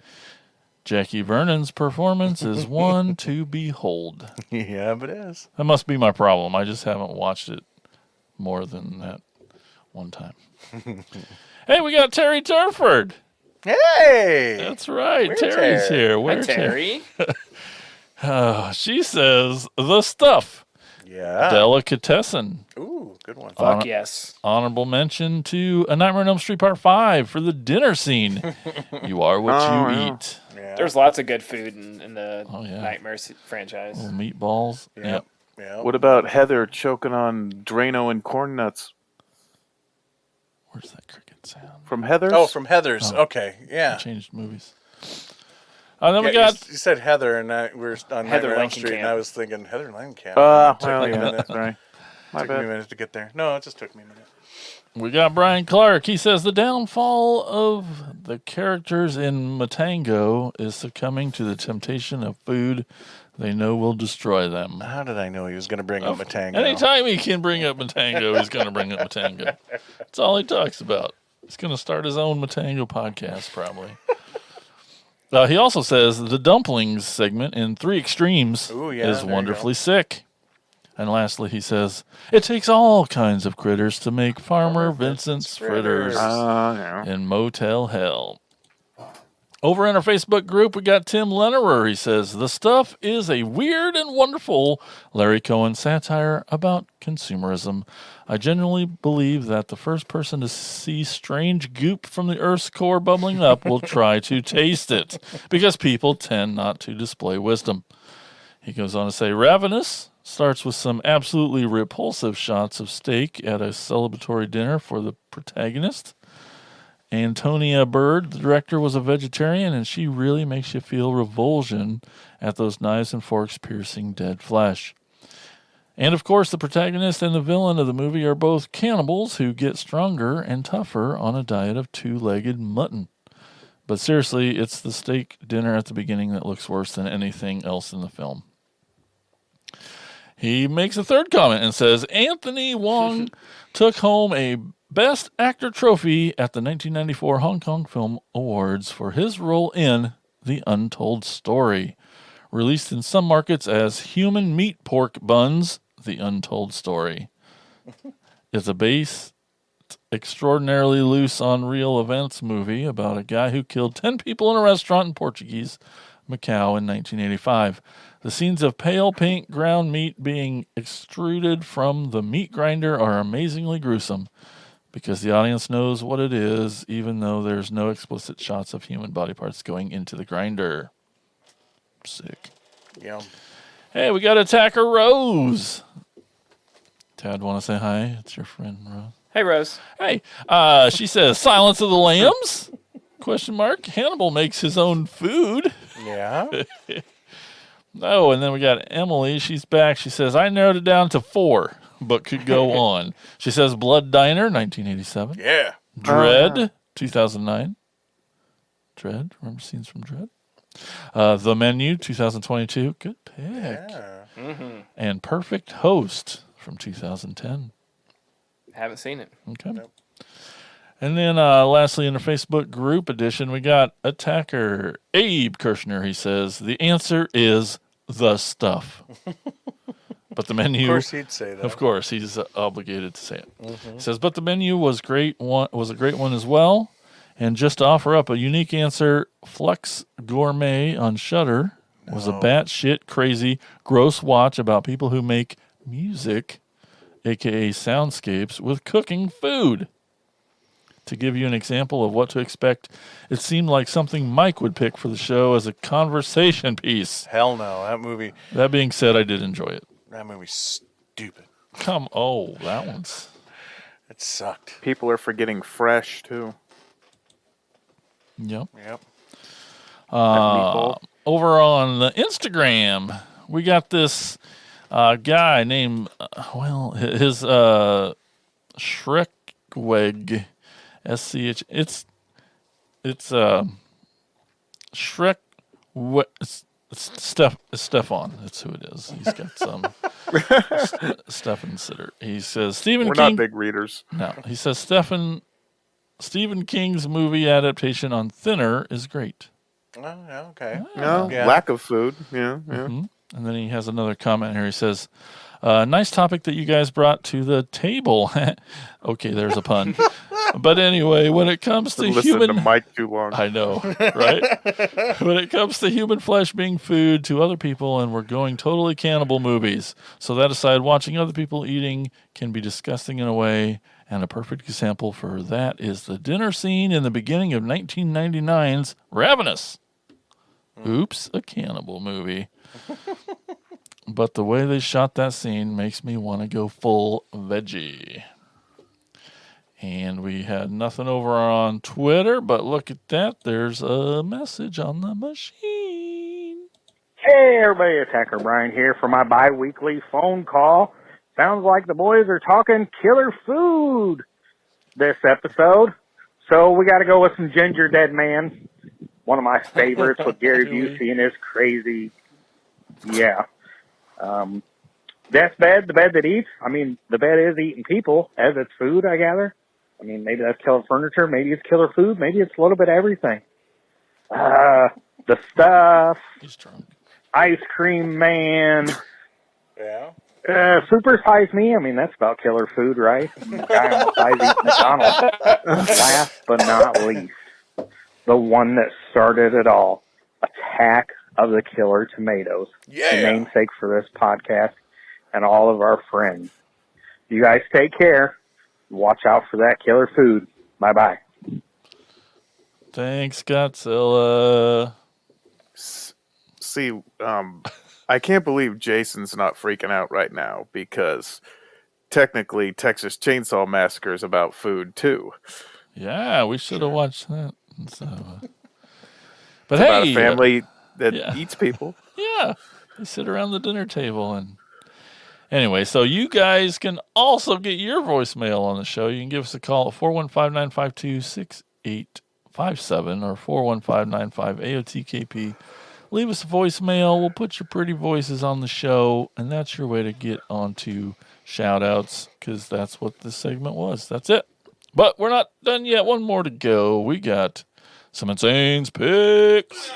S3: Jackie Vernon's performance is one to behold.
S1: Yeah, but it is.
S3: That must be my problem. I just haven't watched it more than that one time. Hey, we got Terry Turford.
S1: Hey!
S3: That's right.
S1: Where's
S3: Terry's
S1: Terry?
S3: here.
S5: Hi,
S3: Where's
S5: Terry.
S3: She says, the stuff.
S1: Yeah.
S3: Delicatessen.
S1: Ooh, good one.
S5: Fuck yes.
S3: Honorable mention to A Nightmare on Elm Street Part 5 for the dinner scene. You are what you eat.
S1: Yeah.
S5: There's lots of good food in the
S3: yeah.
S5: Nightmare franchise.
S3: Little meatballs.
S1: Yep.
S4: What about Heather choking on Drano and corn nuts?
S3: Where's that cricket sound?
S4: From Heather's?
S1: Oh, from Heather's.
S3: Oh.
S1: Okay, yeah.
S3: I changed movies. Then we
S1: Yeah,
S3: got...
S1: You said Heather, and we were on
S5: Heather
S1: Nightmare on Elm Street,
S5: Langenkamp.
S1: and I was thinking Heather Langenkamp.
S4: Well,
S1: Took me a
S4: yeah,
S1: minute.
S4: sorry. My
S1: Took me a
S4: bad.
S1: minute to get there. No, it just took me a minute.
S3: We got Brian Clark. He says the downfall of the characters in Matango is succumbing to the temptation of food they know will destroy them.
S1: How did I know he was going to bring up Matango?
S3: Anytime he can bring up Matango, he's going to bring up Matango. That's all he talks about. He's going to start his own Matango podcast, probably. He also says the dumplings segment in Three Extremes
S1: Ooh, yeah,
S3: is
S1: there you
S3: wonderfully sick. And lastly, he says, it takes all kinds of critters to make Farmer Vincent's fritters in Motel Hell. Over in our Facebook group, we got Tim Lennerer. He says, the stuff is a weird and wonderful Larry Cohen satire about consumerism. I genuinely believe that the first person to see strange goop from the Earth's core bubbling up will try to taste it, because people tend not to display wisdom. He goes on to say, Ravenous starts with some absolutely repulsive shots of steak at a celebratory dinner for the protagonist. Antonia Bird, the director, was a vegetarian, and she really makes you feel revulsion at those knives and forks piercing dead flesh. And of course, the protagonist and the villain of the movie are both cannibals who get stronger and tougher on a diet of two-legged mutton. But seriously, it's the steak dinner at the beginning that looks worse than anything else in the film. He makes a third comment and says, Anthony Wong took home a Best Actor trophy at the 1994 Hong Kong Film Awards for his role in The Untold Story. Released in some markets as Human Meat Pork Buns, The Untold Story. It's a based, extraordinarily loose on real events movie about a guy who killed 10 people in a restaurant in Portuguese Macau in 1985. The scenes of pale pink ground meat being extruded from the meat grinder are amazingly gruesome, because the audience knows what it is, even though there's no explicit shots of human body parts going into the grinder. Sick.
S1: Yeah.
S3: Hey, we got Attacker Rose. Tad, want to say hi? It's your friend, Rose.
S5: Hey, Rose.
S3: Hey. She says, Silence of the Lambs? Question mark. Hannibal makes his own food.
S1: Yeah.
S3: Oh, and then we got Emily. She's back. She says, I narrowed it down to 4. But could go on. She says Blood Diner, 1987.
S1: Yeah.
S3: Dread, 2009. Dread, remember scenes from Dread? The Menu, 2022. Good pick.
S1: Yeah.
S5: Mm-hmm.
S3: And Perfect Host from 2010.
S5: Haven't seen it.
S3: Okay. Nope. And then lastly, in the Facebook group edition, we got Attacker Abe Kirshner. He says, the answer is the stuff. But the menu,
S1: of course, he'd say that.
S3: Of course, he's obligated to say it.
S1: Mm-hmm.
S3: He says, but the menu was great. Was a great one as well. And just to offer up a unique answer, Flex Gourmet on Shudder was a batshit crazy, gross watch about people who make music, aka soundscapes, with cooking food. To give you an example of what to expect, it seemed like something Mike would pick for the show as a conversation piece.
S1: Hell no, that movie.
S3: That being said, I did enjoy it.
S1: That movie's stupid.
S3: That one's.
S1: It sucked.
S4: People are forgetting Fresh too.
S3: Yep.
S4: Meatball.
S3: Over on the Instagram, we got this guy named, his Shrekweg, SCH. It's Shrek. It's Stefan. That's who it is. He's got some Stefan Sitter. He says Stephen
S4: We're
S3: King.
S4: not big readers.
S3: No, he says Stephen King's movie adaptation on Thinner is great.
S1: Oh, yeah, okay.
S4: No, lack of food. Yeah.
S3: Mm-hmm. And then he has another comment here. He says, nice topic that you guys brought to the table. Okay, there's a pun. But anyway, when it comes to
S4: Listen to Mike too long.
S3: I know, right? When it comes to human flesh being food to other people, and we're going totally cannibal movies. So that aside, watching other people eating can be disgusting in a way, and a perfect example for that is the dinner scene in the beginning of 1999's Ravenous. Oops, a cannibal movie. But the way they shot that scene makes me want to go full veggie. And we had nothing over on Twitter, but look at that. There's a message on the machine.
S16: Hey, everybody. Attacker Brian here for my bi-weekly phone call. Sounds like the boys are talking killer food this episode. So we got to go with some Ginger Dead Man. One of my favorites with Gary Busey and his crazy, Death's bed, the bed that eats. I mean, the bed is eating people as its food, I gather. I mean, maybe that's killer furniture, maybe it's killer food, maybe it's a little bit of everything. The Stuff.
S3: He's drunk.
S16: Ice Cream Man.
S1: Yeah.
S16: Super Size Me. I mean, that's about killer food, right? The guy on the side eating McDonald's. Last but not least, the one that started it all, Attack of the Killer Tomatoes.
S1: Yeah.
S16: The namesake for this podcast and all of our friends. You guys take care. Watch out for that killer food. Bye-bye.
S3: Thanks, Godzilla.
S4: See, I can't believe Jason's not freaking out right now because technically Texas Chainsaw Massacre is about food too.
S3: Yeah, we should have watched that. So, but
S4: It's
S3: hey,
S4: about a family that eats people.
S3: Yeah, they sit around the dinner table and. Anyway, so you guys can also get your voicemail on the show. You can give us a call at 415-952-6857 or 415-95-AOTKP. Leave us a voicemail. We'll put your pretty voices on the show, and that's your way to get onto shout-outs because that's what this segment was. That's it. But we're not done yet. One more to go. We got some Insane's Picks.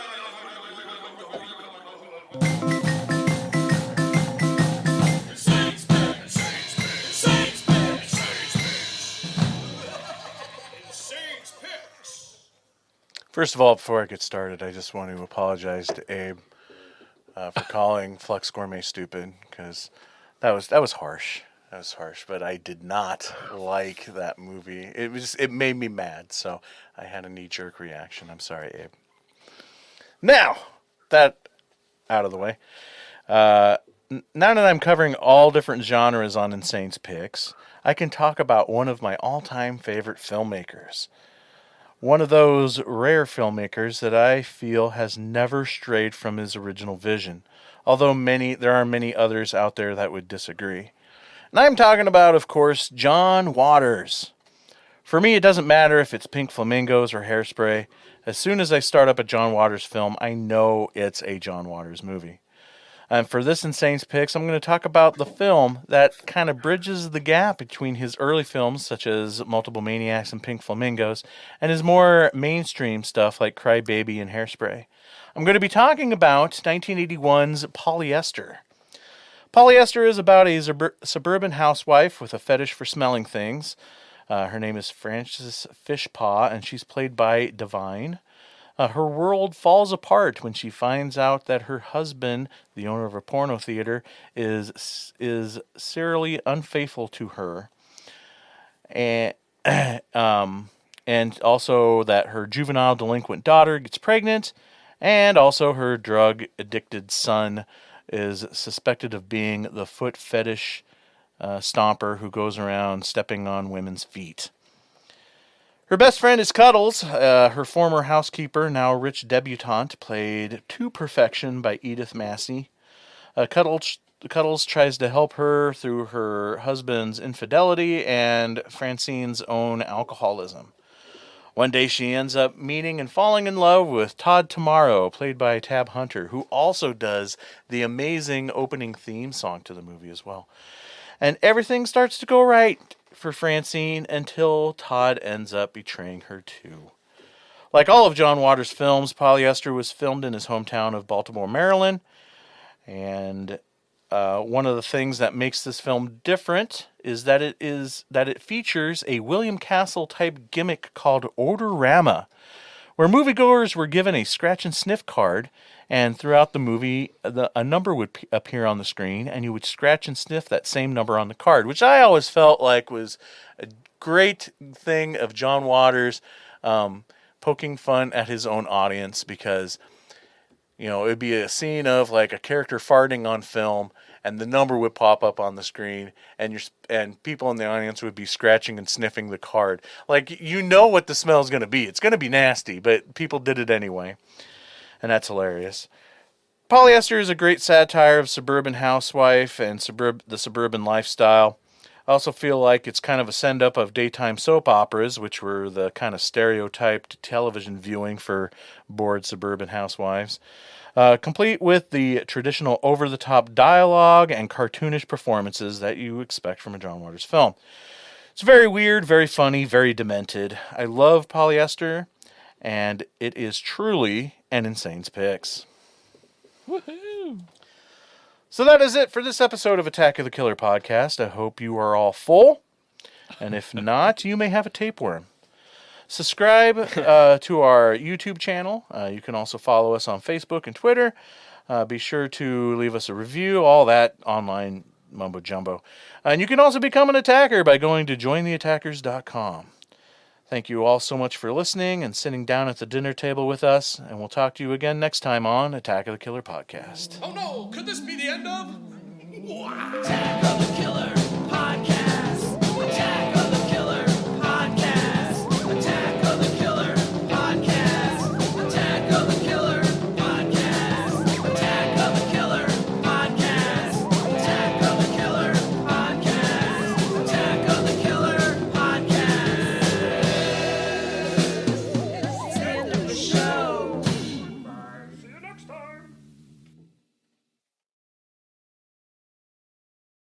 S1: First of all, before I get started, I just want to apologize to Abe for calling Flux Gourmet stupid because that was harsh. That was harsh, but I did not like that movie. It made me mad, so I had a knee-jerk reaction. I'm sorry, Abe. Now, that out of the way. Now that I'm covering all different genres on Insane's Picks, I can talk about one of my all-time favorite filmmakers. One of those rare filmmakers that I feel has never strayed from his original vision, although there are many others out there that would disagree. And I'm talking about, of course, John Waters. For me, it doesn't matter if it's Pink Flamingos or Hairspray. As soon as I start up a John Waters film, I know it's a John Waters movie. And for this Insane's Picks, I'm going to talk about the film that kind of bridges the gap between his early films, such as Multiple Maniacs and Pink Flamingos, and his more mainstream stuff like Cry Baby and Hairspray. I'm going to be talking about 1981's Polyester. Polyester is about a suburban housewife with a fetish for smelling things. Her name is Frances Fishpaw, and she's played by Divine. Her world falls apart when she finds out that her husband, the owner of a porno theater, is serially unfaithful to her. And and also that her juvenile delinquent daughter gets pregnant, and also her drug-addicted son is suspected of being the foot fetish stomper who goes around stepping on women's feet. Her best friend is Cuddles, her former housekeeper, now rich debutante, played to perfection by Edith Massey. Cuddles tries to help her through her husband's infidelity and Francine's own alcoholism. One day she ends up meeting and falling in love with Todd Tomorrow, played by Tab Hunter, who also does the amazing opening theme song to the movie as well. And everything starts to go right for Francine until Todd ends up betraying her too. Like all of John Waters' films, Polyester was filmed in his hometown of Baltimore, Maryland. And one of the things that makes this film different is that it features a William Castle type gimmick called Orderama, where moviegoers were given a scratch and sniff card, and throughout the movie, a number would appear on the screen, and you would scratch and sniff that same number on the card, which I always felt like was a great thing of John Waters poking fun at his own audience, because it'd be a scene of like a character farting on film, and the number would pop up on the screen, and people in the audience would be scratching and sniffing the card. Like, what the smell is going to be. It's going to be nasty, but people did it anyway. And that's hilarious. Polyester is a great satire of suburban housewife and the suburban lifestyle. I also feel like it's kind of a send-up of daytime soap operas, which were the kind of stereotyped television viewing for bored suburban housewives. Complete with the traditional over-the-top dialogue and cartoonish performances that you expect from a John Waters film. It's very weird, very funny, very demented. I love Polyester, and it is truly an Insane's Picks.
S3: Woohoo!
S1: So that is it for this episode of Attack of the Killer podcast. I hope you are all full, and if not, you may have a tapeworm. Subscribe to our YouTube channel. You can also follow us on Facebook and Twitter. Be sure to leave us a review, all that online mumbo jumbo. And you can also become an attacker by going to jointheattackers.com. Thank you all so much for listening and sitting down at the dinner table with us, and we'll talk to you again next time on Attack of the Killer podcast.
S2: Oh no, could this be the end of? Attack of the Killer.